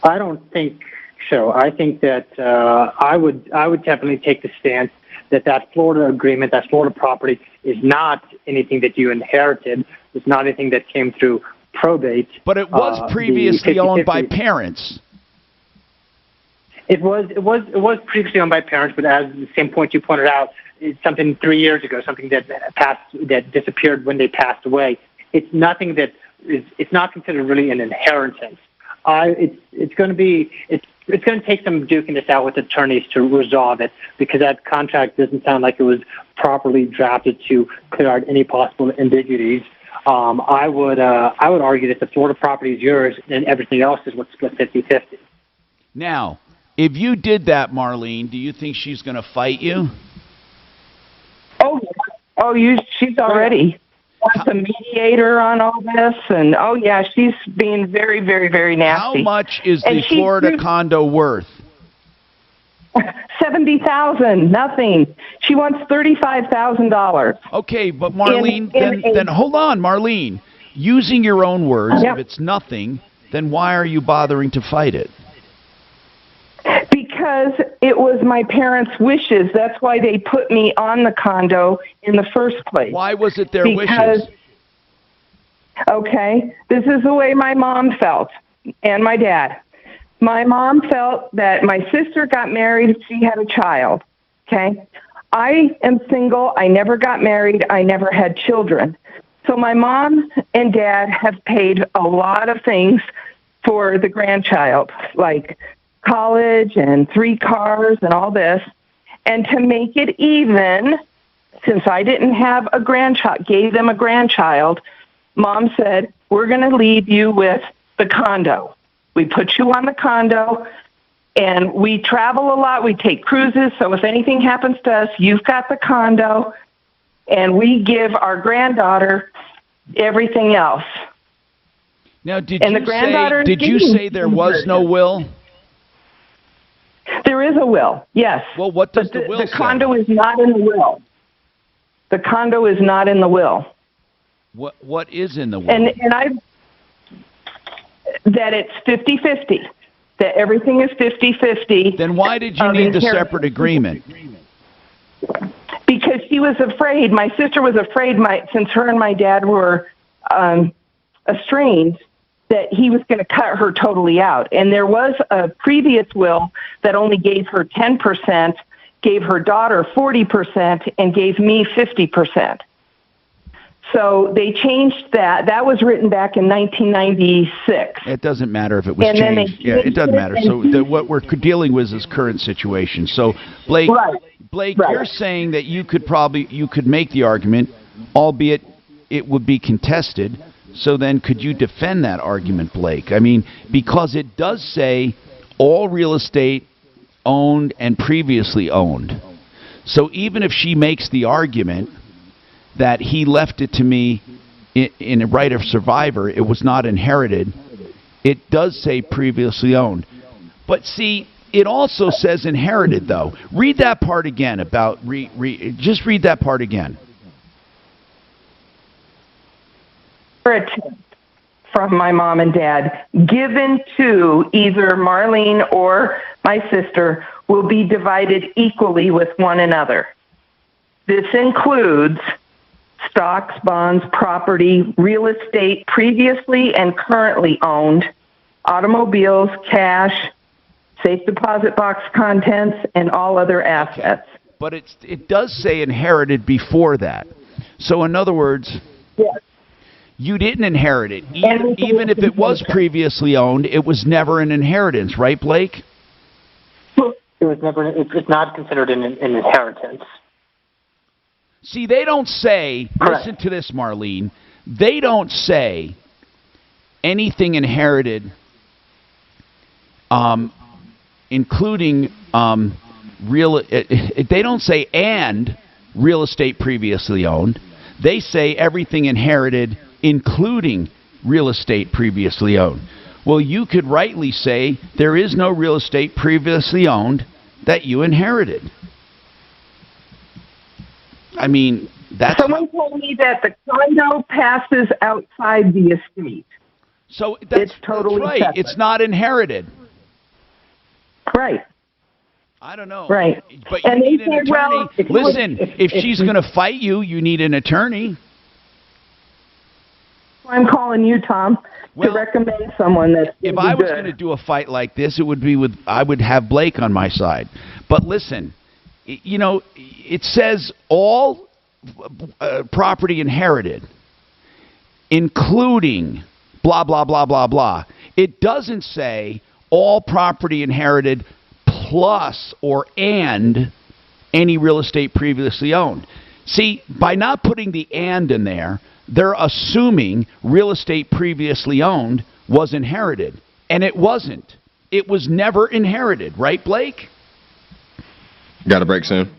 I don't think so. I think that I would definitely take the stance that Florida agreement, that Florida property, is not anything that you inherited. It's not anything that came through probate. But it was previously owned by parents. It was previously owned by parents, but as the same point you pointed out, it's something 3 years ago, something that disappeared when they passed away. It's nothing that it's not considered really an inheritance. It's going to take some duking this out with attorneys to resolve it, because that contract doesn't sound like it was properly drafted to clear out any possible ambiguities. I would argue that the Florida property is yours and everything else is what's split 50-50. Now, if you did that, Marlene, do you think she's going to fight you? She's already wants a mediator on all this, and she's being very, very, very nasty. How much is the Florida condo worth? $70,000, nothing. She wants $35,000. Okay, but Marlene, then hold on, Marlene. Using your own words, if it's nothing, then why are you bothering to fight it? Because it was my parents' wishes. That's why they put me on the condo in the first place. Why was it their wishes? Okay, this is the way my mom felt, and my dad. My mom felt that my sister got married, she had a child, okay? I am single, I never got married, I never had children. So my mom and dad have paid a lot of things for the grandchild, like college and 3 cars and all this. And to make it even, since I didn't have a grandchild, gave them a grandchild, Mom said, we're going to leave you with the condo. We put you on the condo, and we travel a lot. We take cruises, so if anything happens to us, you've got the condo, and we give our granddaughter everything else. Now, did you say there was no will? There is a will, yes. Well, what does the will say? The condo is not in the will. The condo is not in the will. What is in the will? And that it's 50-50, that everything is 50-50. Then why did you need the separate agreement? Because she was afraid, my sister was afraid, since her and my dad were estranged, that he was going to cut her totally out. And there was a previous will that only gave her 10%, gave her daughter 40%, and gave me 50%. So they changed that. That was written back in 1996. It doesn't matter if it was changed. Yeah, it doesn't matter. So what we're dealing with is current situation. So Blake, you're saying that you could make the argument, albeit it would be contested. So then could you defend that argument, Blake? I mean, because it does say all real estate owned and previously owned. So even if she makes the argument that he left it to me in a right of survivor, it was not inherited, it does say previously owned. But see, it also says inherited, though. Read that part again about, just read that part again. From my mom and dad, given to either Marlene or my sister, will be divided equally with one another. This includes stocks, bonds, property, real estate previously and currently owned, automobiles, cash, safe deposit box contents, and all other assets. But it does say inherited before that. So in other words, yes, you didn't inherit it. Even if it was previously owned, it was never an inheritance, right, Blake? It was never. It's not considered an inheritance. See, they don't say, listen to this, Marlene, they don't say anything inherited, including they don't say and real estate previously owned. They say everything inherited, including real estate previously owned. Well, you could rightly say there is no real estate previously owned that you inherited. I mean, that's... Someone told me that the condo passes outside the estate. So that's totally right. Separate. It's not inherited. Right. I don't know. Right. But you need an attorney. Listen, if she's going to fight you, you need an attorney. I'm calling you, Tom, to recommend someone that's if I was going to do a fight like this, it would be I would have Blake on my side. But listen, you know, it says all property inherited, including blah, blah, blah, blah, blah. It doesn't say all property inherited plus or and any real estate previously owned. See, by not putting the and in there, they're assuming real estate previously owned was inherited. And it wasn't. It was never inherited. Right, Blake? Got a break soon.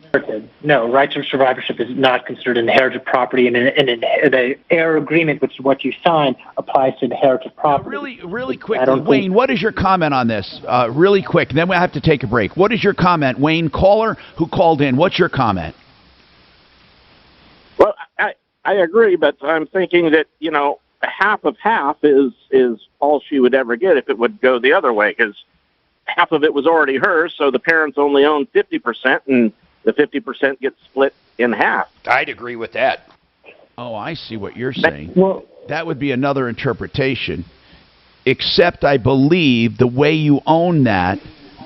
No, rights of survivorship is not considered inherited property, and the heir agreement, which is what you sign, applies to inherited property. Really quickly, Wayne, what is your comment on this? Really quick, then we have to take a break. What is your comment, Wayne, caller who called in? What's your comment? Well, I agree, but I'm thinking that, you know, half of half is all she would ever get if it would go the other way, because half of it was already hers, so the parents only own 50%, and the 50% gets split in half. I'd agree with that. Oh, I see what you're saying. Well, that would be another interpretation, except I believe the way you own that,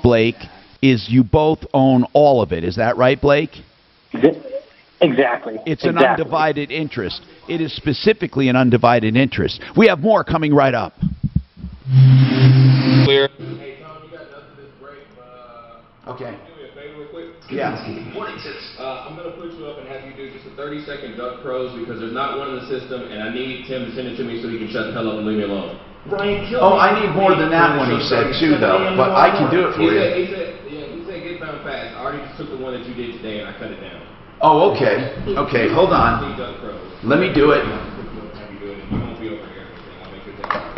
Blake, is you both own all of it. Is that right, Blake? Exactly. It's an undivided interest. It is specifically an undivided interest. We have more coming right up. Clear. Okay. Do me a favor real quick. Yeah. I'm going to put you up and have you do just a 30-second duck pros because there's not one in the system, and I need Tim to send it to me so he can shut the hell up and leave me alone. Oh, I need more than that one, he said, too, though. But I can do it for you. He said get found fast. I already just took the one that you did today, and I cut it down. Oh, okay. Okay, hold on. Let me do it.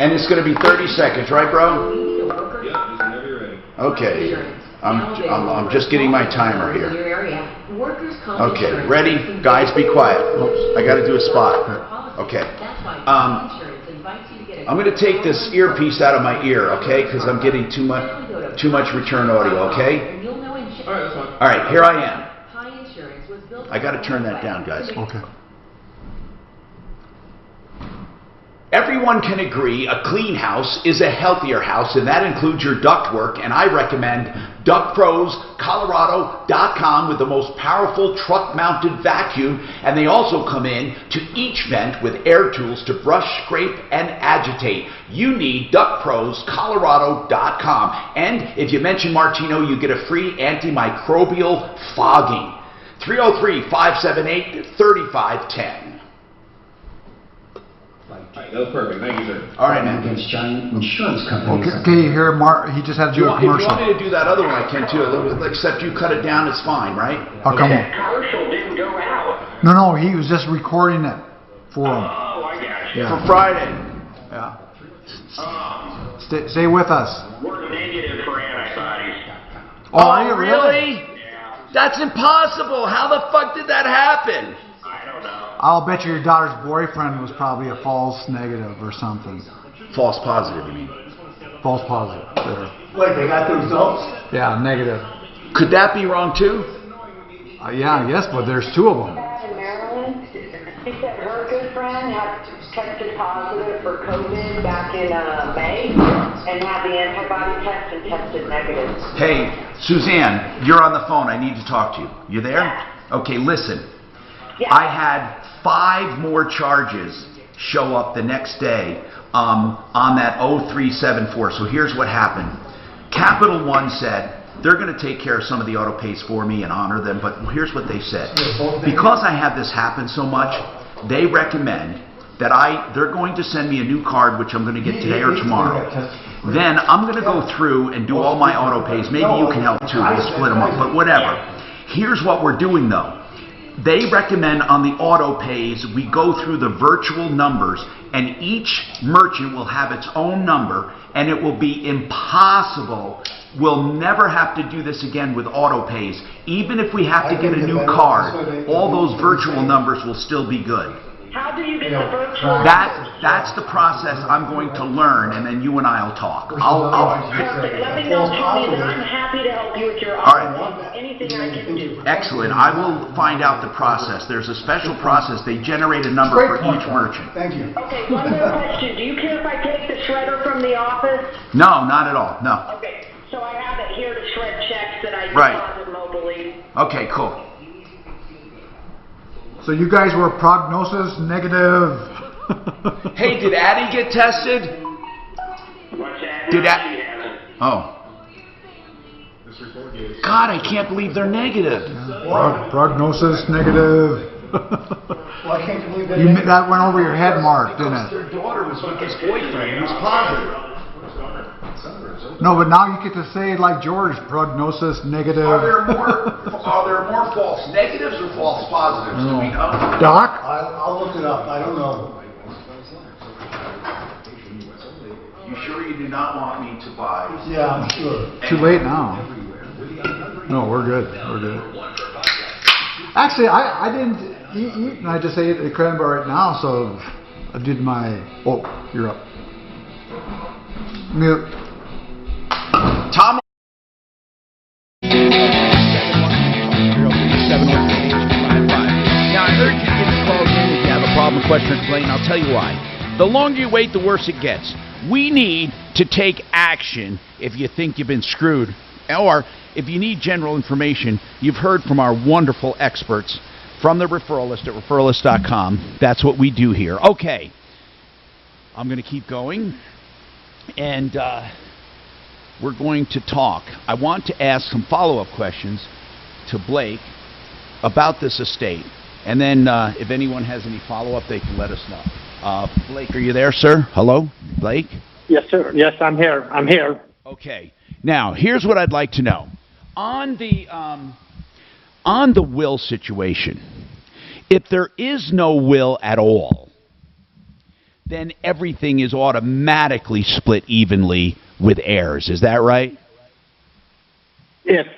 And it's going to be 30 seconds, right, bro? Yep, just whenever you're ready. Okay. I'm just getting my timer here. Okay, ready? Guys, be quiet. Oops, I got to do a spot. Okay. I'm going to take this earpiece out of my ear, okay? Because I'm getting too much return audio, okay? All right, that's fine. All right, here I am. I got to turn that down, guys. Okay. Everyone can agree a clean house is a healthier house, and that includes your ductwork, and I recommend DuctProsColorado.com with the most powerful truck-mounted vacuum, and they also come in to each vent with air tools to brush, scrape, and agitate. You need DuctProsColorado.com, and if you mention Martino, you get a free antimicrobial fogging. 303-578-3510. That was perfect. Thank you, sir. All right, man. Against giant insurance companies. Okay, here, Mark, he just had to do a If you commercial. want me to do that other one, I can too. Except you cut it down, it's fine, right? How come? That commercial didn't go out. No, he was just recording it for him. Oh, I got you. Yeah. For Friday. Yeah. Stay with us. We're negative for antibodies. Oh, are you really? Yeah. That's impossible. How the fuck did that happen? I don't know. I'll bet you your daughter's boyfriend was probably a false negative or something. False positive, you mean? False positive. There. Wait, they got the results? Yeah, negative. Could that be wrong too? Yeah, yes, but there's two of them. In Maryland, she said her good friend had tested positive for COVID back in May and had the antibody test and tested negative. Hey, Suzanne, you're on the phone. I need to talk to you. You there? Okay, listen. I had 5 more charges show up the next day on that 0374. So here's what happened. Capital One said they're going to take care of some of the auto pays for me and honor them, but here's what they said. Because I have this happen so much, they recommend that they're going to send me a new card, which I'm going to get today or tomorrow. Then I'm going to go through and do all my auto pays. Maybe you can help too. We'll split them up, but whatever. Here's what we're doing though. They recommend on the auto pays we go through the virtual numbers, and each merchant will have its own number, and it will be impossible. We'll never have to do this again with auto pays. Even if we have to get a new card, all those virtual numbers will still be good. How do you get the virtual? That's the process I'm going to learn, and then you and I will talk. Perfect. Let me know, Tony, and I'm happy to help you with your All right. anything I can do. Excellent. I will find out the process. There's a special process. They generate a number for each merchant. Thank you. Okay, one more question. Do you care if I take the shredder from the office? No, not at all. No. Okay, so I have it here to shred checks that I Right. deposit mobily. Okay, cool. So you guys were prognosis negative. Hey, did Addie get tested? What's that? Did that? She hasn't. Oh. God, I can't believe they're negative. Prognosis negative. Well, I can't believe That went over your head, Mark, didn't it? Their daughter was with his boyfriend. He was positive. No, but now you get to say, like George, prognosis negative. Are there more false negatives or false positives? Do we know? Doc? I'll look it up. I don't know. You sure you do not want me to buy? Yeah, I'm sure. Too late now. No, we're good. We're good. Actually, I didn't eat, and I just ate a cranberry right now, so I did my. Oh, you're up. Mute. Tom. Now, I urge you to give us a call again if you have a problem, question, or complaint. I'll tell you why. The longer you wait, the worse it gets. We need to take action if you think you've been screwed. Or if you need general information, you've heard from our wonderful experts from the referral list at referralist.com. That's what we do here. Okay. I'm going to keep going. And we're going to talk. I want to ask some follow-up questions to Blake about this estate. And then if anyone has any follow-up, they can let us know. Blake, are you there, sir? Hello? Blake? Yes, sir. Yes, I'm here. I'm here. Okay. Now, here's what I'd like to know. On the will situation, if there is no will at all, then everything is automatically split evenly with heirs. Is that right? That's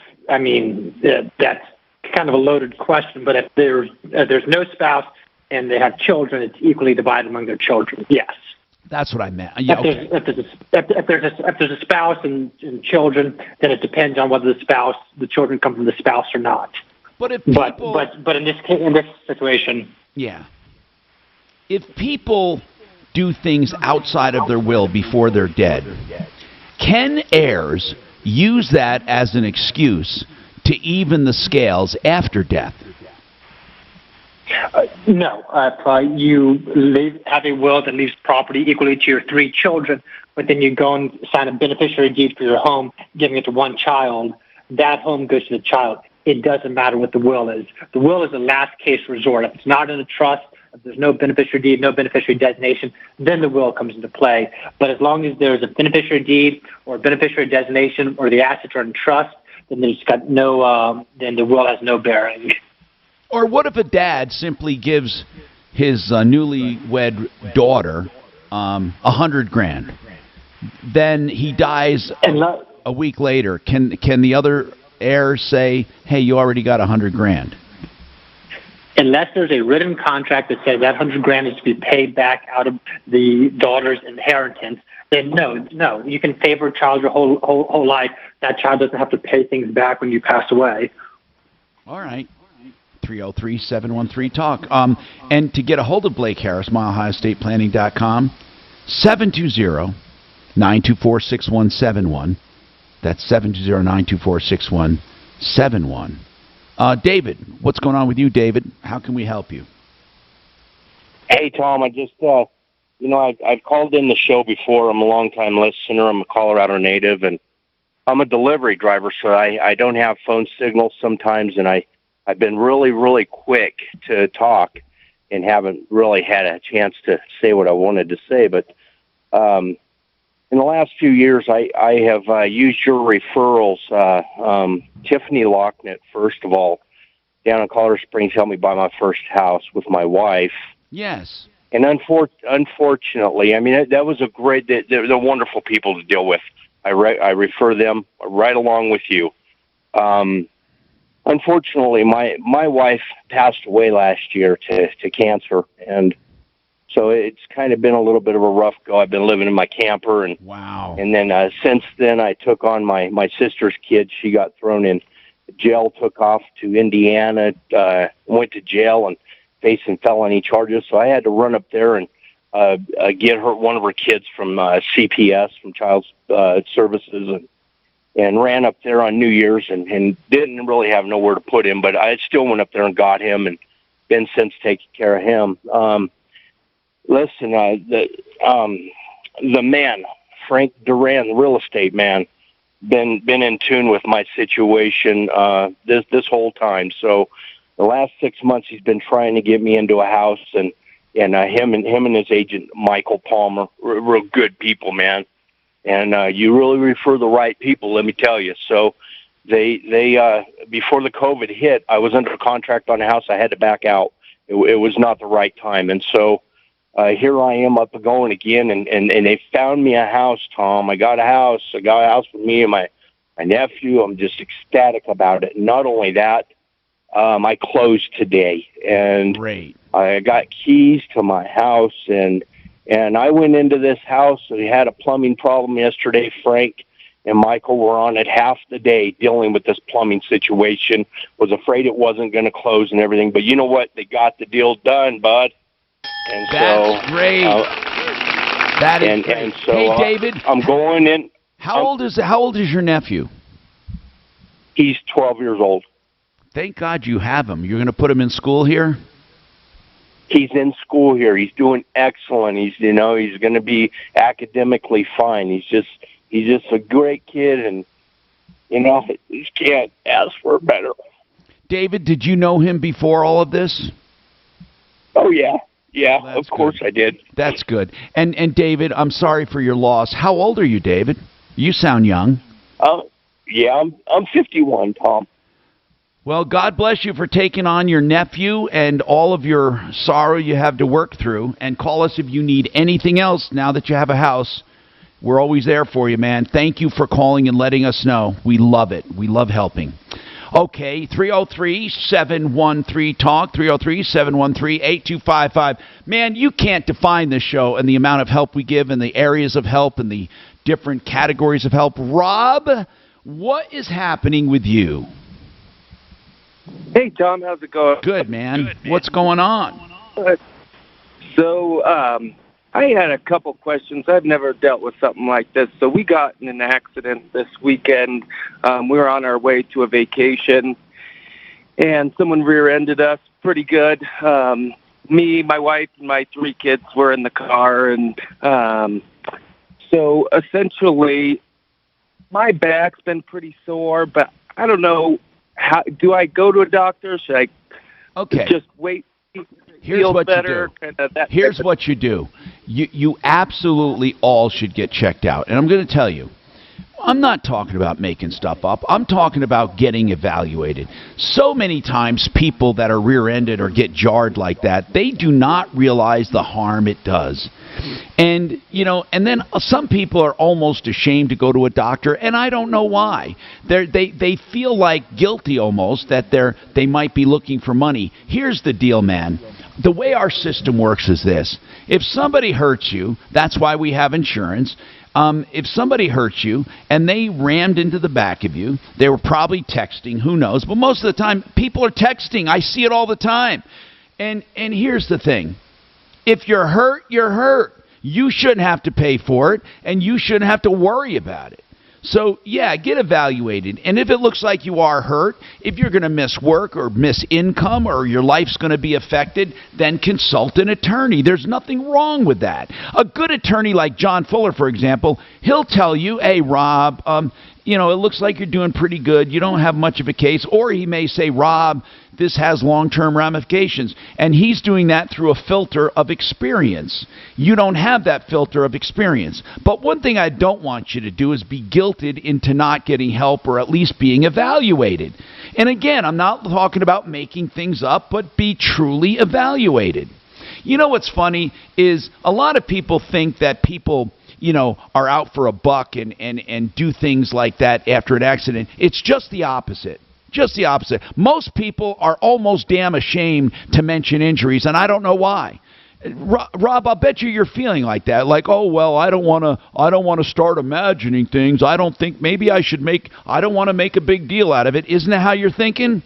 kind of a loaded question, but if there's no spouse and they have children, it's equally divided among their children. Yes. That's what I meant. Yeah, okay. If there's a spouse and children, then it depends on whether the children come from the spouse or not. But if people, but in this situation, yeah, if people do things outside of their will before they're dead, can heirs use that as an excuse to even the scales after death? No. You have a will that leaves property equally to your 3 children, but then you go and sign a beneficiary deed for your home, giving it to one child. That home goes to the child. It doesn't matter what the will is. The will is a last case resort. If it's not in a trust, if there's no beneficiary deed, no beneficiary designation, then the will comes into play. But as long as there's a beneficiary deed or a beneficiary designation or the assets are in trust, then there's got no. Then the will has no bearing. Or what if a dad simply gives his newlywed daughter $100,000? Then he dies a week later. Can the other heirs say, "Hey, you already got $100,000"? Unless there's a written contract that says that $100,000 is to be paid back out of the daughter's inheritance, then no, you can favor a child your whole life. That child doesn't have to pay things back when you pass away. All right. 303-713-TALK. And to get a hold of Blake Harris, milehighestatePlanning.com, 720-924-6171. That's 720-924-6171. David, what's going on with you, David? How can we help you? Hey, Tom, I just, I've called in the show before. I'm a long-time listener. I'm a Colorado native, and I'm a delivery driver, so I don't have phone signal sometimes, and I've been really, really quick to talk and haven't really had a chance to say what I wanted to say. But in the last few years, I have used your referrals. Tiffany Locknett, first of all, down in Colorado Springs, helped me buy my first house with my wife. Yes. And unfortunately, I mean, that was a great, they're wonderful people to deal with. I refer them right along with you. Unfortunately, my wife passed away last year to cancer, and so it's kind of been a little bit of a rough go. I've been living in my camper, and wow. And then since then, I took on my sister's kid. She got thrown in jail, took off to Indiana, went to jail, and facing felony charges. So I had to run up there and get one of her kids from CPS, from Child Services, and ran up there on New Year's and didn't really have nowhere to put him, but I still went up there and got him and been since taking care of him. Listen, the man, Frank Duran, the real estate man, been in tune with my situation this whole time. So the last 6 months he's been trying to get me into a house, and him and his agent Michael Palmer, real good people, man. and you really refer the right people, let me tell you. So they before the COVID hit, I was under a contract on a house. I had to back out. It was not the right time, and so here I am up and going again, and they found me a house, Tom. I got a house. I got a house for me and my nephew. I'm just ecstatic about it. Not only that, I closed today, and great. I got keys to my house, and I went into this house. We had a plumbing problem yesterday. Frank and Michael were on it half the day dealing with this plumbing situation. Was afraid it wasn't going to close and everything, but you know what? They got the deal done, bud. And that's great. That is great. And so, hey, David, I'm going in. How old is your nephew? He's 12 years old. Thank God you have him. You're going to put him in school here? He's in school here. He's doing excellent. He's going to be academically fine. He's just a great kid, and you can't ask for better. David, did you know him before all of this? Oh yeah. Yeah, well, of course I did. That's good. And David, I'm sorry for your loss. How old are you, David? You sound young. Yeah, I'm 51, Tom. Well, God bless you for taking on your nephew and all of your sorrow you have to work through. And call us if you need anything else now that you have a house. We're always there for you, man. Thank you for calling and letting us know. We love it. We love helping. Okay, 303-713-TALK, 303-713-8255. Man, you can't define this show and the amount of help we give and the areas of help and the different categories of help. Rob, what is happening with you? Hey, Tom, how's it going? Good, man. What's going on? So, I had a couple questions. I've never dealt with something like this. So we got in an accident this weekend. We were on our way to a vacation, and someone rear-ended us pretty good. Me, my wife, and my 3 kids were in the car, and so essentially my back's been pretty sore, but I don't know. Do I go to a doctor? Should I just wait? Here's what you do. Here's what you do. You absolutely all should get checked out. And I'm going to tell you, I'm not talking about making stuff up. I'm talking about getting evaluated. So many times people that are rear-ended or get jarred like that, they do not realize the harm it does. And, and then some people are almost ashamed to go to a doctor, and I don't know why. They feel like guilty almost that they might be looking for money. Here's the deal, man. The way our system works is this. If somebody hurts you, that's why we have insurance. If somebody hurts you and they rammed into the back of you, they were probably texting, who knows, but most of the time people are texting. I see it all the time. And here's the thing. If you're hurt, you're hurt. You shouldn't have to pay for it, and you shouldn't have to worry about it. So, yeah, get evaluated. And if it looks like you are hurt, if you're going to miss work or miss income or your life's going to be affected, then consult an attorney. There's nothing wrong with that. A good attorney like John Fuller, for example, he'll tell you, hey, Rob, it looks like you're doing pretty good. You don't have much of a case. Or he may say, Rob, this has long-term ramifications. And he's doing that through a filter of experience. You don't have that filter of experience. But one thing I don't want you to do is be guilted into not getting help or at least being evaluated. And again, I'm not talking about making things up, but be truly evaluated. You know what's funny is a lot of people think that people are out for a buck and do things like that after an accident. It's just the opposite. Just the opposite. Most people are almost damn ashamed to mention injuries, and I don't know why. Rob, I'll bet you're feeling like that. Like, oh well, I don't want to start imagining things. I don't think maybe I don't want to make a big deal out of it. Isn't that how you're thinking?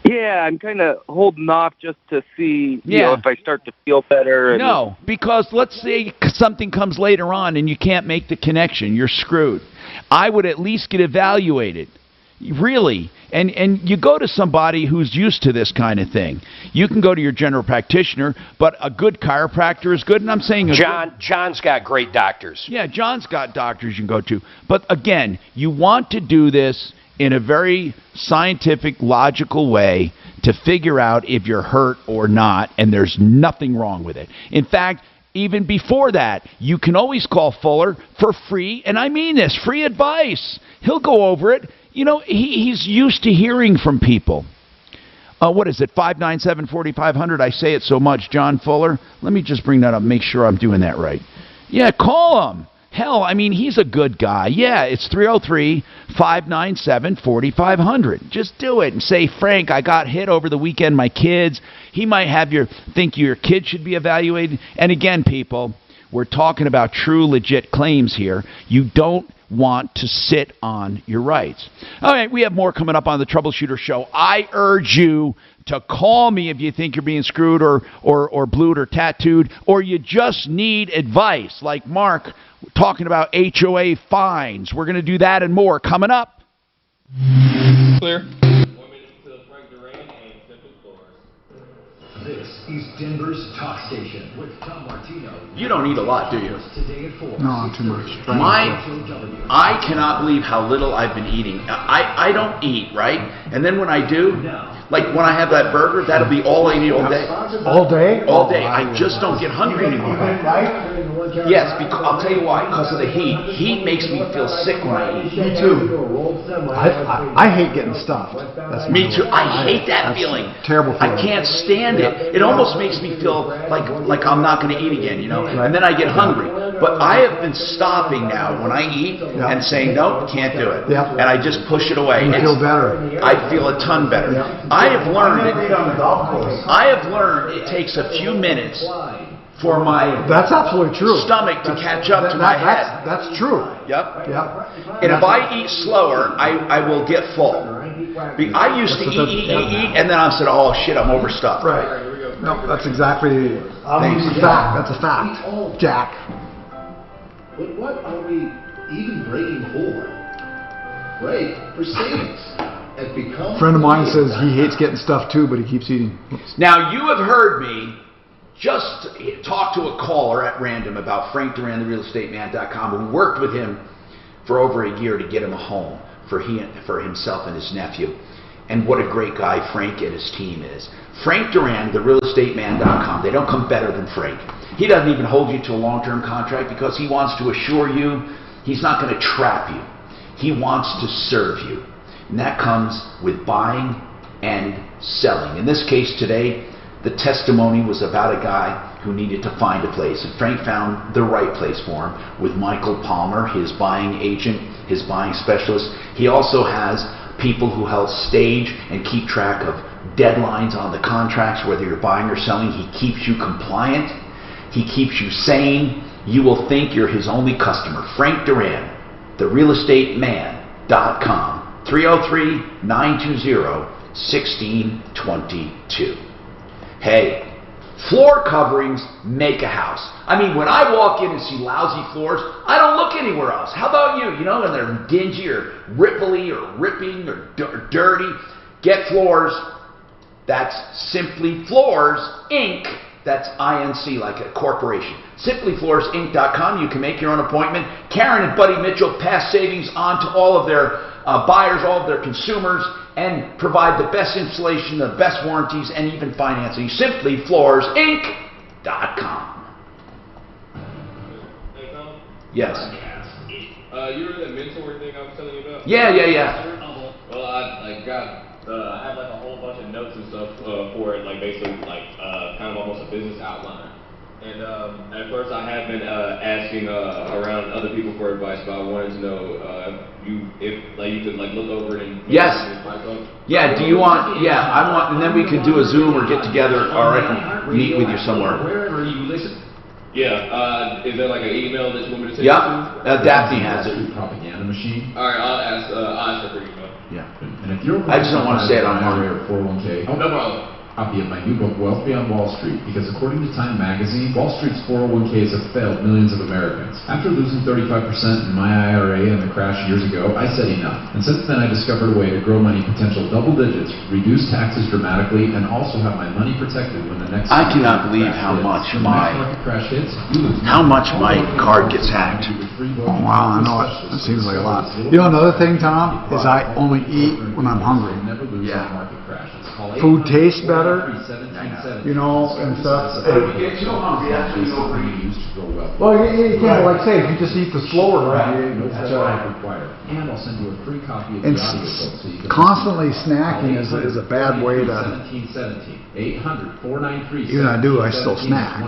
Yeah, I'm kind of holding off just to see, if I start to feel better. No, because let's say something comes later on and you can't make the connection. You're screwed. I would at least get evaluated. Really. And you go to somebody who's used to this kind of thing. You can go to your general practitioner, but a good chiropractor is good. And I'm saying John's got great doctors. Yeah, John's got doctors you can go to. But again, you want to do this in a very scientific, logical way to figure out if you're hurt or not, and there's nothing wrong with it. In fact, even before that, you can always call Fuller for free, and I mean this, free advice. He'll go over it. You know, he's used to hearing from people. What is it, 597-4500? I say it so much, John Fuller. Let me just bring that up, make sure I'm doing that right. Yeah, call him. Hell, I mean, he's a good guy. Yeah, it's 303-597-4500. Just do it and say, Frank, I got hit over the weekend, my kids. He might have think your kid should be evaluated. And again, people, we're talking about true, legit claims here. You don't want to sit on your rights. All right, we have more coming up on the Troubleshooter Show. I urge you to call me if you think you're being screwed or blued or tattooed, or you just need advice, like Mark talking about HOA fines. We're going to do that and more coming up. Clear. This is Denver's Talk Station with Tom Martino. You don't eat a lot, do you? Today at 4. No, not too much. I cannot believe how little I've been eating. I don't eat, right? And then when I do, like when I have that burger, that'll be all I eat all day. All day? All day. I just don't get hungry anymore. Yes, because I'll tell you why. Because of the heat. Heat makes me feel sick when I eat. Me too. I hate getting stuffed. That's me too. I hate that feeling. Terrible feeling. I can't stand it. It almost makes me feel like I'm not going to eat again, you know? And then I get hungry. But I have been stopping now when I eat and saying, nope, can't do it. And I just push it away. You feel better. I feel a ton better. I have learned it takes a few minutes for my that's absolutely true. Stomach to catch up to my head. That's true. Yep. And if I eat slower, I will get full. I used to eat, and then I said, oh shit, I'm overstuffed. Right. No, that's exactly that's a fact. That's a fact, Jack. But what are we even breaking for? Break for savings. A friend of mine says he hates getting stuffed too, but he keeps eating. Oops. Now, you have heard me just talk to a caller at random about Frank Duran, therealestateman.com, who worked with him for over a year to get him a home for himself and his nephew. And what a great guy Frank and his team is. Frank Duran, therealestateman.com, they don't come better than Frank. He doesn't even hold you to a long-term contract because he wants to assure you he's not going to trap you. He wants to serve you. And that comes with buying and selling. In this case today, the testimony was about a guy who needed to find a place. And Frank found the right place for him with Michael Palmer, his buying agent, his buying specialist. He also has people who help stage and keep track of deadlines on the contracts, whether you're buying or selling. He keeps you compliant. He keeps you sane. You will think you're his only customer. Frank Duran, therealestateman.com. 303-920-1622. Hey, floor coverings make a house. I mean, when I walk in and see lousy floors, I don't look anywhere else. How about you? You know, when they're dingy or ripply or ripping or dirty, get floors. That's Simply Floors, Inc. That's INC, like a corporation. SimplyFloorsInc.com. You can make your own appointment. Karen and Buddy Mitchell pass savings on to all of their buyers, all of their consumers, and provide the best installation, the best warranties, and even financing. SimplyFloorsInc.com. Hey, Tom? Yes. You remember that mentor thing I was telling you about? Yeah. Well, I have like a whole bunch of notes and stuff for it, like basically like kind of almost a business outline. And at first I have been asking around other people for advice, but I wanted to know if you could like look over it and yes. Yeah. Do you want? Yeah, I want, and then we could do a Zoom or get together, or I can meet with you somewhere. Wherever you listen. Yeah. Is there like an email that you want me to send? Yeah. Daphne has it. Propaganda machine. All right. I'll ask her for email. Yeah. And if you're I just don't want to say it on IRA or 401k. No problem. Copy of my new book, Wealth Beyond Wall Street, because according to Time Magazine, Wall Street's 401ks have failed millions of Americans. After losing 35% in my IRA in the crash years ago, I said enough. And since then, I discovered a way to grow money potential double digits, reduce taxes dramatically, and also have my money protected when the next. I cannot believe how much my card gets hacked. Oh, wow, I know it. That seems like a lot. You know, another thing, Tom, is I only eat when I'm hungry. Yeah. food tastes better, you know, and stuff. Well, you can't, like say, if you just eat the slower, That's what I require. And I'll send you a free copy of the and audio book so you can constantly snacking is a bad way to. 1717. 800-493. Even I do, I still snack.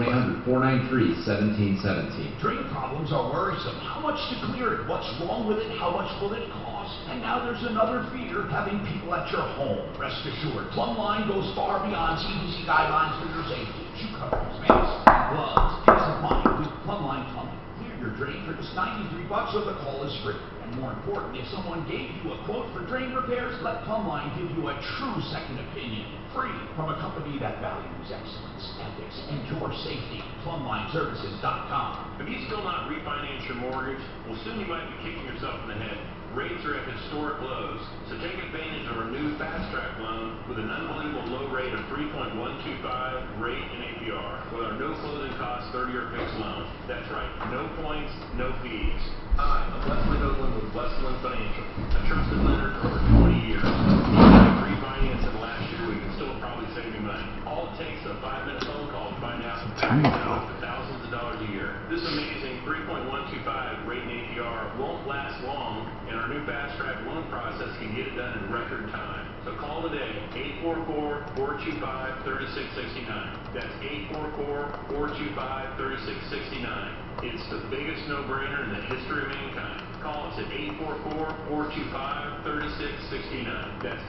1-800-493-1717. Drain problems are worrisome. How much to clear it? What's wrong with it? How much will it cost? And now there's another fear, having people at your home. Rest assured, Plumline goes far beyond CDC guidelines for your safety. Shoe covers, masks, gloves, peace of mind with Plumline Plumbing. Clear your drain for just $93 so the call is free. And more important, if someone gave you a quote for drain repairs, let Plumline give you a true second opinion. Free from a company that values excellence, ethics, and your safety. PlumlineServices.com. Have you still not refinanced your mortgage? Well, soon you might be kicking yourself in the head. Rates are at historic lows, so take advantage of our new Fast Track loan with an unbelievable low rate of 3.125 rate and APR with our no closing costs 30-year fixed loan. That's right, no points, no fees. Hi, I'm Wesley Oakland with Westland Financial, a trusted lender for over 20 years. Even if you refinance it last year, we can still probably save you money. All it takes is a 5-minute phone call to find out how for thousands of dollars a year. This amazing 3.125 rate and APR won't last long, and our new Fast Track loan process can get it done in record time. So call today, 844-425-3669. That's 844-425-3669. It's the biggest no-brainer in the history of mankind. Call us at 844-425-3669. That's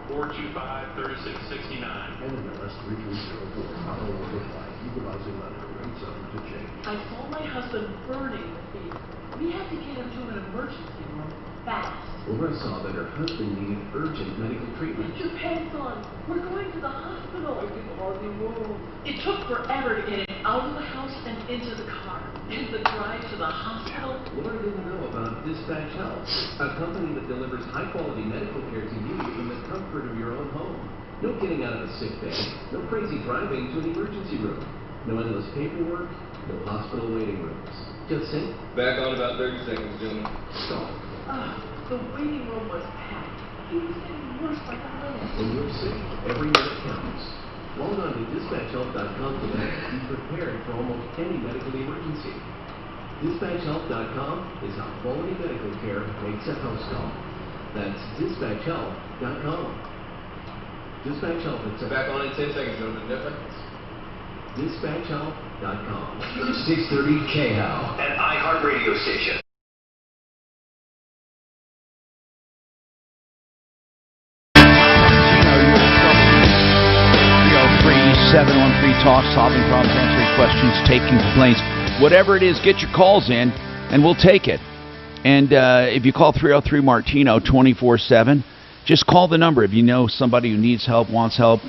844-425-3669. NMLS 3304, Honolulu Life, equalizing lender, rates subject to change. I saw my husband burning the fever. We had to get him to an emergency room fast. Laura saw that her husband needed urgent medical treatment. Get your pants on. We're going to the hospital. I can hardly move. It took forever to get him out of the house and into the car. And the drive to the hospital. Laura didn't know about Dispatch Health, a company that delivers high-quality medical care to you in the comfort of your own home. No getting out of a sick bay. No crazy driving to an emergency room. No endless paperwork. No hospital waiting rooms. Just think. Back on about 30 seconds, gentlemen. Stop. The waiting room was packed. He was getting worse by the minute. When you're sick, every minute counts. Log on to DispatchHealth.com today to be prepared for almost any medical emergency. DispatchHealth.com is how quality medical care makes a house call. That's DispatchHealth.com. Dispatch Health. Back on in 10 seconds, gentlemen. DispatchHealth.com. 630 KHOW. An iHeartRadio station. 713 Talk, solving problems, answering questions, taking complaints. Whatever it is, get your calls in, and we'll take it. And if you call 303-MARTINO 24/7, just call the number. If you know somebody who needs help, wants help,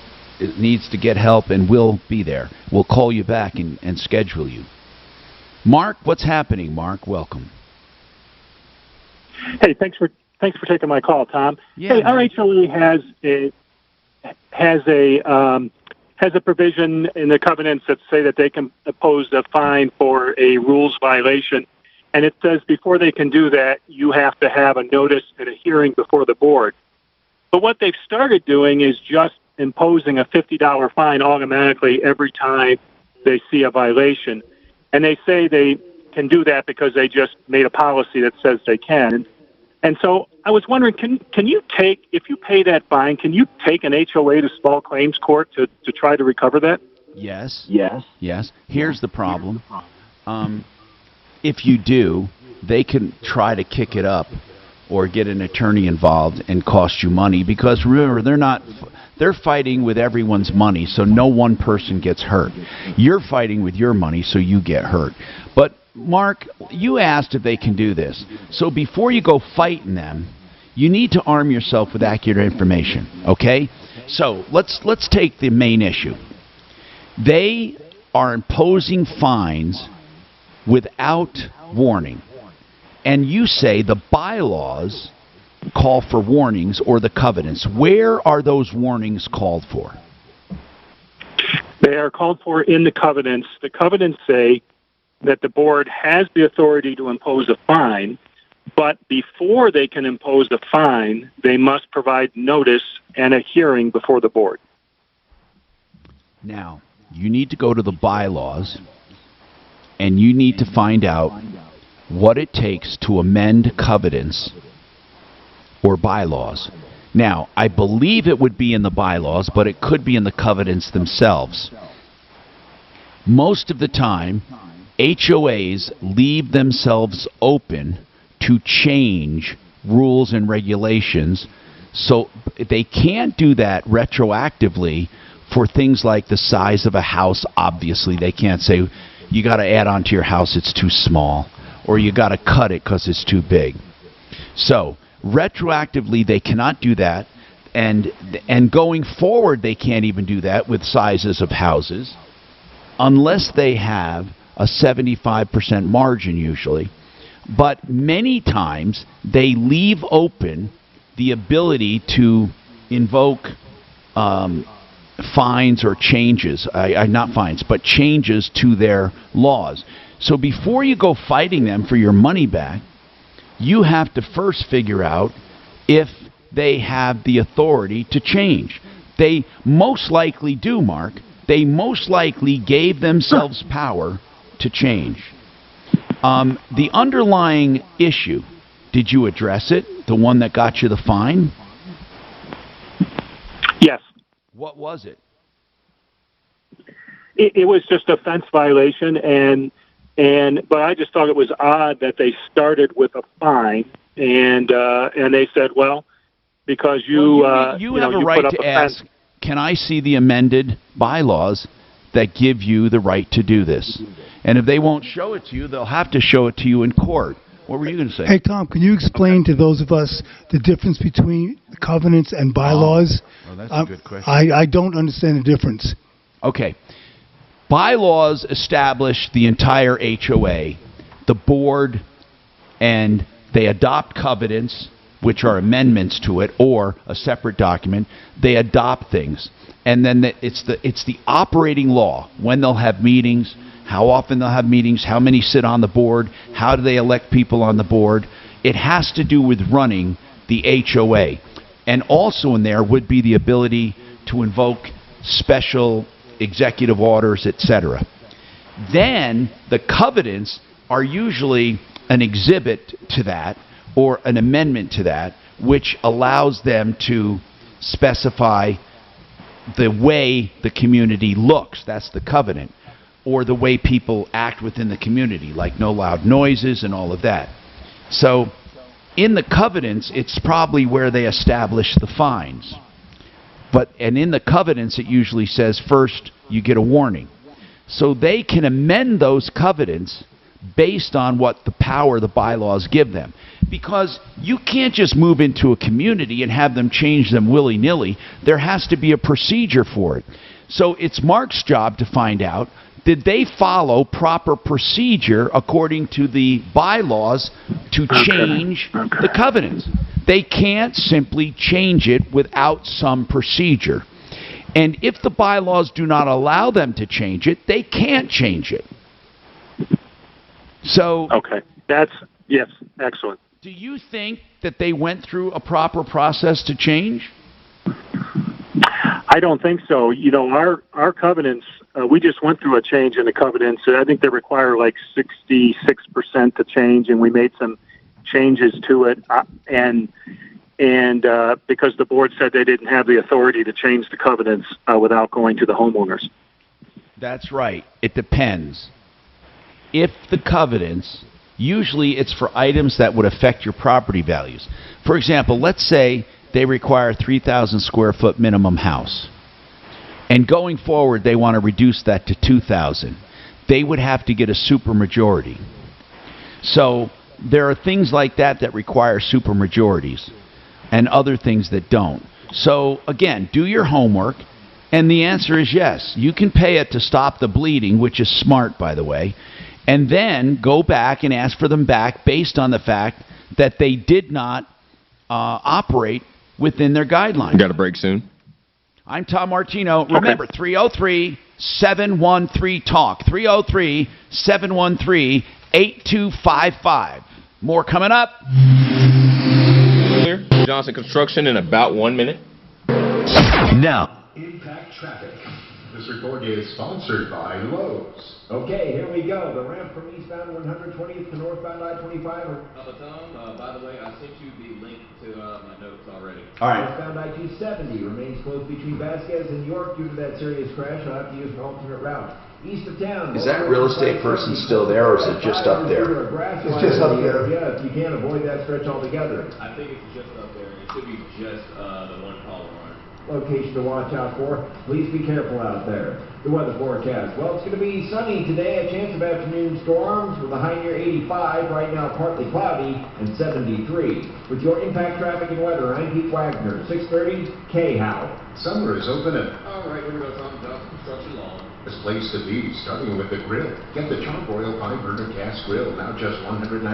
needs to get help, and we'll be there. We'll call you back and schedule you. Mark, what's happening? Mark, welcome. Hey, thanks for taking my call, Tom. Yeah, hey, RHLE has a provision in the covenants that say that they can impose a fine for a rules violation. And it says before they can do that, you have to have a notice and a hearing before the board. But what they've started doing is just imposing a $50 fine automatically every time they see a violation. And they say they can do that because they just made a policy that says they can. And so I was wondering, can you take, if you pay that fine, can you take an HOA to small claims court to try to recover that? Yes. Here's the problem. If you do, they can try to kick it up or get an attorney involved and cost you money, because remember, they're fighting with everyone's money, so no one person gets hurt. You're fighting with your money, so you get hurt. But Mark, you asked if they can do this. So before you go fighting them, you need to arm yourself with accurate information, okay? So let's take the main issue. They are imposing fines without warning. And you say the bylaws call for warnings, or the covenants. Where are those warnings called for? They are called for in the covenants. The covenants say that the board has the authority to impose a fine, But before they can impose a fine, they must provide notice and a hearing before the board. Now, you need to go to the bylaws, and you need to find out what it takes to amend covenants or bylaws. Now, I believe it would be in the bylaws, but it could be in the covenants themselves. Most of the time, HOAs leave themselves open to change rules and regulations, so they can't do that retroactively for things like the size of a house. Obviously, they can't say, you got to add on to your house, it's too small, or you got to cut it because it's too big. So, retroactively, they cannot do that, and going forward, they can't even do that with sizes of houses, unless they have a 75% margin usually. But many times, they leave open the ability to invoke fines or changes, not fines, but changes to their laws. So before you go fighting them for your money back, you have to first figure out if they have the authority to change. They most likely do, Mark. They most likely gave themselves power to change. The underlying issue, did you address it? The one that got you the fine? Yes. What was it? It was just a fence violation, but I just thought it was odd that they started with a fine, and they said, well, because you have a right to ask, can I see the amended bylaws that give you the right to do this? And if they won't show it to you, they'll have to show it to you in court. What were you going to say? Hey, Tom, can you explain to those of us the difference between covenants and bylaws? Oh, that's a good question. I don't understand the difference. Okay. Bylaws establish the entire HOA, the board, and they adopt covenants, which are amendments to it, or a separate document. They adopt things. And then it's the operating law, when they'll have meetings, how often they'll have meetings, how many sit on the board, how do they elect people on the board. It has to do with running the HOA. And also in there would be the ability to invoke special executive orders, etc. Then the covenants are usually an exhibit to that or an amendment to that, which allows them to specify the way the community looks. That's the covenant. Or the way people act within the community, like no loud noises and all of that. So in the covenants, it's probably where they establish the fines. And in the covenants, it usually says first you get a warning. So they can amend those covenants based on what the power the bylaws give them. Because you can't just move into a community and have them change them willy-nilly. There has to be a procedure for it. So it's Mark's job to find out, did they follow proper procedure according to the bylaws to change the covenants? They can't simply change it without some procedure. And if the bylaws do not allow them to change it, they can't change it. So, okay, yes, excellent. Do you think that they went through a proper process to change? I don't think so. You know, our covenants, we just went through a change in the covenants. I think they require like 66% to change, and we made some changes to it. And because the board said they didn't have the authority to change the covenants without going to the homeowners. That's right. It depends. If the covenants, usually it's for items that would affect your property values. For example, let's say they require a 3,000 square foot minimum house. And going forward, they want to reduce that to 2,000. They would have to get a supermajority. So there are things like that that require supermajorities and other things that don't. So again, do your homework. And the answer is yes. You can pay it to stop the bleeding, which is smart, by the way. And then go back and ask for them back based on the fact that they did not operate within their guidelines. Got a break soon. I'm Tom Martino. Remember, 303-713-TALK. 303-713-8255. More coming up. Johnson Construction in about 1 minute. Now. Impact Traffic. This report is sponsored by Lowe's. Okay, here we go. The ramp from eastbound 120th to northbound I-25. Tom, by the way, I sent you the link to my notes already. All right. Northbound I-270 remains closed between Vasquez and York due to that serious crash. I'll have to use an alternate route. East of town. Is that real estate person still there, or is it just up there? It's just up there. Yeah, if you can't avoid that stretch altogether. I think it's just up there. It should be just the one column line. Location to watch out for. Please be careful out there. The weather forecast. Well, it's going to be sunny today. A chance of afternoon storms with a high near 85. Right now, partly cloudy and 73. With your impact traffic and weather, I'm Pete Wagner. 6:30 K-How. Summer is open and all right, here we go. Tom, Johnson Construction Lawn. This place to be, starting with the grill. Get the Charbroil 5-burner gas grill, now just $199.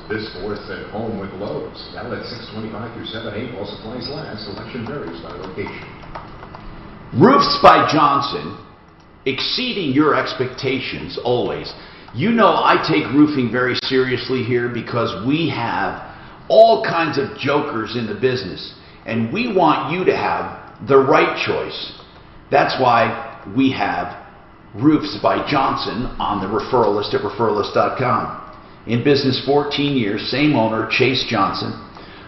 This 4th at home with Lowe's. Now at 6:25 through 7/8 while supplies last. Selection varies by location. Roofs by Johnson, exceeding your expectations always. You know I take roofing very seriously here because we have all kinds of jokers in the business, and we want you to have the right choice. That's why we have Roofs by Johnson on the referral list at referrallist.com. In business 14 years, same owner, Chase Johnson,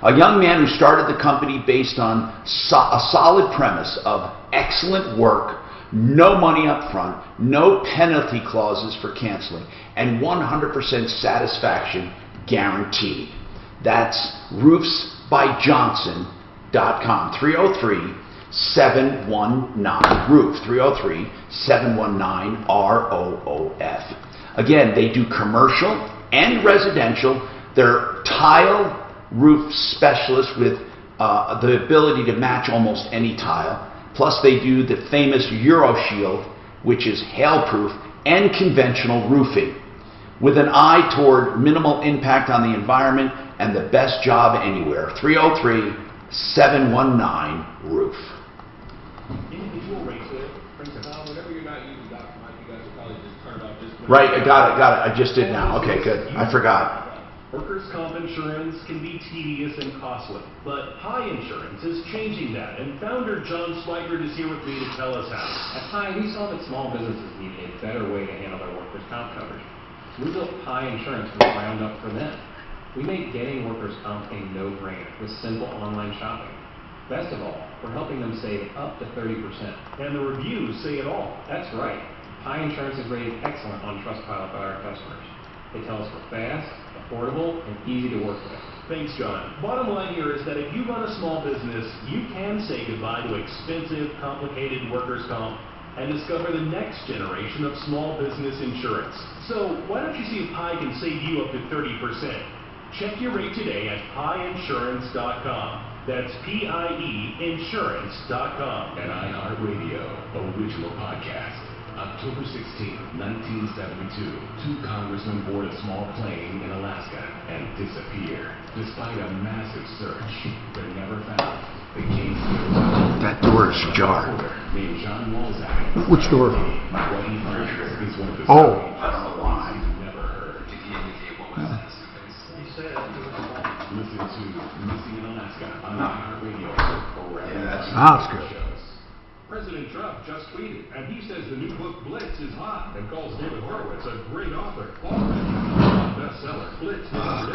a young man who started the company based on a solid premise of excellent work, no money up front, no penalty clauses for canceling, and 100% satisfaction guaranteed. That's roofsbyjohnson.com. 303-719-ROOF. 303-719-ROOF. Again, they do commercial and residential. They're tile roof specialists with the ability to match almost any tile. Plus, they do the famous EuroShield, which is hail-proof and conventional roofing, with an eye toward minimal impact on the environment and the best job anywhere. 303-719-ROOF. Individual rates there. Whenever you're not using Dr. Mike, you guys will probably just turn it off. Right, I got it. I just did now. Okay, good. I forgot. Workers' comp insurance can be tedious and costly, but High Insurance is changing that, and founder John Swigert is here with me to tell us how. At High, we saw that small businesses needed a better way to handle their workers' comp coverage. So we built High Insurance from the ground up for them. We made getting workers' comp a no-brainer with simple online shopping. Best of all, we're helping them save up to 30%. And the reviews say it all. That's right. High Insurance is rated excellent on Trustpilot by our customers. They tell us we're fast, affordable, and easy to work with. Thanks, John. Bottom line here is that if you run a small business, you can say goodbye to expensive, complicated workers' comp and discover the next generation of small business insurance. So why don't you see if Pi can save you up to 30%? Check your rate today at piinsurance.com. That's P-I-E insurance.com. An iHeartRadio original podcast. October 16, 1972, 2 congressmen board a small plane in Alaska and disappear. Despite a massive search, they're never found. The case that door is ajar. Named John Walzak. Which door? What he finds is one of the Oh. stories you've never heard. Did he indicate what was in his face? He said listen to Missing in Alaska on iHeartRadio. That's good. President Trump just tweeted, and he says the new book Blitz is hot and calls David Horowitz a great author. Bestseller. Blitz about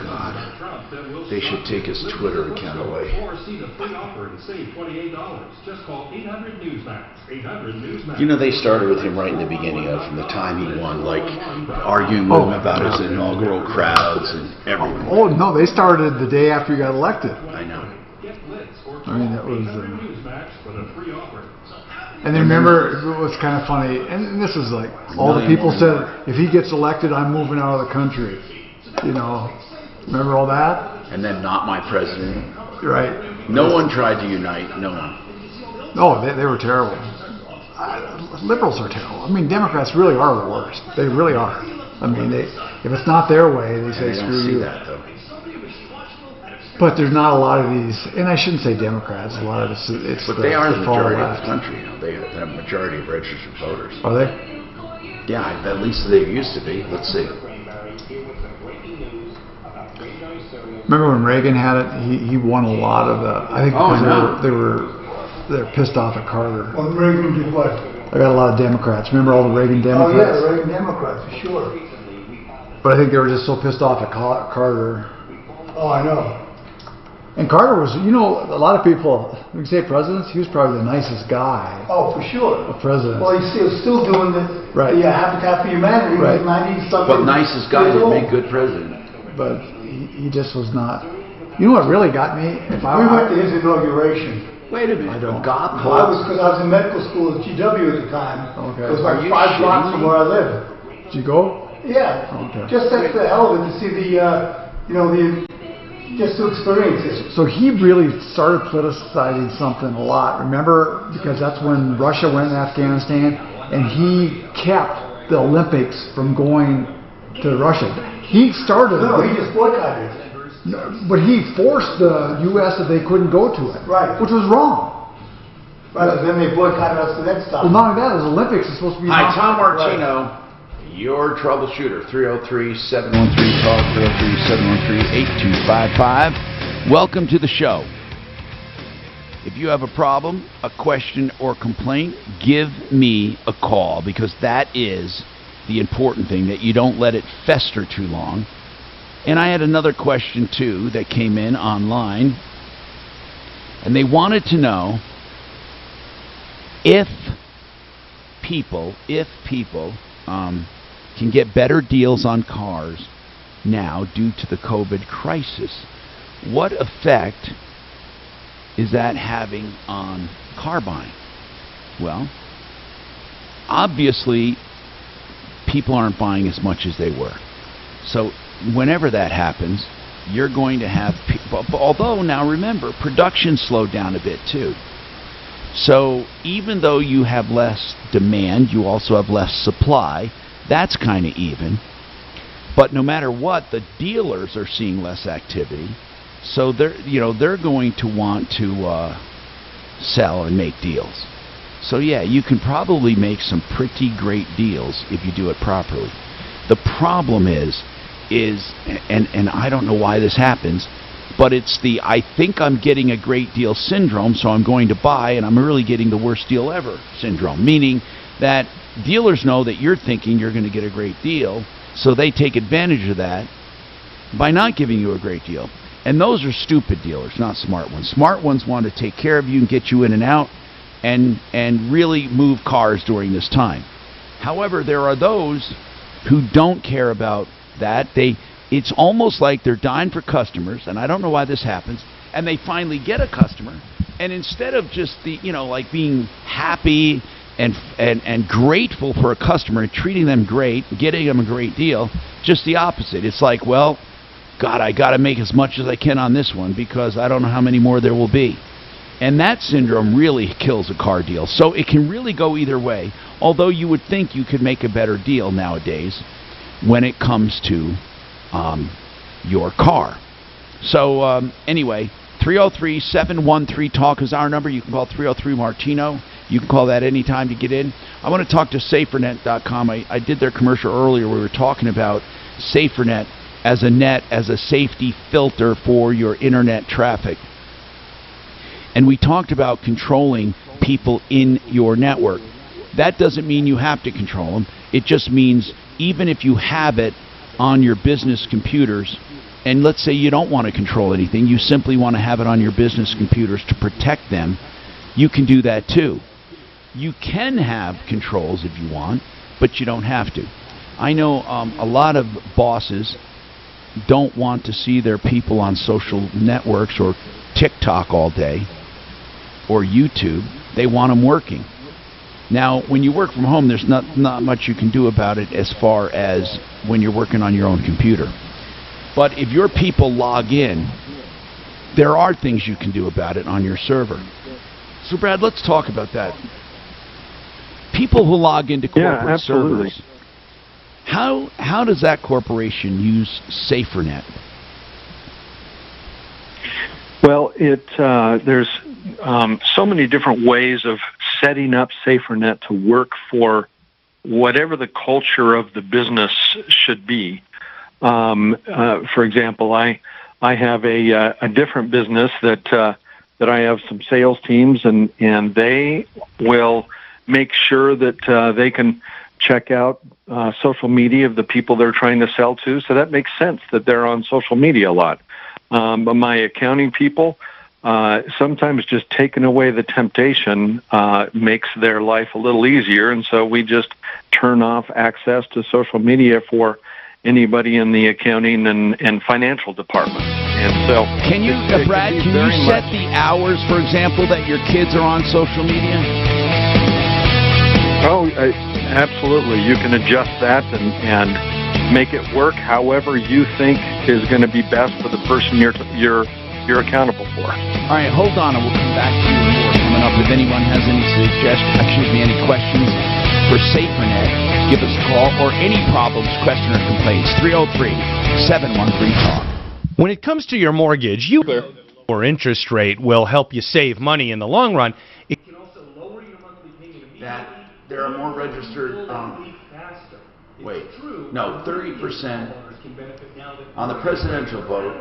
Trump that will They should take his Twitter account away. Or see the free offer and save $28. Just call 800 Newsmax. 800 Newsmax. You know, they started with him right in the beginning of from the time he won, like arguing with him about his inaugural crowds and everything. Oh, no, they started the day after he got elected. I know. I mean, that was... Newsmax for the free offer. And then remember, it was kind of funny, and this is like, all the people said, if he gets elected, I'm moving out of the country. You know, remember all that? And then not my president. Right. No one tried to unite, no one. No, they were terrible. Liberals are terrible. I mean, Democrats really are the worst. They really are. I mean, if it's not their way, they say screw you. That, though. But there's not a lot of these, and I shouldn't say Democrats, a lot of it's but they are the majority of the country. You know, they have a majority of registered voters. Are they? Yeah, at least they used to be. Let's see. Remember when Reagan had it? He won a lot of the. I think because they're pissed off at Carter. When Reagan did what? I got a lot of Democrats. Remember all the Reagan Democrats? Oh yeah, the Reagan Democrats, for sure. But I think they were just so pissed off at Carter. Oh, I know. And Carter was, a lot of people, when you say presidents, he was probably the nicest guy. Oh, for sure. A president. Well, he's still doing the Habitat for Humanity. Right. He's 90-something. But nicest guy didn't make good president. But he just was not. You know what really got me? We went to his inauguration. Wait a minute. I don't. Because I was in medical school at GW at the time. Okay. It was like 5 blocks from where I live. Did you go? Yeah. Okay. Just for the hell of it to see just to experience it. So he really started politicizing something a lot. Remember, because that's when Russia went to Afghanistan, and he kept the Olympics from going to Russia. He started. No, he just boycotted it. But he forced the U.S. that they couldn't go to it. Right. Which was wrong. Right, but then they boycotted us the next time. Well, not only that, the Olympics is supposed to be... Hi, Tom Martino, your troubleshooter, 303-713-TALK, 303-713-8255. Welcome to the show. If you have a problem, a question, or complaint, give me a call, because that is the important thing, that you don't let it fester too long. And I had another question, too, that came in online. And they wanted to know if people can get better deals on cars now due to the COVID crisis. What effect is that having on car buying? Well, obviously, people aren't buying as much as they were. So whenever that happens, you're going to have people. Although, now remember, production slowed down a bit too. So even though you have less demand, you also have less supply. That's kind of even. But no matter what, the dealers are seeing less activity. So they're going to want to sell and make deals. So yeah, you can probably make some pretty great deals if you do it properly. The problem is and I don't know why this happens, but it's the I think I'm getting a great deal syndrome, so I'm going to buy, and I'm really getting the worst deal ever syndrome, meaning that dealers know that you're thinking you're going to get a great deal, so they take advantage of that by not giving you a great deal. And those are stupid dealers, not smart ones. Smart ones want to take care of you and get you in and out and really move cars during this time. However, there are those who don't care about that. It's almost like they're dying for customers, and I don't know why this happens, and they finally get a customer, and instead of just being happy and grateful for a customer and treating them great, getting them a great deal, just the opposite. It's like, well, God, I got to make as much as I can on this one because I don't know how many more there will be. And that syndrome really kills a car deal. So it can really go either way, although you would think you could make a better deal nowadays when it comes to your car. So anyway, 303-713-TALK is our number. You can call 303-MARTINO. You can call that anytime to get in. I want to talk to SaferNet.com. I did their commercial earlier. We were talking about SaferNet as a safety filter for your internet traffic. And we talked about controlling people in your network. That doesn't mean you have to control them. It just means even if you have it on your business computers, and let's say you don't want to control anything, you simply want to have it on your business computers to protect them, you can do that too. You can have controls if you want, but you don't have to. I know a lot of bosses don't want to see their people on social networks or TikTok all day or YouTube. They want them working. Now, when you work from home, there's not much you can do about it as far as when you're working on your own computer. But if your people log in, there are things you can do about it on your server. So, Brad, let's talk about that. People who log into corporate servers, how does that corporation use SaferNet? Well, there's so many different ways of setting up SaferNet to work for whatever the culture of the business should be. For example, I I have a different business that I have some sales teams, and they will make sure that they can check out social media of the people they're trying to sell to. So that makes sense that they're on social media a lot. But my accounting people, sometimes just taking away the temptation makes their life a little easier, and so we just turn off access to social media for anybody in the accounting and financial department. And so, can you, Brad? Can you set the hours, for example, that your kids are on social media? Oh, absolutely. You can adjust that and make it work however you think is going to be best for the person you're accountable for. All right, hold on, and we'll come back to you more coming up. If anyone has any any questions for SaferNet, give us a call, or any problems, question, or complaints. 303-713-TALK. When it comes to your mortgage, lower interest rate will help you save money in the long run. It can also lower your monthly payment immediately. That there are more registered. Wait, no, 30% on the presidential vote.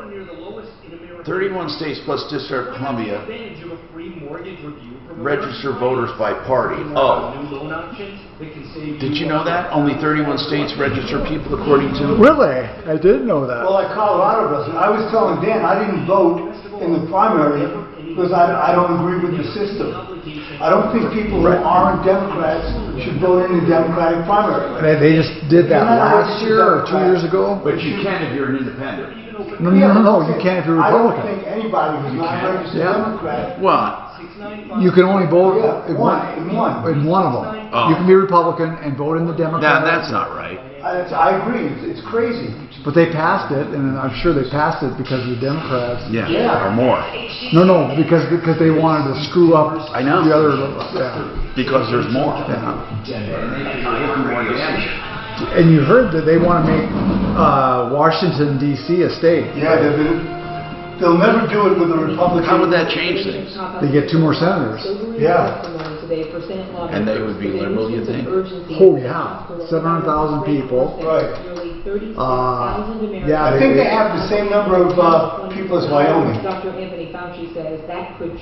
31 states plus District of Columbia register voters by party. Oh. Did you know that? Only 31 states register people according to... Really? I didn't know that. Well, like Colorado does. I was telling Dan I didn't vote in the primary because I don't agree with the system. I don't think people who aren't Democrats should vote in the Democratic primary. They just did that last year or 2 years ago? But you can if you're an independent. No, you can't if you're I Republican. don't think anybody who's not registered Democrat. What? You can only vote in one of them. Oh. You can be Republican and vote in the Democrat. No, that's not right. I agree. It's crazy. But they passed it, and I'm sure they passed it because of the Democrats. Yeah. Or more. No, because they wanted to screw up I know. the other. Because there's more. And you heard that they want to make Washington, D.C. a state. Yeah, they'll never do it with a Republican. How would that change things? They get 2 more senators. Yeah. And they would be liberal, you think? Oh, yeah. 700,000 people. Right. Yeah. I think they have the same number of people as Wyoming.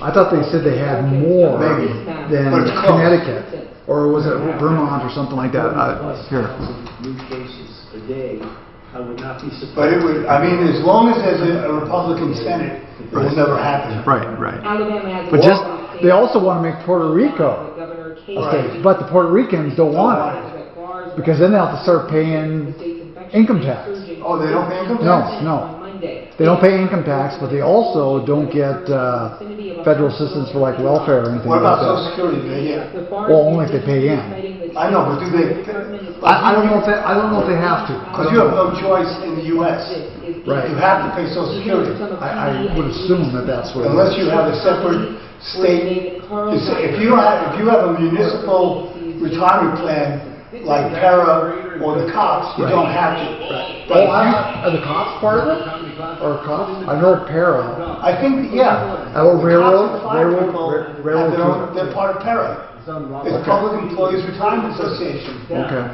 I thought they said they had more than Connecticut. Or was it Vermont or something like that? Here. New cases a day. I would not be surprised. But it would, I mean, as long as there's a Republican Senate, it will never happen. Right. But they also want to make Puerto Rico a state. But the Puerto Ricans don't want it. Because then they'll have to start paying income tax. Oh, they don't pay income tax? No. They don't pay income tax, but they also don't get federal assistance for like welfare or anything like that. What about Social Security? Do they get? Well, only if they pay in. I know, but do they? I don't know if they have to. Because you have no choice in the U.S. Right. You have to pay Social Security. I would assume that's what. Unless you have a separate state. If you have a municipal retirement plan like Para or the cops, you don't have to. But are the cops part of it? Or cops? I know Para. I think, yeah. Or railroad? They're part of Para. It's Public Employees Retirement Association. Okay.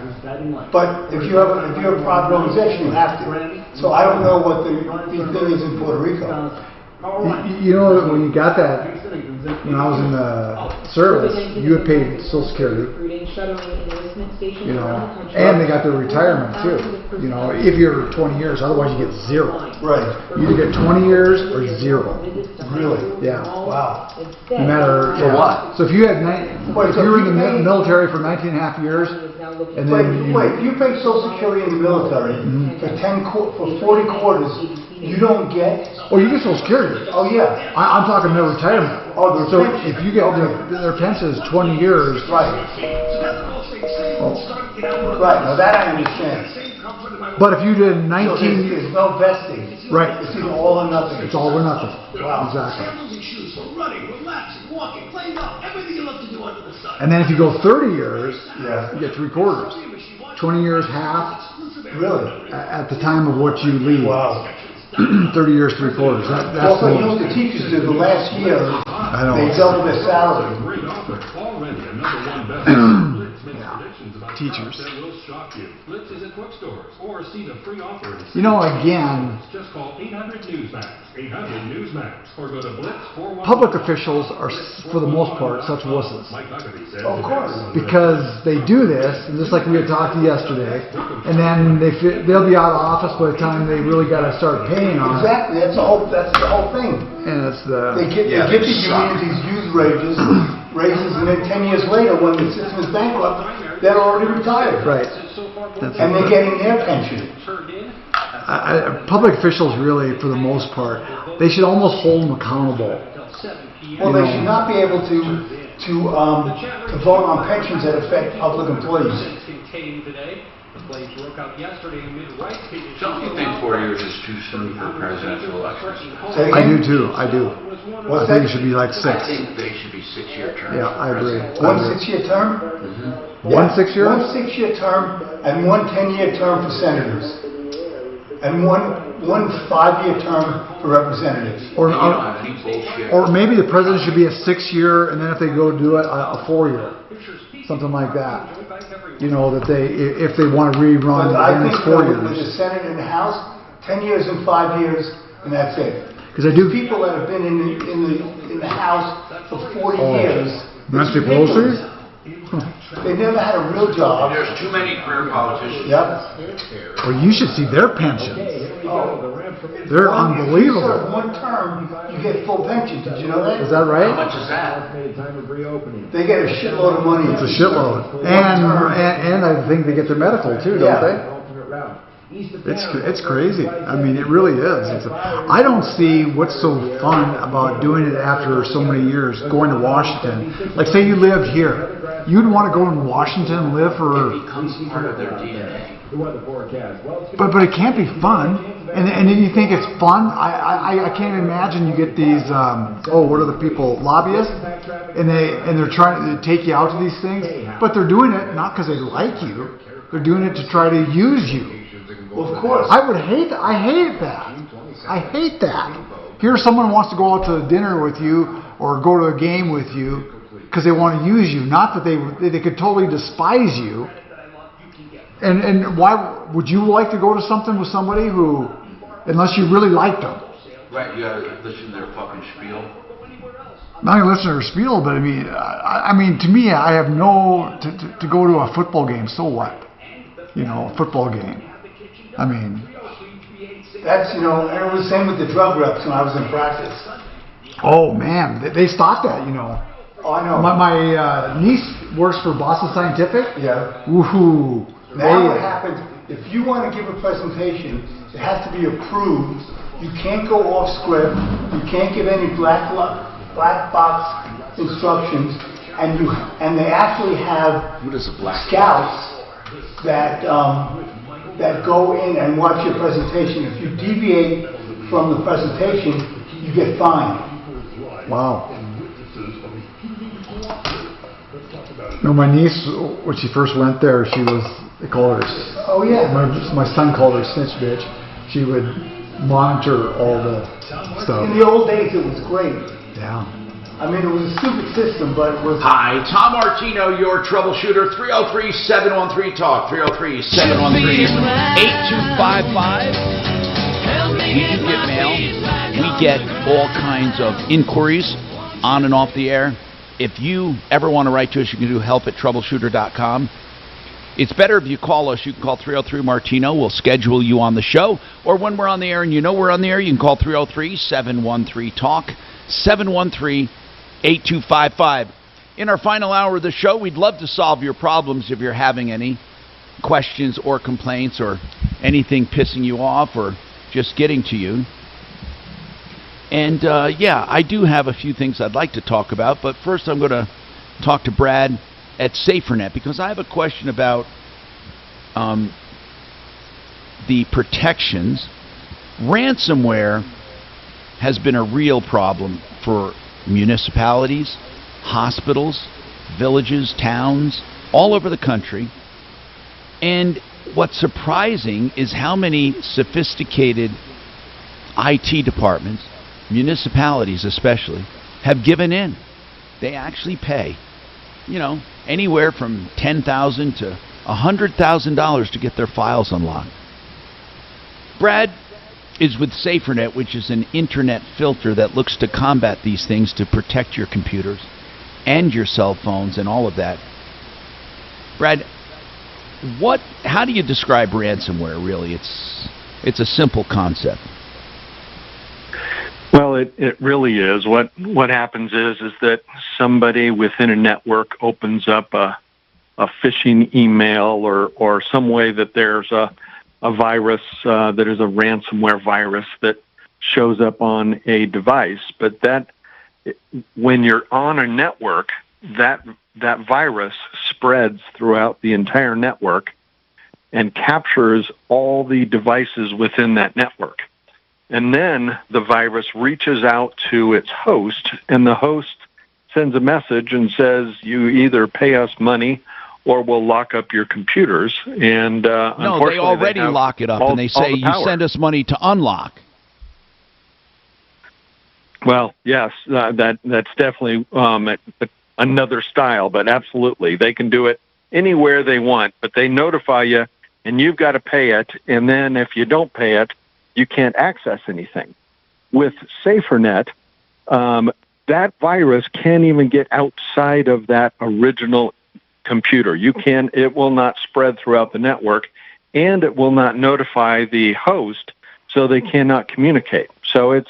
But if you have a private organization, you have to. So I don't know what the thing is in Puerto Rico. You know, when you got that, when I was in the service, you had paid Social Security, you know, and they got their retirement too. You know, if you're 20 years, otherwise you get 0. Right. You either get 20 years or 0. Really? Yeah. Wow. No matter for what. So if you had if you were in the military for 19 and a half years, and then if you pay Social Security in the military for 40 quarters. You don't get... Oh, you get Social Security. Oh, yeah. I'm talking their retirement. Oh, so if you get their pension is 20 years. Right. Oh. Right, now that I understand. But if you did 19... There's no vesting. Right. It's either all or nothing. It's all or nothing. Wow. Exactly. Running, relaxing, walking, playing golf, everything you love to do under the sun. And then if you go 30 years, you get 3/4. 20 years, half. Really? At the time of what you leave. Wow. 30 years, 3/4. That's what the teachers did the last year. They doubled their salary. teachers. That will shock you. Blitz is at bookstores or see the free offers. You know, again, Just call 800 Newsmax, 800 Newsmax, or go to Blitz 411. public officials are, for the most part, such wusses. Of course. Because they do this, and just like we had talked yesterday, and then they'll be out of office by the time they really got to start paying on it. Exactly, that's the whole thing. And it's the... They give the communities huge raises, and then 10 years later, when the system is bankrupt, they're already retired. Right. And they're getting their pension. Public officials really, for the most part, they should almost hold them accountable. Well, they should not be able to vote on pensions that affect public employees. Don't you think 4 years is too soon for presidential elections? I do too, I do. I think it should be like 6. I think they should be 6-year terms. Yeah, I agree. One 6-year term? Mm-hmm. One 6-year? One 6-year term and one 10-year term for senators. And one 5-year term for representatives. Or maybe the president should be a 6-year, and then if they go do it, a 4-year. Something like that. You know, that if they want to rerun, then it's 4 years. With the Senate and the House, 10 years and 5 years, and that's it. Because I do people that have been in the House for 40 years. Nancy Pelosi? They never had a real job. There's too many career politicians. Yep. Well, you should see their pensions. Oh. They're unbelievable. If you serve one term, you get full pension. Did you know that? Is that right? How much is that? They get a shitload of money. It's a shitload. And I think they get their medical too, don't they? It's crazy. I mean, it really is. I don't see what's so fun about doing it after so many years, going to Washington. Like, say you lived here. You'd want to go to Washington and live for... It becomes part of their DNA. But it can't be fun. And then you think it's fun? I can't imagine you get these, what are the people, lobbyists? And they're trying to take you out to these things. But they're doing it not because they like you. They're doing it to try to use you. Well, of course. I hate that. I hate that. Here someone wants to go out to dinner with you or go to a game with you because they want to use you. Not that they could totally despise you. And why would you like to go to something with somebody who, unless you really liked them? Right, you gotta listen to their fucking spiel. Not only listen to their spiel, but I mean, to me, I have to go to a football game. So what? You know, a football game. I mean, that's, and it was the same with the drug reps when I was in practice. Oh man, they stopped that, Oh, I know. My niece works for Boston Scientific. Yeah. Woohoo. Now what happens, if you want to give a presentation, it has to be approved. You can't go off script. You can't give any black box instructions. And they actually have scouts that go in and watch your presentation. If you deviate from the presentation, you get fined. Wow. My niece, when she first went there, they called her. Oh yeah. My son called her snitch bitch. She would monitor all the stuff. In the old days, it was great. Yeah. I mean, it was a stupid system, but it was... Hi, Tom Martino, your troubleshooter, 303-713-TALK, 303-713-8255. We do get mail. We get all kinds of inquiries on and off the air. If you ever want to write to us, you can do help@troubleshooter.com. It's better if you call us. You can call 303-MARTINO. We'll schedule you on the show. Or when we're on the air and we're on the air, you can call 303-713-TALK, 713-8255. In our final hour of the show, we'd love to solve your problems if you're having any questions or complaints or anything pissing you off or just getting to you. And, I do have a few things I'd like to talk about, but first I'm going to talk to Brad at SaferNet because I have a question about the protections. Ransomware has been a real problem for municipalities, hospitals, villages, towns, all over the country. And what's surprising is how many sophisticated IT departments, municipalities especially, have given in. They actually pay, anywhere from $10,000 to $100,000 to get their files unlocked. Brad is with SaferNet, which is an internet filter that looks to combat these things to protect your computers and your cell phones and all of that. Brad, how do you describe ransomware, really? It's a simple concept. Well, it really is. What happens is that somebody within a network opens up a phishing email or some way that there's a virus that is a ransomware virus that shows up on a device. But when you're on a network, that virus spreads throughout the entire network and captures all the devices within that network. And then the virus reaches out to its host, and the host sends a message and says, you either pay us money or we'll lock up your computers. And no, they already lock it up, and they say, you send us money to unlock. Well, yes, that's definitely another style, but absolutely. They can do it anywhere they want, but they notify you, and you've got to pay it, and then if you don't pay it, you can't access anything. With SaferNet, that virus can't even get outside of that original computer. It will not spread throughout the network, and it will not notify the host, so they cannot communicate. So it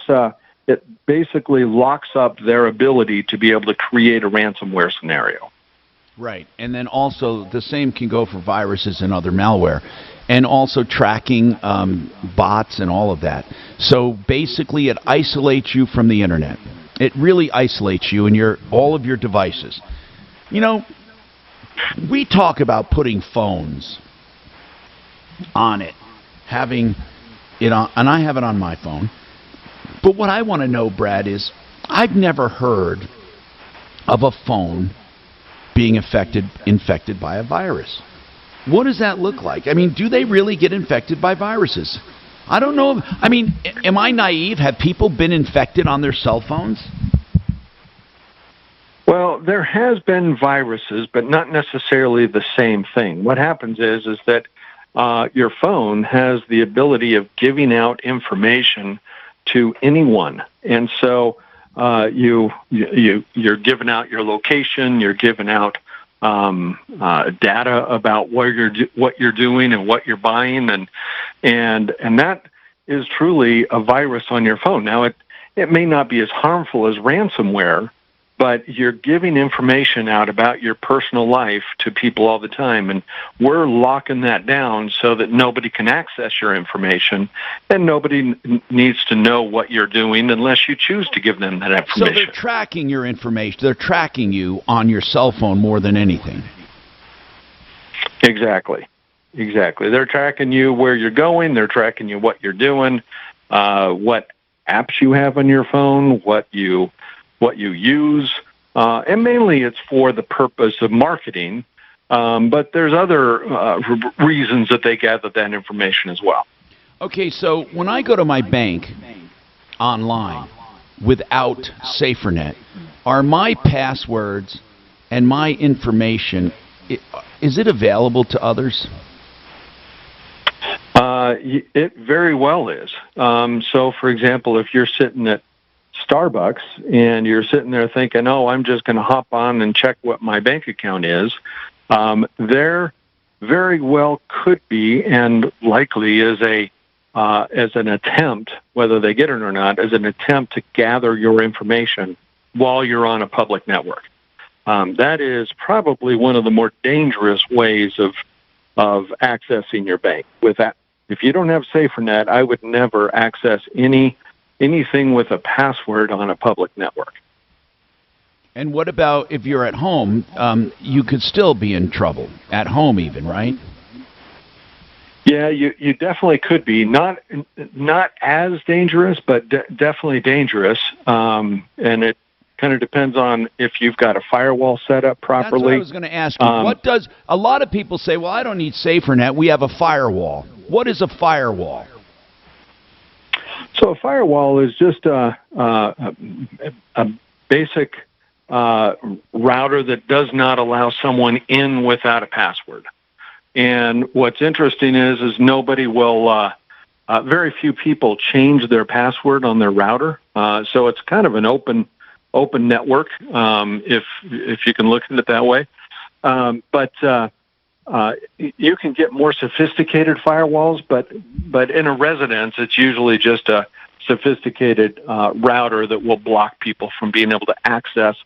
basically locks up their ability to be able to create a ransomware scenario. Right, and then also the same can go for viruses and other malware, and also tracking bots and all of that. So basically it isolates you from the internet. It really isolates you and all of your devices. You know, we talk about putting phones on it, having it on, and I have it on my phone. But what I want to know, Brad, is I've never heard of a phone being infected by a virus. What does that look like? I mean, do they really get infected by viruses? I don't know. I mean, am I naive? Have people been infected on their cell phones? Well, there has been viruses, but not necessarily the same thing. What happens is that your phone has the ability of giving out information to anyone, and so you're giving out your location, you're giving out data about what you're doing and what you're buying, and that is truly a virus on your phone. Now, it may not be as harmful as ransomware, but you're giving information out about your personal life to people all the time, and we're locking that down so that nobody can access your information, and nobody needs to know what you're doing unless you choose to give them that information. So they're tracking your information. They're tracking you on your cell phone more than anything. Exactly. They're tracking you where you're going. They're tracking you what you're doing, what apps you have on your phone, what you use, and mainly it's for the purpose of marketing, but there's other reasons that they gather that information as well. Okay, so when I go to my bank online without SaferNet, are my passwords and my information, is it available to others? It very well is. So, for example, if you're sitting at Starbucks and you're sitting there thinking, oh, I'm just going to hop on and check what my bank account is, there very well could be, and likely is as an attempt, whether they get it or not, as an attempt to gather your information while you're on a public network. That is probably one of the more dangerous ways of accessing your bank. With that, if you don't have SaferNet, I would never access anything with a password on a public network. And what about if you're at home? You could still be in trouble at home, even, right? Yeah, you definitely could be. Not as dangerous, but definitely dangerous. And it kind of depends on if you've got a firewall set up properly. That's what I was going to ask you. A lot of people say, well, I don't need SaferNet. We have a firewall. What is a firewall? So a firewall is just a basic router that does not allow someone in without a password. And what's interesting is nobody will, very few people change their password on their router. So it's kind of an open network, if you can look at it that way. But you can get more sophisticated firewalls, but in a residence, it's usually just a sophisticated router that will block people from being able to access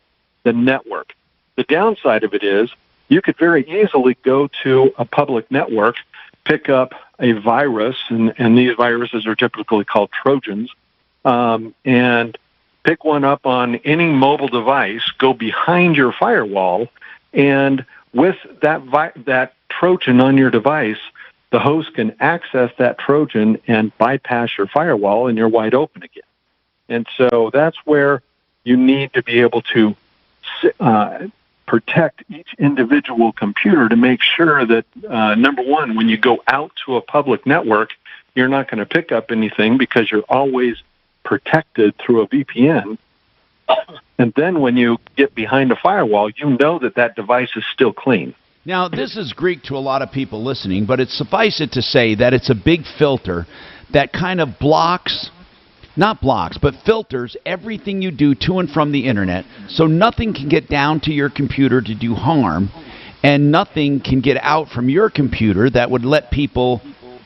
the network. The downside of it is you could very easily go to a public network, pick up a virus, and these viruses are typically called Trojans, and pick one up on any mobile device, go behind your firewall, and with that Trojan on your device, the host can access that Trojan and bypass your firewall, and you're wide open again. And so that's where you need to be able to protect each individual computer to make sure that, number one, when you go out to a public network, you're not going to pick up anything because you're always protected through a VPN. And then when you get behind a firewall, you know that device is still clean. Now, this is Greek to a lot of people listening, but it's suffice it to say that it's a big filter that kind of filters everything you do to and from the internet, so nothing can get down to your computer to do harm, and nothing can get out from your computer that would let people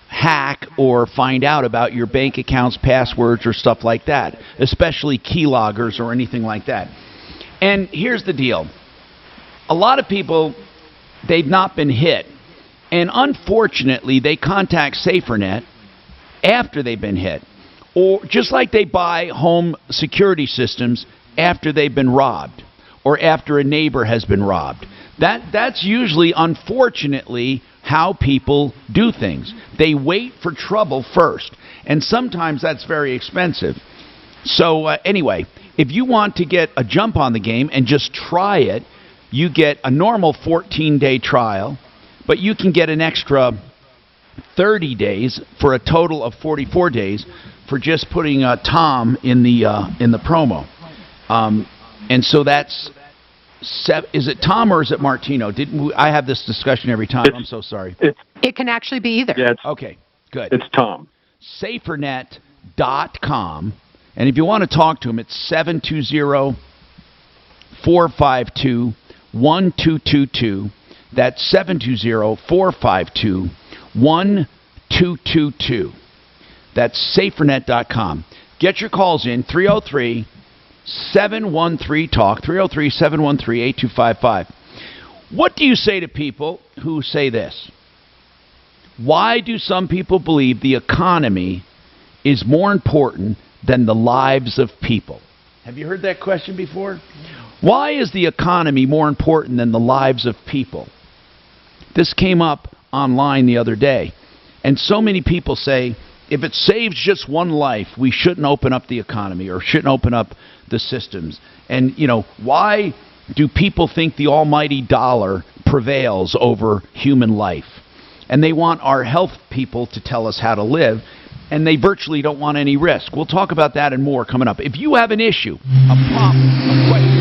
hack or find out about your bank accounts, passwords, or stuff like that, especially keyloggers or anything like that. And here's the deal. A lot of people, they've not been hit, and unfortunately they contact SaferNet after they've been hit, or just like they buy home security systems after they've been robbed or after a neighbor has been robbed. That's usually, unfortunately, how people do things. They wait for trouble first, and sometimes that's very expensive. So anyway, if you want to get a jump on the game and just try it, you get a normal 14-day trial, but you can get an extra 30 days for a total of 44 days for just putting Tom in the promo. And so that's... Is it Tom or is it Martino? I have this discussion every time. I'm so sorry. It can actually be either. Yeah, okay, good. It's Tom. SaferNet.com. And if you want to talk to him, it's 720-452-1222. That's 720-452-1222. That's SaferNet.com. Get your calls in, 303-713-TALK, 303-713-8255. What do you say to people who say this? Why do some people believe the economy is more important than the lives of people? Have you heard that question before? Why is the economy more important than the lives of people? This came up online the other day, and so many people say, if it saves just one life, we shouldn't open up the economy or shouldn't open up the systems. And, why do people think the almighty dollar prevails over human life? And they want our health people to tell us how to live, and they virtually don't want any risk. We'll talk about that and more coming up. If you have an issue, a problem, a question,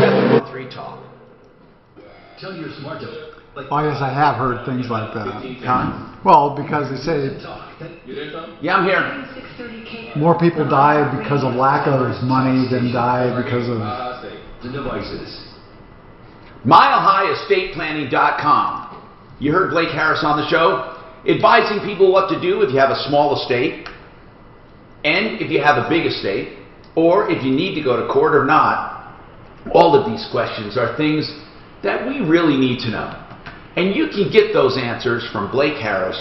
713-TALK. Tell your smart dealer. Oh, yes, I have heard things like that. Well, because they say yeah, I'm here. more people die because of lack of money than die because of the devices. MileHighEstatePlanning.com. You heard Blake Harris on the show, advising people what to do if you have a small estate, and if you have a big estate, or if you need to go to court or not. All of these questions are things that we really need to know. And you can get those answers from Blake Harris.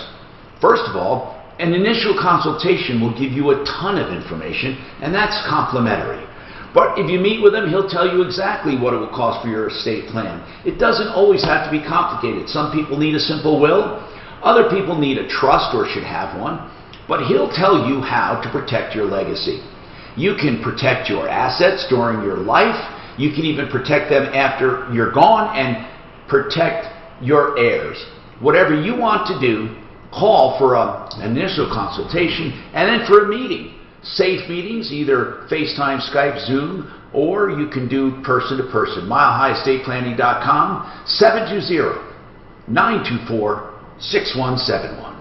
First of all, an initial consultation will give you a ton of information, and that's complimentary. But if you meet with him, he'll tell you exactly what it will cost for your estate plan. It doesn't always have to be complicated. Some people need a simple will. Other people need a trust or should have one. But he'll tell you how to protect your legacy. You can protect your assets during your life. You can even protect them after you're gone and protect your heirs. Whatever you want to do, call for an initial consultation and then for a meeting. Safe meetings, either FaceTime, Skype, Zoom, or you can do person-to-person. MileHighEstatePlanning.com, 924-6171.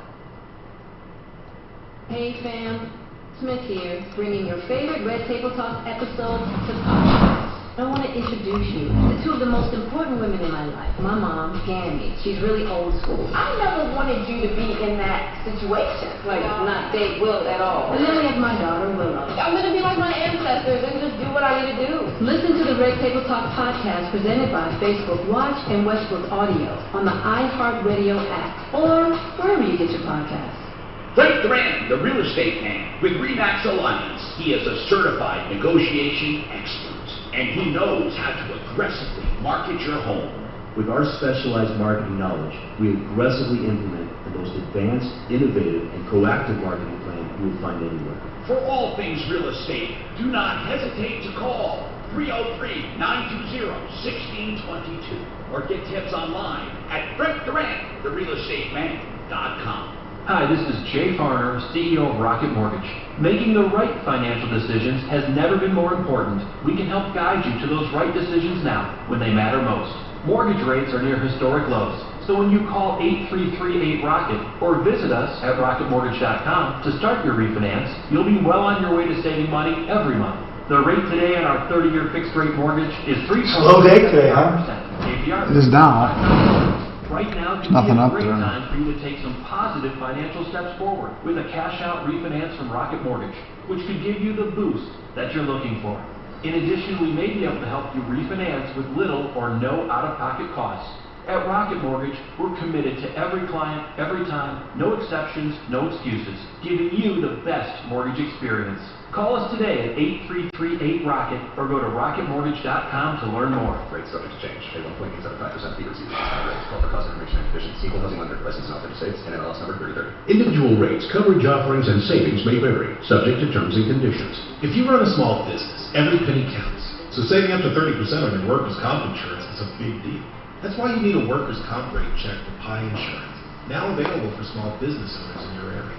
Hey fam, Smith here, bringing your favorite Red Table Talk episodes to podcast. I want to introduce you to two of the most important women in my life. My mom, Gammy, she's really old school. I never wanted you to be in that situation, like not date Will at all. And then we have my daughter, Willow. I'm going to be like my ancestors and just do what I need to do. Listen to the Red Table Talk podcast presented by Facebook Watch and Westbrook Audio on the iHeartRadio app or wherever you get your podcasts. Frank Duran, the real estate man with RE/MAX Alliance. He is a certified negotiation expert, and he knows how to aggressively market your home. With our specialized marketing knowledge, we aggressively implement the most advanced, innovative, and proactive marketing plan you will find anywhere. For all things real estate, do not hesitate to call 303-920-1622 or get tips online at FrankDuran.therealestateman.com. Hi, this is Jay Farner, CEO of Rocket Mortgage. Making the right financial decisions has never been more important. We can help guide you to those right decisions now, when they matter most. Mortgage rates are near historic lows, so when you call 8338-ROCKET or visit us at rocketmortgage.com to start your refinance, you'll be well on your way to saving money every month. The rate today on our 30-year fixed-rate mortgage is 3.5%. Slow day today, huh? APR. It is now. Right now could Nothing be a up great there. time for you to take some positive financial steps forward with a cash-out refinance from Rocket Mortgage, which could give you the boost that you're looking for. In addition, we may be able to help you refinance with little or no out-of-pocket costs. At Rocket Mortgage, we're committed to every client, every time, no exceptions, no excuses, giving you the best mortgage experience. Call us today at 8338-ROCKET or go to rocketmortgage.com to learn more. Rates subject to change. Pay 1.875% fee received. Rates. Call for cost information and conditions. Equal housing lender. License in all 50 states. NMLS number 3030. Individual rates, coverage offerings, and savings may vary, subject to terms and conditions. If you run a small business, every penny counts. So saving up to 30% on your workers' comp insurance is a big deal. That's why you need a workers' comp rate check from Pi Insurance, now available for small business owners in your area.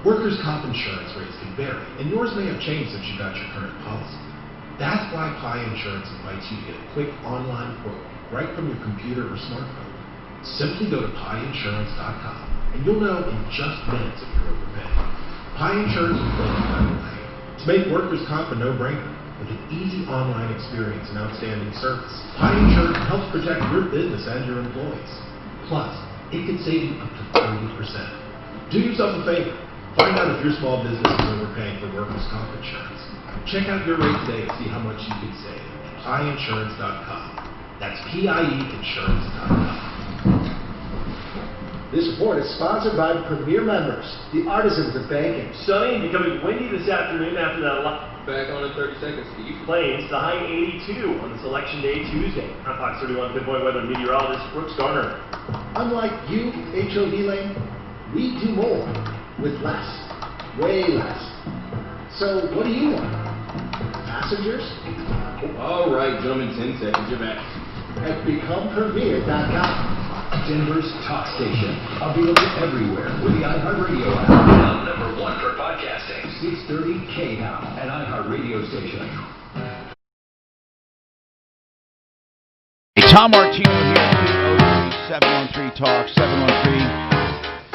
Workers' comp insurance rates can vary, and yours may have changed since you got your current policy. That's why Pi Insurance invites you to get a quick online quote right from your computer or smartphone. Simply go to piinsurance.com, and you'll know in just minutes if you're overpaying. Pi Insurance will go the better way. To make workers' comp a no-brainer, with an easy online experience and outstanding service, Pi Insurance helps protect your business and your employees. Plus, it could save you up to 30%. Do yourself a favor. Find out if your small business is overpaying for workers' comp insurance. Check out your rate today and see how much you could save. PIinsurance.com. That's PIEinsurance.com. This report is sponsored by Premier Members, the artisans of banking. Sunny and becoming windy this afternoon after that Back on in 30 seconds, Steve. Plains, the high 82 on this Election Day Tuesday. I'm Fox 31 Good Boy Weather meteorologist Brooks Garner. Unlike you, HOD Lane, we do more with less, way less. So what do you want? Passengers? All right, gentlemen, 10 seconds, you're back. At BecomePremier.com. Denver's talk station. Available everywhere with the iHeartRadio app. Now number 1 for podcasting. 630 K-Now, an iHeartRadio station. Hey, Tom Martino here, 203-713-TALK,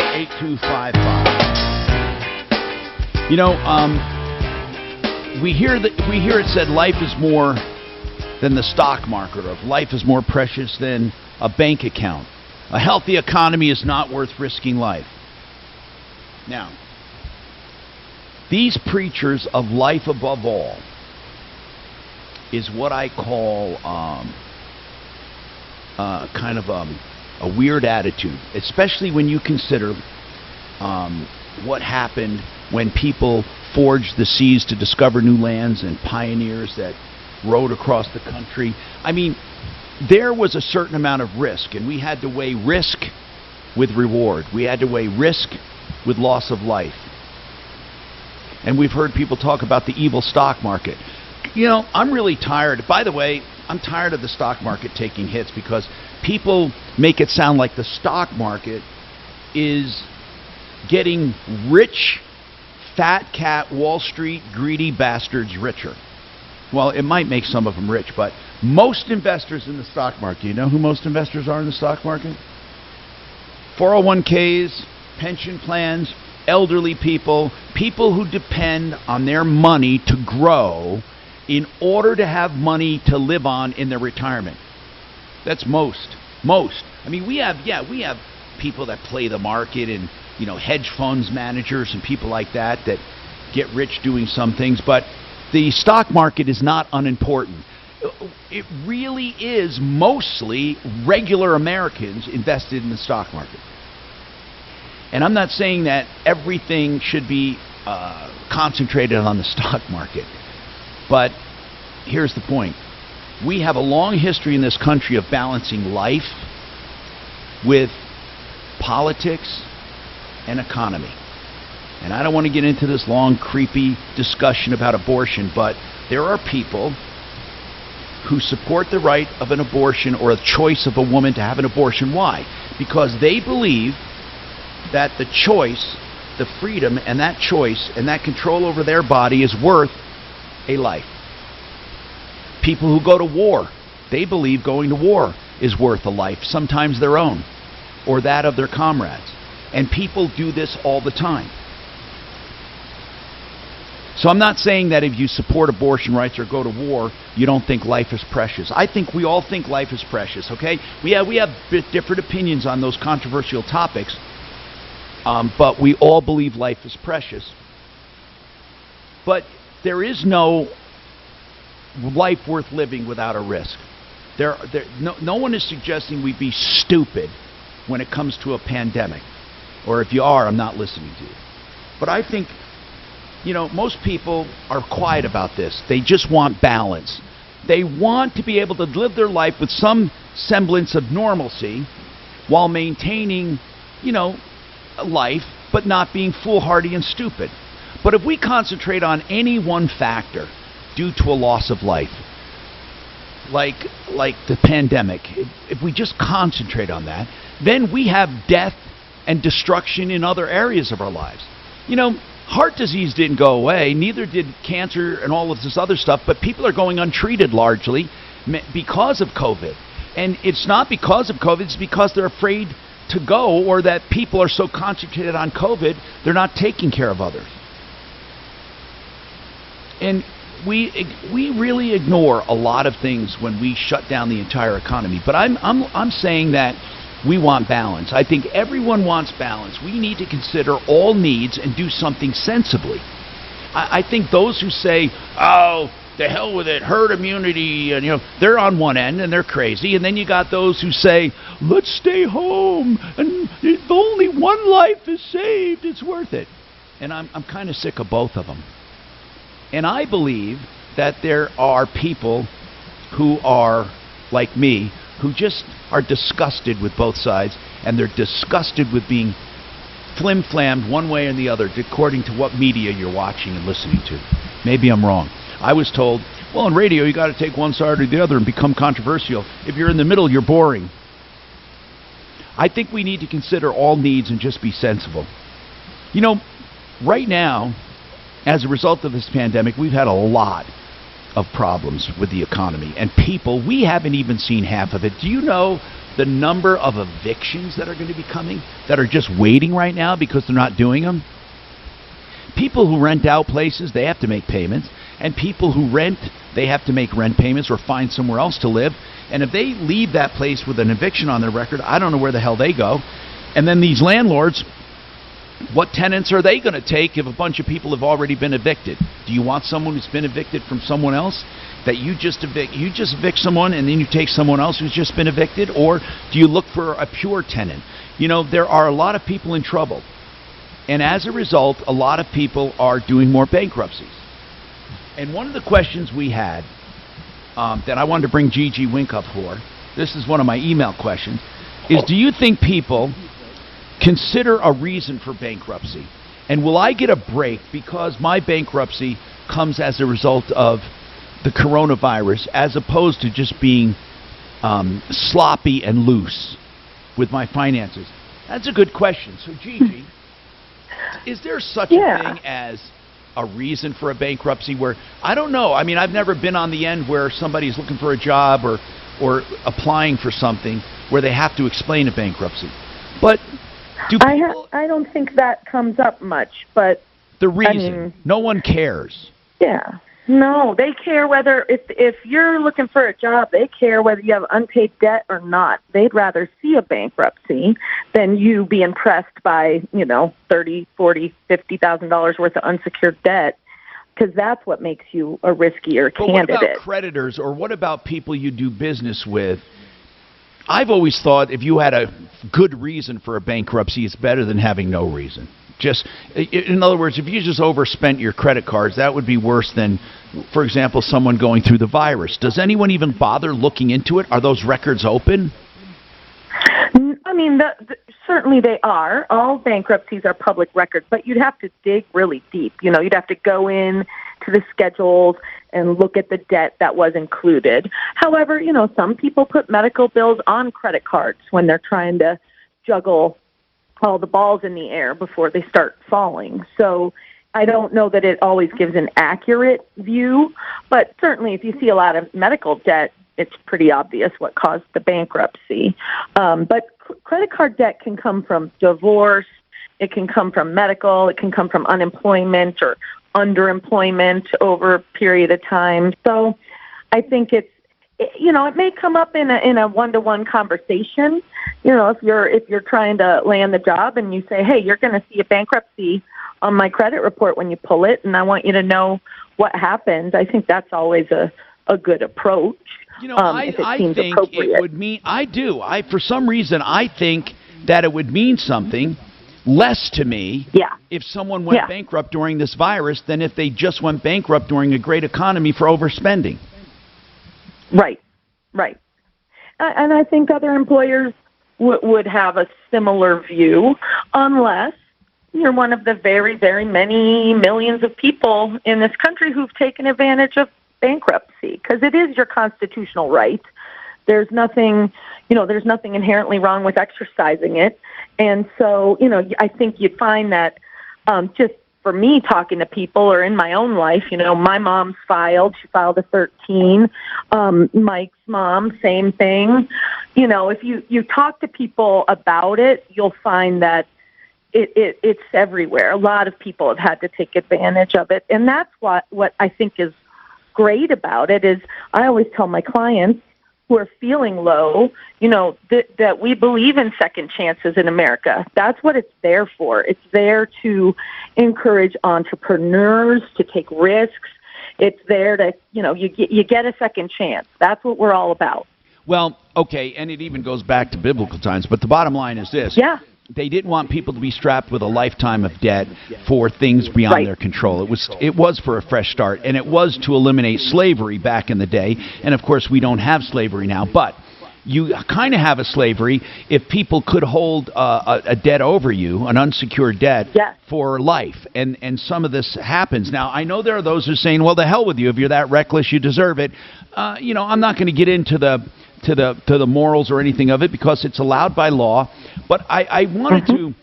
713-8255. You know, we hear it said life is more than the stock market, or life is more precious than a bank account. A healthy economy is not worth risking life. Now, these preachers of life above all is what I call kind of a weird attitude, especially when you consider what happened when people forged the seas to discover new lands and pioneers that rode across the country. I mean, there was a certain amount of risk, and we had to weigh risk with reward. We had to weigh risk with loss of life. And we've heard people talk about the evil stock market. You know, I'm really tired. By the way, I'm tired of the stock market taking hits because people make it sound like the stock market is getting rich, fat cat, Wall Street, greedy bastards richer. Well, it might make some of them rich, but most investors in the stock market, you know who most investors are in the stock market? 401ks, pension plans, elderly people, people who depend on their money to grow in order to have money to live on in their retirement. That's most. I mean, we have people that play the market and, hedge funds managers and people like that get rich doing some things, but the stock market is not unimportant. It really is mostly regular Americans invested in the stock market. And I'm not saying that everything should be concentrated on the stock market, but here's the point. We have a long history in this country of balancing life with politics and economy. And I don't want to get into this long, creepy discussion about abortion, but there are people who support the right of an abortion or a choice of a woman to have an abortion. Why? Because they believe that the choice, the freedom, and that choice and that control over their body is worth a life. People who go to war, they believe going to war is worth a life, sometimes their own or that of their comrades. And people do this all the time. So I'm not saying that if you support abortion rights or go to war, you don't think life is precious. I think we all think life is precious, okay? We have different opinions on those controversial topics, but we all believe life is precious. But there is no life worth living without a risk. No one is suggesting we be stupid when it comes to a pandemic. Or if you are, I'm not listening to you. But I think, most people are quiet about this. They just want balance. They want to be able to live their life with some semblance of normalcy while maintaining, life, but not being foolhardy and stupid. But if we concentrate on any one factor due to a loss of life, like the pandemic, if we just concentrate on that, then we have death and destruction in other areas of our lives. Heart disease didn't go away, neither did cancer and all of this other stuff, but people are going untreated largely because of COVID. And it's not because of COVID, it's because they're afraid to go, or that people are so concentrated on COVID, they're not taking care of others. And we really ignore a lot of things when we shut down the entire economy. But I'm saying that we want balance. I think everyone wants balance. We need to consider all needs and do something sensibly. I think those who say, oh, the hell with it, herd immunity, and they're on one end and they're crazy. And then you got those who say, let's stay home, and if only one life is saved, it's worth it. And I'm kind of sick of both of them. And I believe that there are people who are like me, who just are disgusted with both sides, and they're disgusted with being flim-flammed one way or the other, according to what media you're watching and listening to. Maybe I'm wrong. I was told, well, in radio, you got to take one side or the other and become controversial. If you're in the middle, you're boring. I think we need to consider all needs and just be sensible. Right now, as a result of this pandemic, we've had a lot of problems with the economy. And people, we haven't even seen half of it. Do you know the number of evictions that are going to be coming, that are just waiting right now because they're not doing them? People who rent out places, they have to make payments. And people who rent, they have to make rent payments or find somewhere else to live. And if they leave that place with an eviction on their record, I don't know where the hell they go. And then these landlords, what tenants are they going to take if a bunch of people have already been evicted? Do you want someone who's been evicted from someone else that you just evict someone and then you take someone else who's just been evicted? Or do you look for a pure tenant? There are a lot of people in trouble. And as a result, a lot of people are doing more bankruptcies. And one of the questions we had that I wanted to bring Gigi Wink up for, this is one of my email questions, is do you think people consider a reason for bankruptcy? And will I get a break because my bankruptcy comes as a result of the coronavirus, as opposed to just being sloppy and loose with my finances? That's a good question. So, Gigi, is there such a thing as a reason for a bankruptcy where, I don't know, I mean, I've never been on the end where somebody's looking for a job or applying for something where they have to explain a bankruptcy. But I don't think that comes up much, but the reason, no one cares. Yeah. No, they care whether, if you're looking for a job, they care whether you have unpaid debt or not. They'd rather see a bankruptcy than you be impressed by, $30,000, $40,000, $50,000 worth of unsecured debt, because that's what makes you a riskier But candidate. what about creditors, or what about people you do business with? I've always thought if you had a good reason for a bankruptcy, it's better than having no reason. In other words, if you just overspent your credit cards, that would be worse than, for example, someone going through the virus. Does anyone even bother looking into it? Are those records open? I mean, certainly they are. All bankruptcies are public records, but you'd have to dig really deep. You'd have to go in to the schedules and look at the debt that was included. However, some people put medical bills on credit cards when they're trying to juggle all the balls in the air before they start falling. So I don't know that it always gives an accurate view, but certainly if you see a lot of medical debt, it's pretty obvious what caused the bankruptcy. But credit card debt can come from divorce, it can come from medical, it can come from unemployment or underemployment over a period of time. So I think it may come up in a one-to-one conversation. If you're trying to land the job and you say, hey, you're going to see a bankruptcy on my credit report when you pull it, and I want you to know what happened. I think that's always a good approach. I think it would mean, for some reason, I think that it would mean something less to me if someone went bankrupt during this virus than if they just went bankrupt during a great economy for overspending. Right. And I think other employers would have a similar view, unless you're one of the very, very many millions of people in this country who've taken advantage of bankruptcy, because it is your constitutional right. There's nothing inherently wrong with exercising it. And so, I think you'd find that just for me talking to people or in my own life, my mom's she filed a 13. Mike's mom, same thing. If you talk to people about it, you'll find that it's everywhere. A lot of people have had to take advantage of it. And that's what I think is great about it is I always tell my clients who are feeling low, that we believe in second chances in America. That's what it's there for. It's there to encourage entrepreneurs to take risks. It's there to, you get a second chance. That's what we're all about. Well, okay, and it even goes back to biblical times, but the bottom line is this. Yeah. They didn't want people to be strapped with a lifetime of debt for things beyond their control. It was for a fresh start, and it was to eliminate slavery back in the day. And, of course, we don't have slavery now. But you kind of have a slavery if people could hold a debt over you, an unsecured debt, for life. And some of this happens. Now, I know there are those who are saying, well, the hell with you. If you're that reckless, you deserve it. I'm not going to get into the morals or anything of it because it's allowed by law. But I wanted to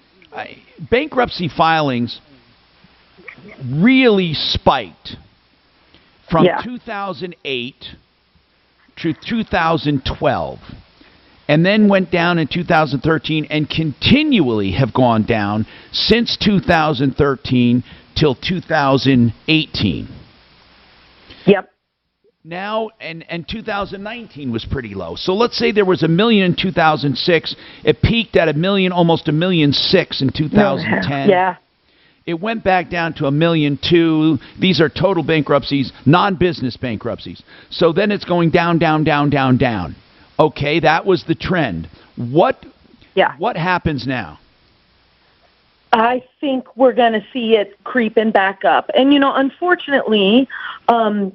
bankruptcy filings really spiked from 2008 to 2012 and then went down in 2013 and continually have gone down since 2013 till 2018. Yep. Now, and 2019 was pretty low. So let's say there was 1 million in 2006. It peaked at 1 million, almost 1.6 million in 2010. Yeah. It went back down to 1.2 million. These are total bankruptcies, non-business bankruptcies. So then it's going down, down, down, down, down. Okay, that was the trend. What happens now? I think we're going to see it creeping back up. And, unfortunately,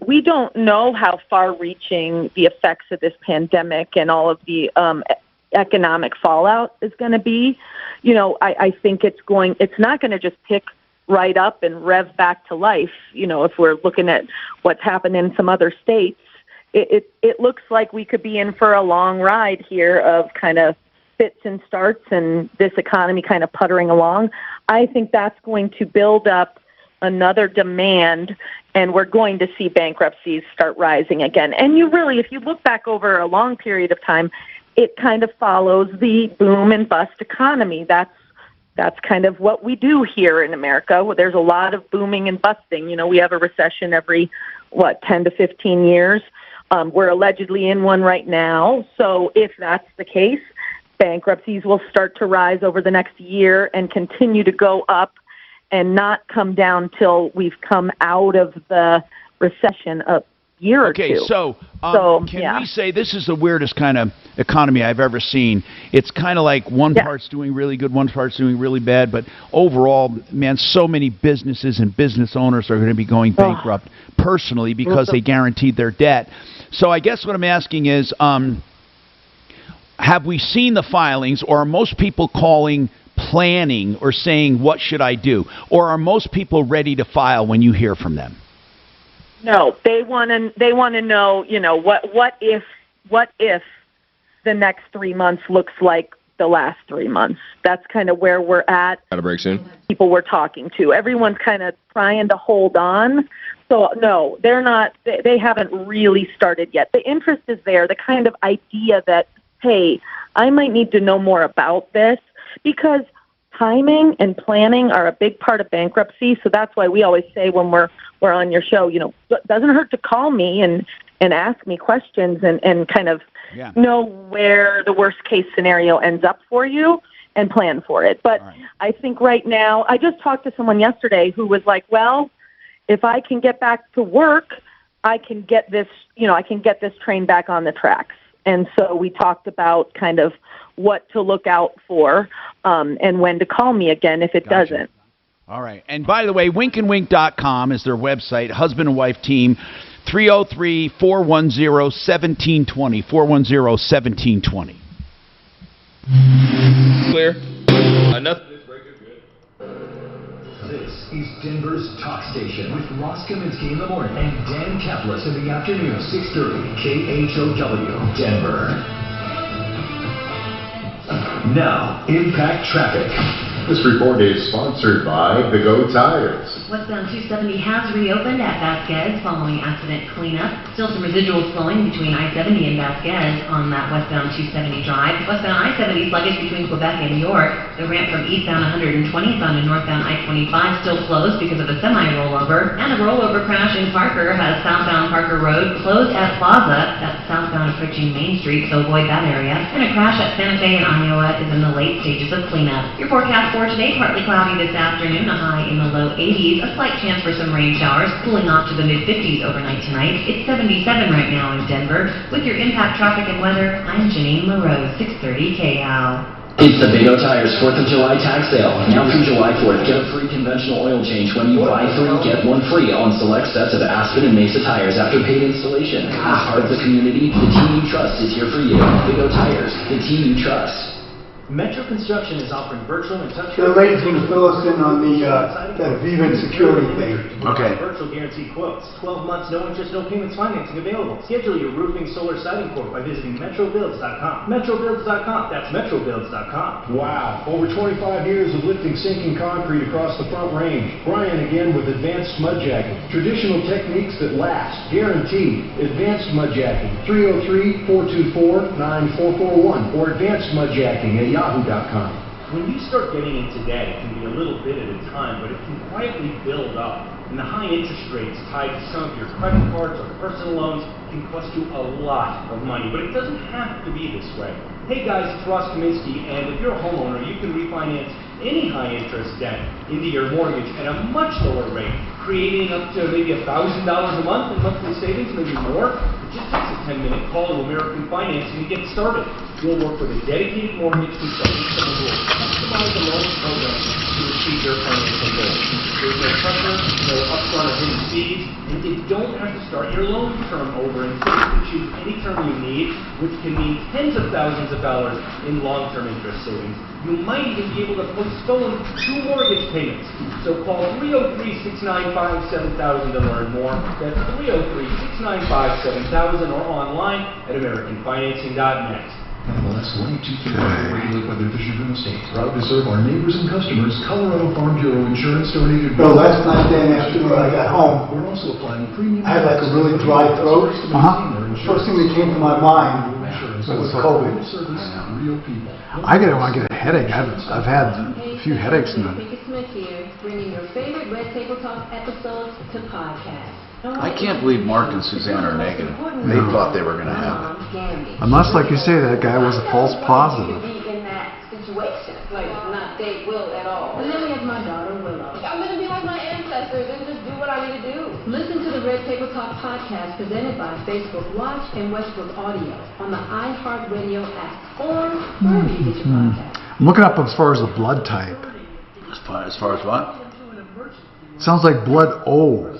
we don't know how far-reaching the effects of this pandemic and all of the economic fallout is going to be. I think it's not going to just pick right up and rev back to life. If we're looking at what's happened in some other states, it looks like we could be in for a long ride here of kind of fits and starts and this economy kind of puttering along. I think that's going to build up another demand, and we're going to see bankruptcies start rising again. And if you look back over a long period of time, it kind of follows the boom and bust economy. That's kind of what we do here in America. There's a lot of booming and busting. You know, we have a recession every, 10 to 15 years. We're allegedly in one right now. So if that's the case, bankruptcies will start to rise over the next year and continue to go up and not come down till we've come out of the recession a year or two. Okay, so can we say this is the weirdest kind of economy I've ever seen? It's kind of like one part's doing really good, one part's doing really bad, but overall, man, so many businesses and business owners are going to be going bankrupt personally because they guaranteed their debt. So I guess what I'm asking is, have we seen the filings, or are most people calling planning or saying, what should I do? Or are most people ready to file when you hear from them? No, they want to know, you know, what if the next 3 months looks like the last 3 months. That's kind of where we're at. Got a break soon. People we're talking to, everyone's kind of trying to hold on. So no, they're not. They haven't really started yet. The interest is there. The kind of idea that, hey, I might need to know more about this, because timing and planning are a big part of bankruptcy. So that's why we always say when we're on your show, you know, it doesn't hurt to call me and ask me questions and kind of know where the worst case scenario ends up for you and plan for it. But I think right now, I just talked to someone yesterday who was like, well, if I can get back to work, I can get this, you know, I can get this train back on the tracks. And so we talked about kind of what to look out for and when to call me again if it doesn't. All right. And by the way, winkandwink.com is their website, husband and wife team, 303-410-1720, 410-1720. Clear. Enough. This is Denver's Talk Station with Ross Kaminsky in the morning and Dan Kaplis in the afternoon, 6:30, KHOW, Denver. Now, Impact Traffic. This report is sponsored by The Go Tires. Westbound 270 has reopened at Vasquez following accident cleanup. Still some residual slowing between I-70 and Vasquez on that westbound 270 drive. Westbound I-70 sluggish between Quebec and York. The ramp from eastbound 120 bound to northbound I-25 still closed because of a semi-rollover. And a rollover crash in Parker has southbound Parker Road closed at Plaza. That's southbound approaching Main Street, so avoid that area. And a crash at Santa Fe in Iowa is in the late stages of cleanup. Your forecast for today, partly cloudy this afternoon, a high in the low 80s, a slight chance for some rain showers, cooling off to the mid-50s overnight tonight. It's 77 right now in Denver. With your Impact Traffic and Weather, I'm Janine LaRose, 630 KHOW. It's the Big O Tires 4th of July tax sale. Now through July 4th, get a free conventional oil change when you buy 3, get 1 free on select sets of Aspen and Mesa tires after paid installation. As part of the community, the team you trust is here for you. Big O Tires, the team you trust. Metro Construction is offering virtual and touch. The lady's going to fill us in on the that Viva security thing. Okay. Virtual guaranteed quotes. 12 months, no interest, no payments financing available. Schedule your roofing, solar, siding quote by visiting MetroBuilds.com. MetroBuilds.com. That's MetroBuilds.com. Wow. Over 25 years of lifting sinking concrete across the Front Range. Brian again with advanced mud jacking. Traditional techniques that last. Guaranteed. Advanced mud jacking. 303-424-9441 or advancedmudjacking@yahoo.com. When you start getting into debt, it can be a little bit at a time, but it can quietly build up. And the high interest rates tied to some of your credit cards or personal loans can cost you a lot of money. But it doesn't have to be this way. Hey guys, it's Ross Kaminsky, and if you're a homeowner, you can refinance any high interest debt into your mortgage at a much lower rate, creating up to maybe $1,000 a month in monthly savings, maybe more. It just takes a 10-minute call to American Financing to get started. We'll work with a dedicated mortgage consultant, someone who will customize the loan program to achieve your financial goals. There's no pressure, no upfront or hidden fees, and you don't have to start your loan term over. Instead, you can choose any term you need, which can mean tens of thousands of dollars in long-term interest savings. You might even be able to postpone 2 mortgage payments. So call 303-695-7000 to learn more. That's 303-695-7000 or online at AmericanFinancing.net. MLS 182 Radio Weather Vision Real Estate. Proud to serve our neighbors and customers. Colorado Farm Bureau Insurance donated. No, last night, Dan, after I got home, We're also applying premium. I had like a really dry throat. First thing that came to my mind with COVID. I get it when I get a headache. I've had a few headaches in Smith here, bringing your favorite Red Table Talk episodes to podcast. I can't believe Mark and Suzanne are negative. They thought they were going to have it. Unless, like you say, that guy was a false positive. In that situation, like not date Will at all. And then we have my daughter Willow. I'm gonna be like my ancestors and just do what I need to do. Listen to the Red Table Talk podcast presented by Facebook Watch and Westbrook Audio on the iHeartRadio app or wherever you get your podcast. I'm looking up as far as the blood type. As far as what? Sounds like blood O.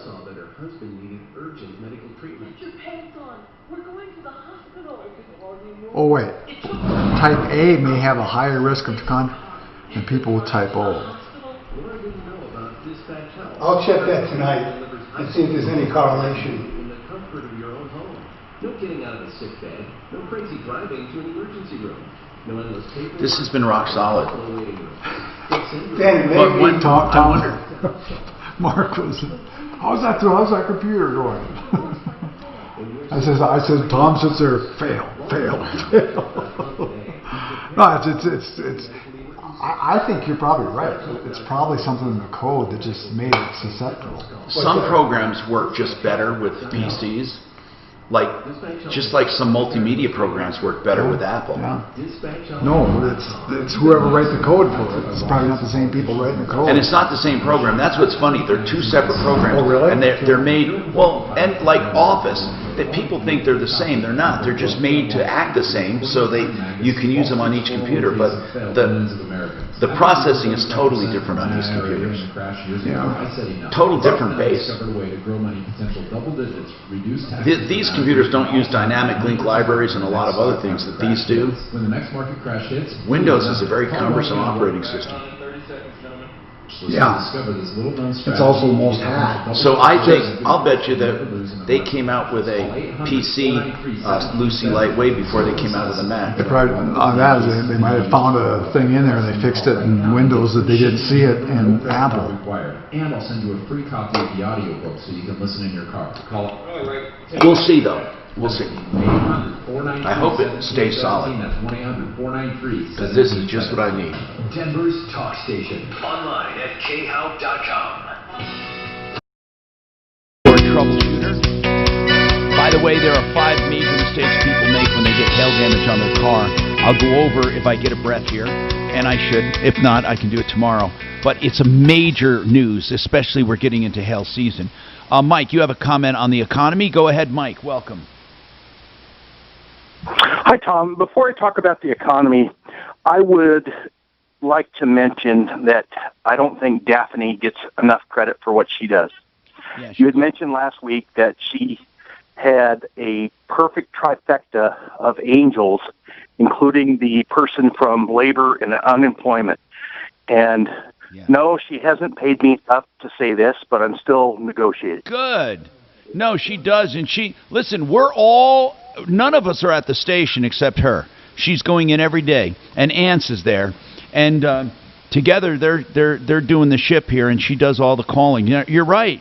Oh wait, type A may have a higher risk of than people with type O. I'll check that tonight and see if there's any correlation. In the comfort of your own home. No getting out of the sick bed. No crazy driving to an emergency room. No endless paper. This has been rock solid. Dan, But when Tom, Mark was, how's that computer going? I said, Tom sits there, fail. No, I think you're probably right. It's probably something in the code that just made it susceptible. Some programs work just better with PCs. Just like some multimedia programs work better with Apple. Yeah. No, it's whoever writes the code for it. It's probably not the same people writing the code. And it's not the same program. That's what's funny. They're two separate programs. Oh, really? And they're made, and like Office, that people think they're the same. They're not. They're just made to act the same, so you can use them on each computer. But the processing is totally different on these computers. Yeah. Total different base. These computers don't use dynamic link libraries and a lot of other things that these do. When the next market crash hits, Windows is a very cumbersome operating system. Yeah. It's also most hacked. So I'll bet you that they came out with a PC Lucy lightweight before they came out with a Mac. They probably, on that, they might have found a thing in there and they fixed it in Windows that they didn't see it in Apple. And I'll send you a free copy of the audiobook so you can listen in your car. Call it. We'll see though. We'll see. I hope it stays solid. Because this is just what I need. Denver's talk station. Online at khout.com. Or Troubleshooter. By the way, there are 5 major mistakes people make when they get hail damage on their car. I'll go over if I get a breath here, and I should. If not, I can do it tomorrow. But it's a major news, especially we're getting into hail season. Mike, you have a comment on the economy? Go ahead, Mike. Welcome. Hi, Tom. Before I talk about the economy, I would like to mention that I don't think Daphne gets enough credit for what she does. Yeah, you had mentioned last week that she had a perfect trifecta of angels, including the person from labor and unemployment. And no, she hasn't paid me enough to say this, but I'm still negotiating. Good. No, she does. And listen, none of us are at the station except her. She's going in every day, and Ance is there. And together they're doing the ship here, and she does all the calling. You're right.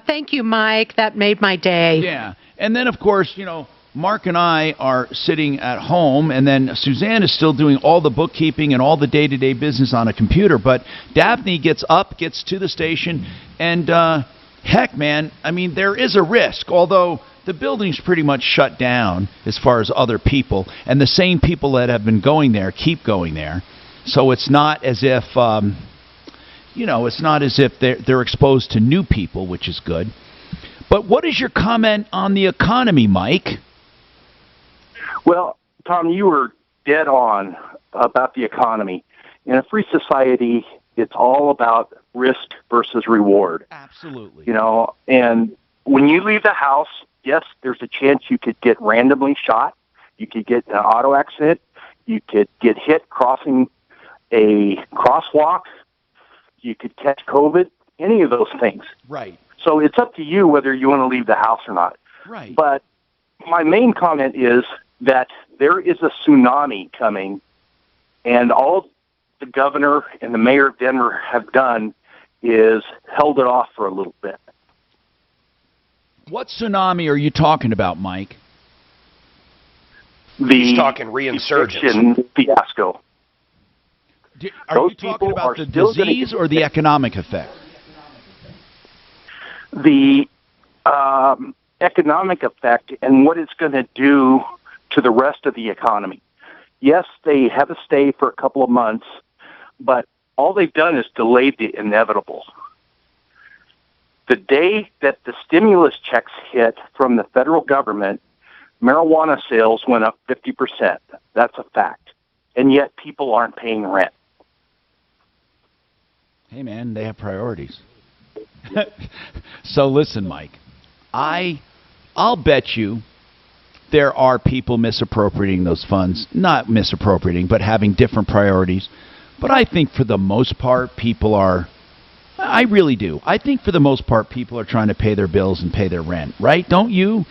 Thank you, Mike. That made my day. Yeah. And then, of course, Mark and I are sitting at home, and then Suzanne is still doing all the bookkeeping and all the day-to-day business on a computer. But Daphne gets to the station, and heck, man, I mean, there is a risk, although the building's pretty much shut down as far as other people, and the same people that have been going there keep going there. So it's not as if, they're exposed to new people, which is good. But what is your comment on the economy, Mike? Well, Tom, you were dead on about the economy. In a free society, it's all about risk versus reward. Absolutely. And when you leave the house, yes, there's a chance you could get randomly shot. You could get an auto accident. You could get hit crossing a crosswalk. You could catch COVID, any of those things. Right. So it's up to you whether you want to leave the house or not. Right. But my main comment is that there is a tsunami coming, and all the governor and the mayor of Denver have done is held it off for a little bit. What tsunami are you talking about, Mike? the talking reinsurgence eviction fiasco. Are you talking about the disease or the economic effect? The economic effect and what it's going to do to the rest of the economy. Yes, they have a stay for a couple of months, but all they've done is delayed the inevitable. The day that the stimulus checks hit from the federal government, marijuana sales went up 50%. That's a fact. And yet people aren't paying rent. Hey, man, they have priorities. So listen, Mike, I'll bet you there are people misappropriating those funds. Not misappropriating, but having different priorities. But I think for the most part, people are... I really do. I think for the most part, people are trying to pay their bills and pay their rent, right? Don't you?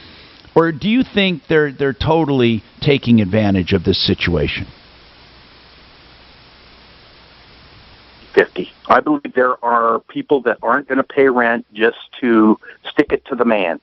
Or do you think they're totally taking advantage of this situation? 50. I believe there are people that aren't going to pay rent just to stick it to the man.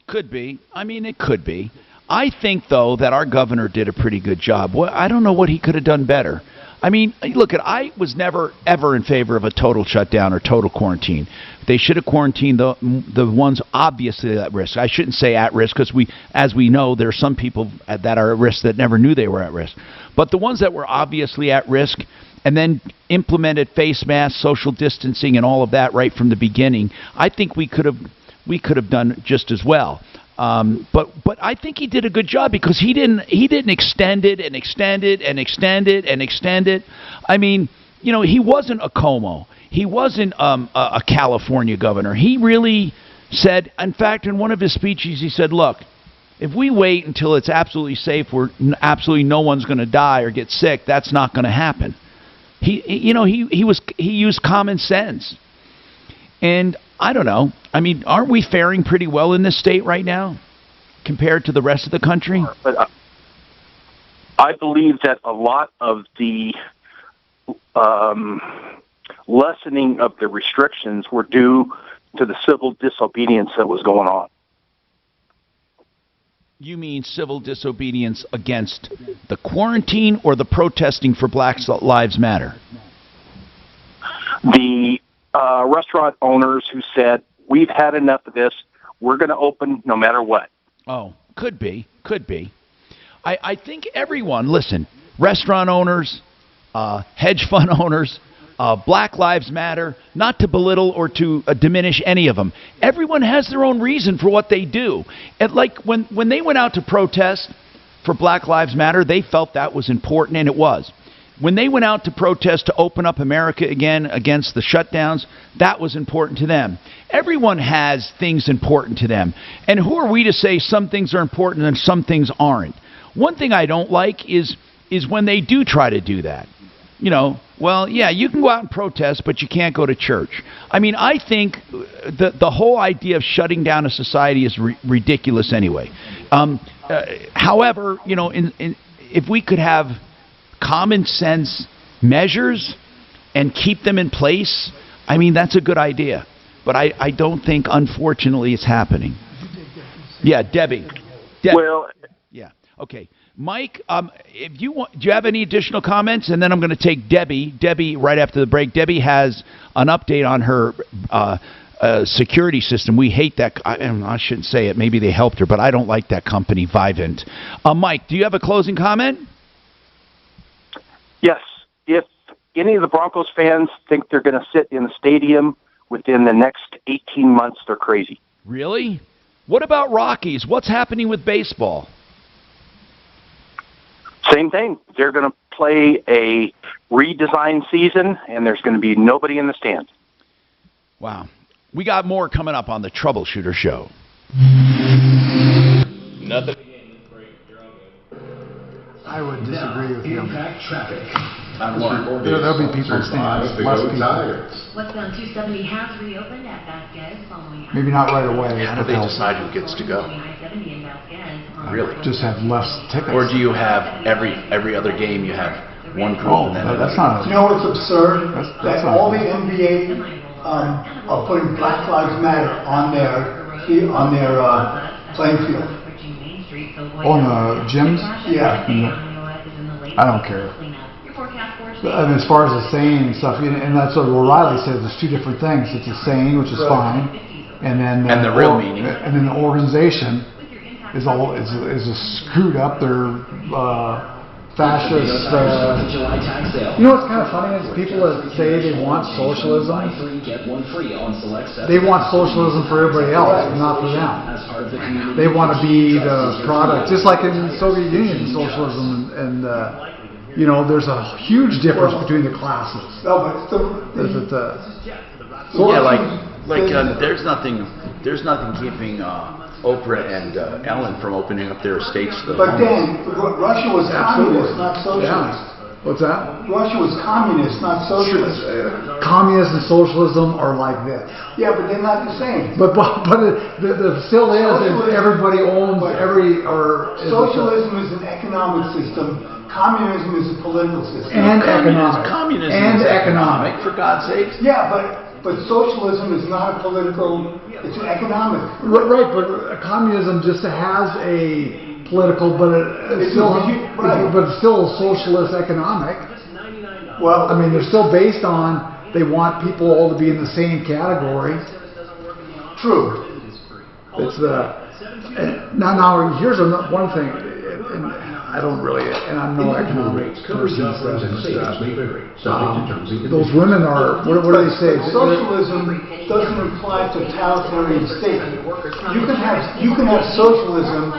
Could be. I mean, it could be. I think, though, that our governor did a pretty good job. Well, I don't know what he could have done better. I mean, look, I was never, ever in favor of a total shutdown or total quarantine. They should have quarantined the ones obviously at risk. I shouldn't say at risk because, as we know, there are some people that are at risk that never knew they were at risk. But the ones that were obviously at risk and then implemented face masks, social distancing, and all of that right from the beginning, I think we could have done just as well. But I think he did a good job because he didn't extend it and extend it and extend it and extend it. I mean, you know, he wasn't a Como. He wasn't a California governor. He really said, in fact, in one of his speeches, he said, look, if we wait until it's absolutely safe where absolutely no one's going to die or get sick, that's not going to happen. He used common sense. And I don't know. I mean, aren't we faring pretty well in this state right now compared to the rest of the country? But I believe that a lot of the lessening of the restrictions were due to the civil disobedience that was going on. You mean civil disobedience against the quarantine or the protesting for Black Lives Matter? The restaurant owners who said, we've had enough of this, we're going to open no matter what. Oh, could be. I think everyone, listen, restaurant owners, hedge fund owners, Black Lives Matter, not to belittle or to diminish any of them. Everyone has their own reason for what they do. And like when they went out to protest for Black Lives Matter, they felt that was important, and it was. When they went out to protest to open up America again against the shutdowns, that was important to them. Everyone has things important to them. And who are we to say some things are important and some things aren't? One thing I don't like is when they do try to do that. You know, well, yeah, you can go out and protest, but you can't go to church. I mean, I think the whole idea of shutting down a society is ridiculous anyway. However, you know, if we could have common sense measures and keep them in place, I mean, that's a good idea. But I don't think, unfortunately, it's happening. Yeah, Debbie. Well, yeah, okay. Mike, if you want, do you have any additional comments? And then I'm going to take Debbie. Debbie, right after the break. Debbie has an update on her security system. We hate that. I shouldn't say it. Maybe they helped her, but I don't like that company, Vivint. Mike, do you have a closing comment? Yes. If any of the Broncos fans think they're going to sit in the stadium within the next 18 months, they're crazy. Really? What about Rockies? What's happening with baseball? Same thing. They're going to play a redesigned season, and there's going to be nobody in the stands. Wow. We got more coming up on the Troubleshooter Show. Nothing. I would disagree with him. Impact traffic. There'll be people standing. Less people. Westbound 270 has reopened at Vasquez following... Maybe not right away. How do they decide who gets to go? Really? Just have less tickets. Or do you have every other game you have one group and then that's not. You know what's absurd? That all the NBA are putting Black Lives Matter on their playing field. Oh, in the gyms? Yeah. I don't care. I mean, as far as the saying and stuff, and that's what O'Reilly says, there's two different things. It's a saying, which is fine, and then And the real meaning. and then the organization is a screwed up. They're fascist. You know what's kind of funny is people that say they want socialism. They want socialism for everybody else, but not for them. They want to be the product, just like in the Soviet Union, socialism and you know, there's a huge difference between the classes. No, but there's nothing keeping Oprah and Ellen from opening up their estates to the But homeless. then, Russia was communist, not socialist. Yeah. What's that? Russia was communist, not socialist. Communism and socialism are like this. Yeah, but they're not the same. But the still is everybody owns every or socialism is an economic system. Communism is a political system. And economic. Communism and is economic, for God's sakes. Yeah, but socialism is not a political. It's an economic. Right, but communism just has a political, but it's still a socialist economic. Well, I mean, they're still based on they want people all to be in the same category. True. It's now here's one thing. And I don't really, and I'm no economic person. Those women are, what do they say? Socialism doesn't imply totalitarian state. You can have socialism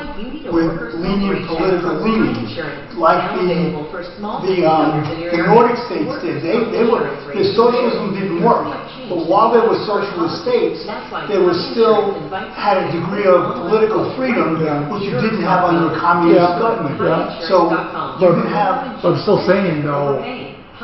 with lenient political leanings, like the Nordic states did. The socialism didn't work, but while there were socialist states, they were still had a degree of political freedom, which you didn't have under a communist government. So you can have. But I'm still saying though,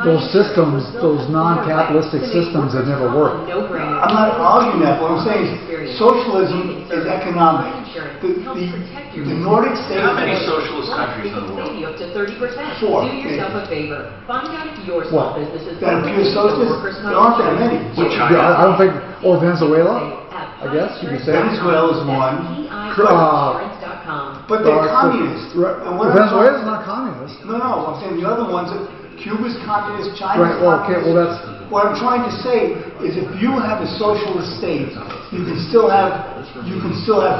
those systems, those non-capitalistic systems have never worked. I'm not arguing that. What I'm saying is socialism is economic. The Nordic states. How many socialist countries in the world? Save you up to 30%. 4. Do yourself a favor. Find out if your small business is that are pure socialists? There aren't that many. I don't think. Oh, Venezuela. I guess you could say. Venezuela is one. But they're communist. Venezuela's not communist. No, I'm saying the other ones. Cuba's communist, China's right. Well, okay. communist. Well, that's. What I'm trying to say is, if you have a socialist state, you can still have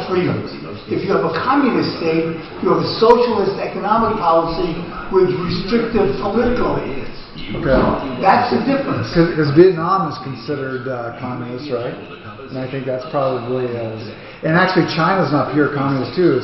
freedoms. If you have a communist state, you have a socialist economic policy with restrictive political. Okay. That's the difference. Because Vietnam is considered communist, right? And I think that's probably. And actually, China's not pure communist too.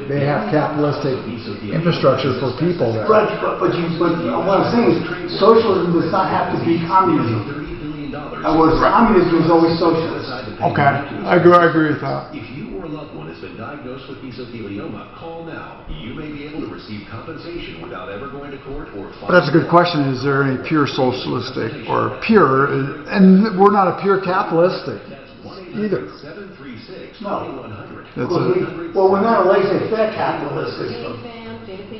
They have capitalistic infrastructure for people there. Right, but what I'm saying is, socialism does not have to be communism. Communism is always socialist. Okay, I agree with that. If you or a loved one has been diagnosed with mesothelioma, call now. You may be able to receive compensation without ever going to court or. But that's a good question. Is there any pure socialistic or pure? And we're not a pure capitalistic either. No. Well, we're not a laissez-faire capitalist system.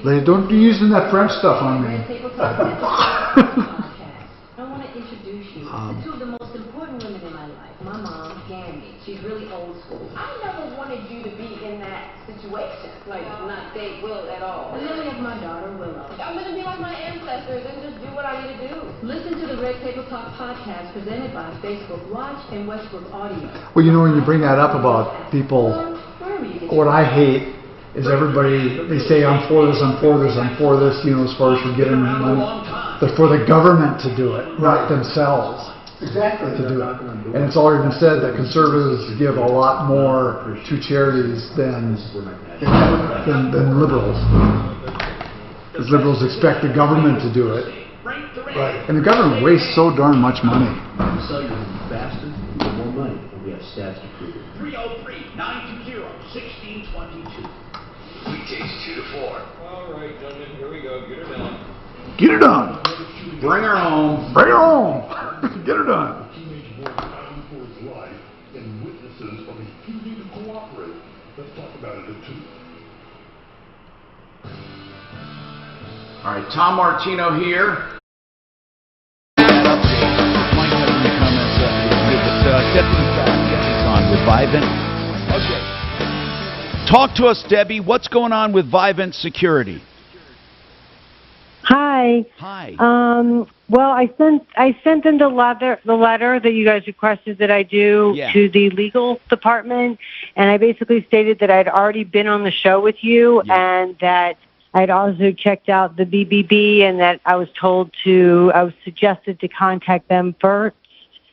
They don't be using that French stuff on me. I want to introduce you to two of the most important women in my life. My mom, Gammy. She's really old school. I never wanted you to be in that situation. Like, not date Will at all. And then we have my daughter, Willow. I'm going to be like my ancestors and just do what I need to do. Listen to the Red Table Talk podcast presented by Facebook Watch and Westbrook Audio. Well, you know, when you bring that up about people, what I hate is everybody, they say, I'm for this, I'm for this, I'm for this, you know, as far as for getting money. But for the government to do it, not themselves. Exactly. To do it. And it's already been said that conservatives give a lot more to charities than liberals. Because liberals expect the government to do it. Right. And the government wastes so darn much money. You sell your home faster, you get more money, and we have stats to prove it. 303-920-1622. Weekdays 2 to 4. All right, gentlemen, here we go. Get her done. Get her done. Bring her home. Bring her home. Get her done. Teenage boy bound for his life and witnesses of his duty to cooperate. Let's talk about it at 2. All right, Tom Martino here. Mike has any comments but Deputy Fat on reviving. Okay. Talk to us, Debbie. What's going on with Vivint Security? Hi. Hi. Well, I sent in the letter that you guys requested that I do to the legal department, and I basically stated that I'd already been on the show with you, and that I'd also checked out the BBB, and that I was suggested to contact them first.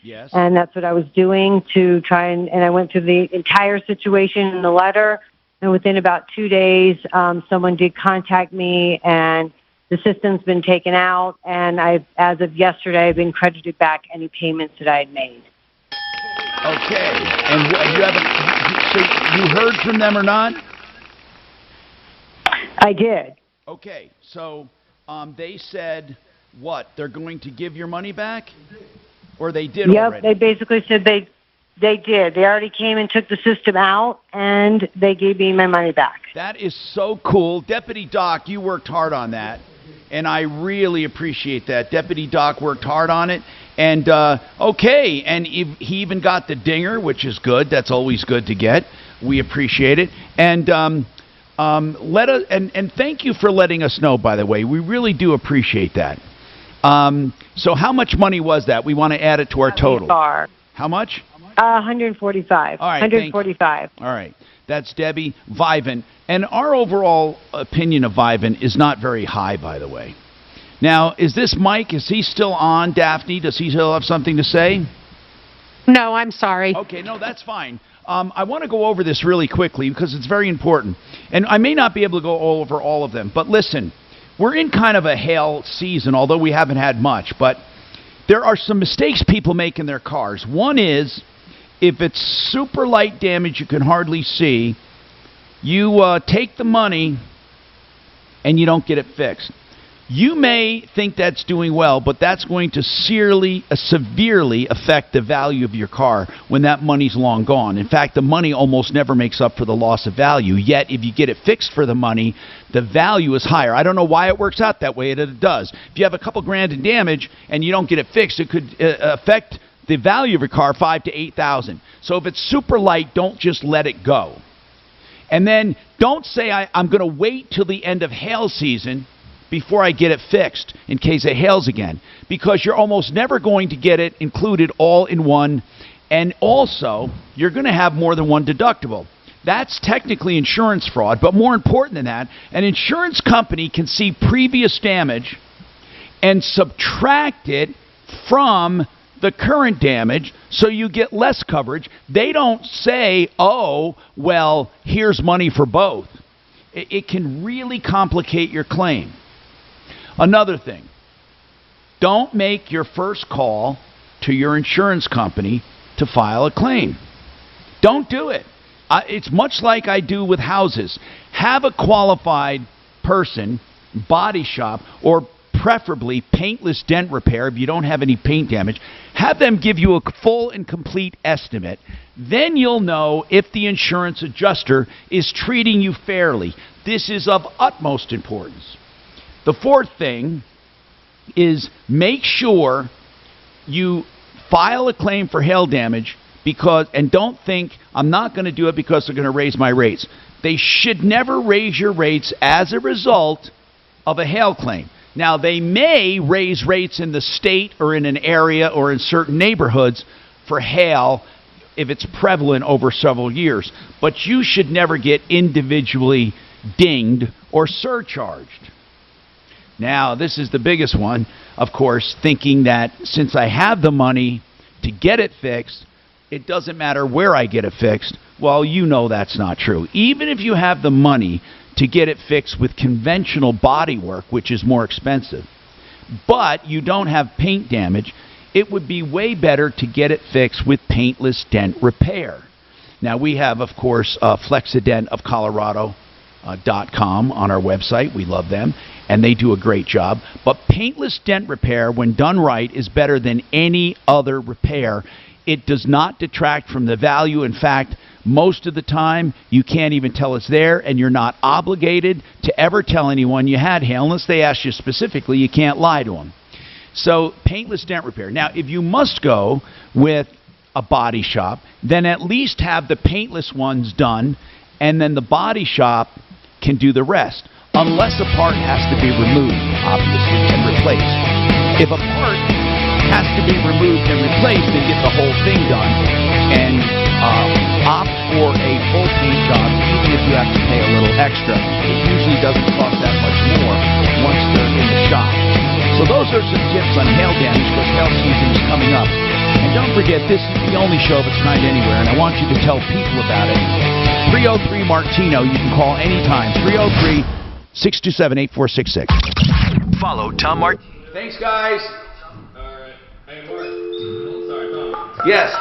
Yes. And that's what I was doing to try and I went through the entire situation in the letter, and within about 2 days, someone did contact me, and the system's been taken out, and as of yesterday, I've been credited back any payments that I had made. Okay. And you haven't, so you heard from them or not? I did. Okay. So they said what? They're going to give your money back? Or they did already? Yep, they basically said they did. They already came and took the system out, and they gave me my money back. That is so cool. Deputy Doc, you worked hard on that, and I really appreciate that. Deputy Doc worked hard on it, and okay, and he even got the dinger, which is good. That's always good to get. We appreciate it, and let us and thank you for letting us know. By the way, we really do appreciate that. So how much money was that? We want to add it to our total. How much? 145. All right, 145. All right. That's Debbie. Vivint. And our overall opinion of Vivint is not very high, by the way. Now, is this Mike? Is he still on, Daphne? Does he still have something to say? No, I'm sorry. Okay, no, that's fine. I want to go over this really quickly because it's very important. And I may not be able to go over all of them. But listen, we're in kind of a hail season, although we haven't had much. But there are some mistakes people make in their cars. One is, if it's super light damage you can hardly see, you take the money and you don't get it fixed. You may think that's doing well, but that's going to severely affect the value of your car when that money's long gone. In fact, the money almost never makes up for the loss of value. Yet, if you get it fixed for the money, the value is higher. I don't know why it works out that way, but it does. If you have a couple grand in damage and you don't get it fixed, it could affect the value of your car $5,000 to $8,000. So if it's super light, don't just let it go. And then don't say, I'm going to wait till the end of hail season before I get it fixed in case it hails again, because you're almost never going to get it included all in one, and also you're going to have more than one deductible. That's technically insurance fraud, but more important than that, an insurance company can see previous damage and subtract it from the current damage so you get less coverage. They don't say, oh, well, here's money for both. It can really complicate your claim. Another thing, don't make your first call to your insurance company to file a claim. Don't do it. It's much like I do with houses. Have a qualified person, body shop, or preferably paintless dent repair if you don't have any paint damage. Have them give you a full and complete estimate. Then you'll know if the insurance adjuster is treating you fairly. This is of utmost importance. The fourth thing is make sure you file a claim for hail damage and don't think, I'm not going to do it because they're going to raise my rates. They should never raise your rates as a result of a hail claim. Now, they may raise rates in the state or in an area or in certain neighborhoods for hail if it's prevalent over several years, but you should never get individually dinged or surcharged. Now, this is the biggest one, of course, thinking that since I have the money to get it fixed, it doesn't matter where I get it fixed. Well, you know that's not true. Even if you have the money to get it fixed with conventional body work, which is more expensive, but you don't have paint damage, it would be way better to get it fixed with paintless dent repair. Now, we have, of course, flexidentofcolorado.com on our website. We love them, and they do a great job. But paintless dent repair, when done right, is better than any other repair. It does not detract from the value. In fact, most of the time, you can't even tell it's there, and you're not obligated to ever tell anyone you had hail. Unless they ask you specifically, you can't lie to them. So, paintless dent repair. Now, if you must go with a body shop, then at least have the paintless ones done and then the body shop can do the rest, unless a part has to be removed, obviously, and replaced. If a part has to be removed and replaced, then get the whole thing done, and opt for a full paint job, even if you have to pay a little extra. It usually doesn't cost that much more once they're in the shop. So those are some tips on hail damage, because hail season is coming up. And don't forget, this is the only show of its kind anywhere, and I want you to tell people about it. 303-MARTINO. You can call anytime. 303-627-8466. Follow Tom Martino. Thanks, guys. All right. Hey, Mark. Sorry, Tom. Yes.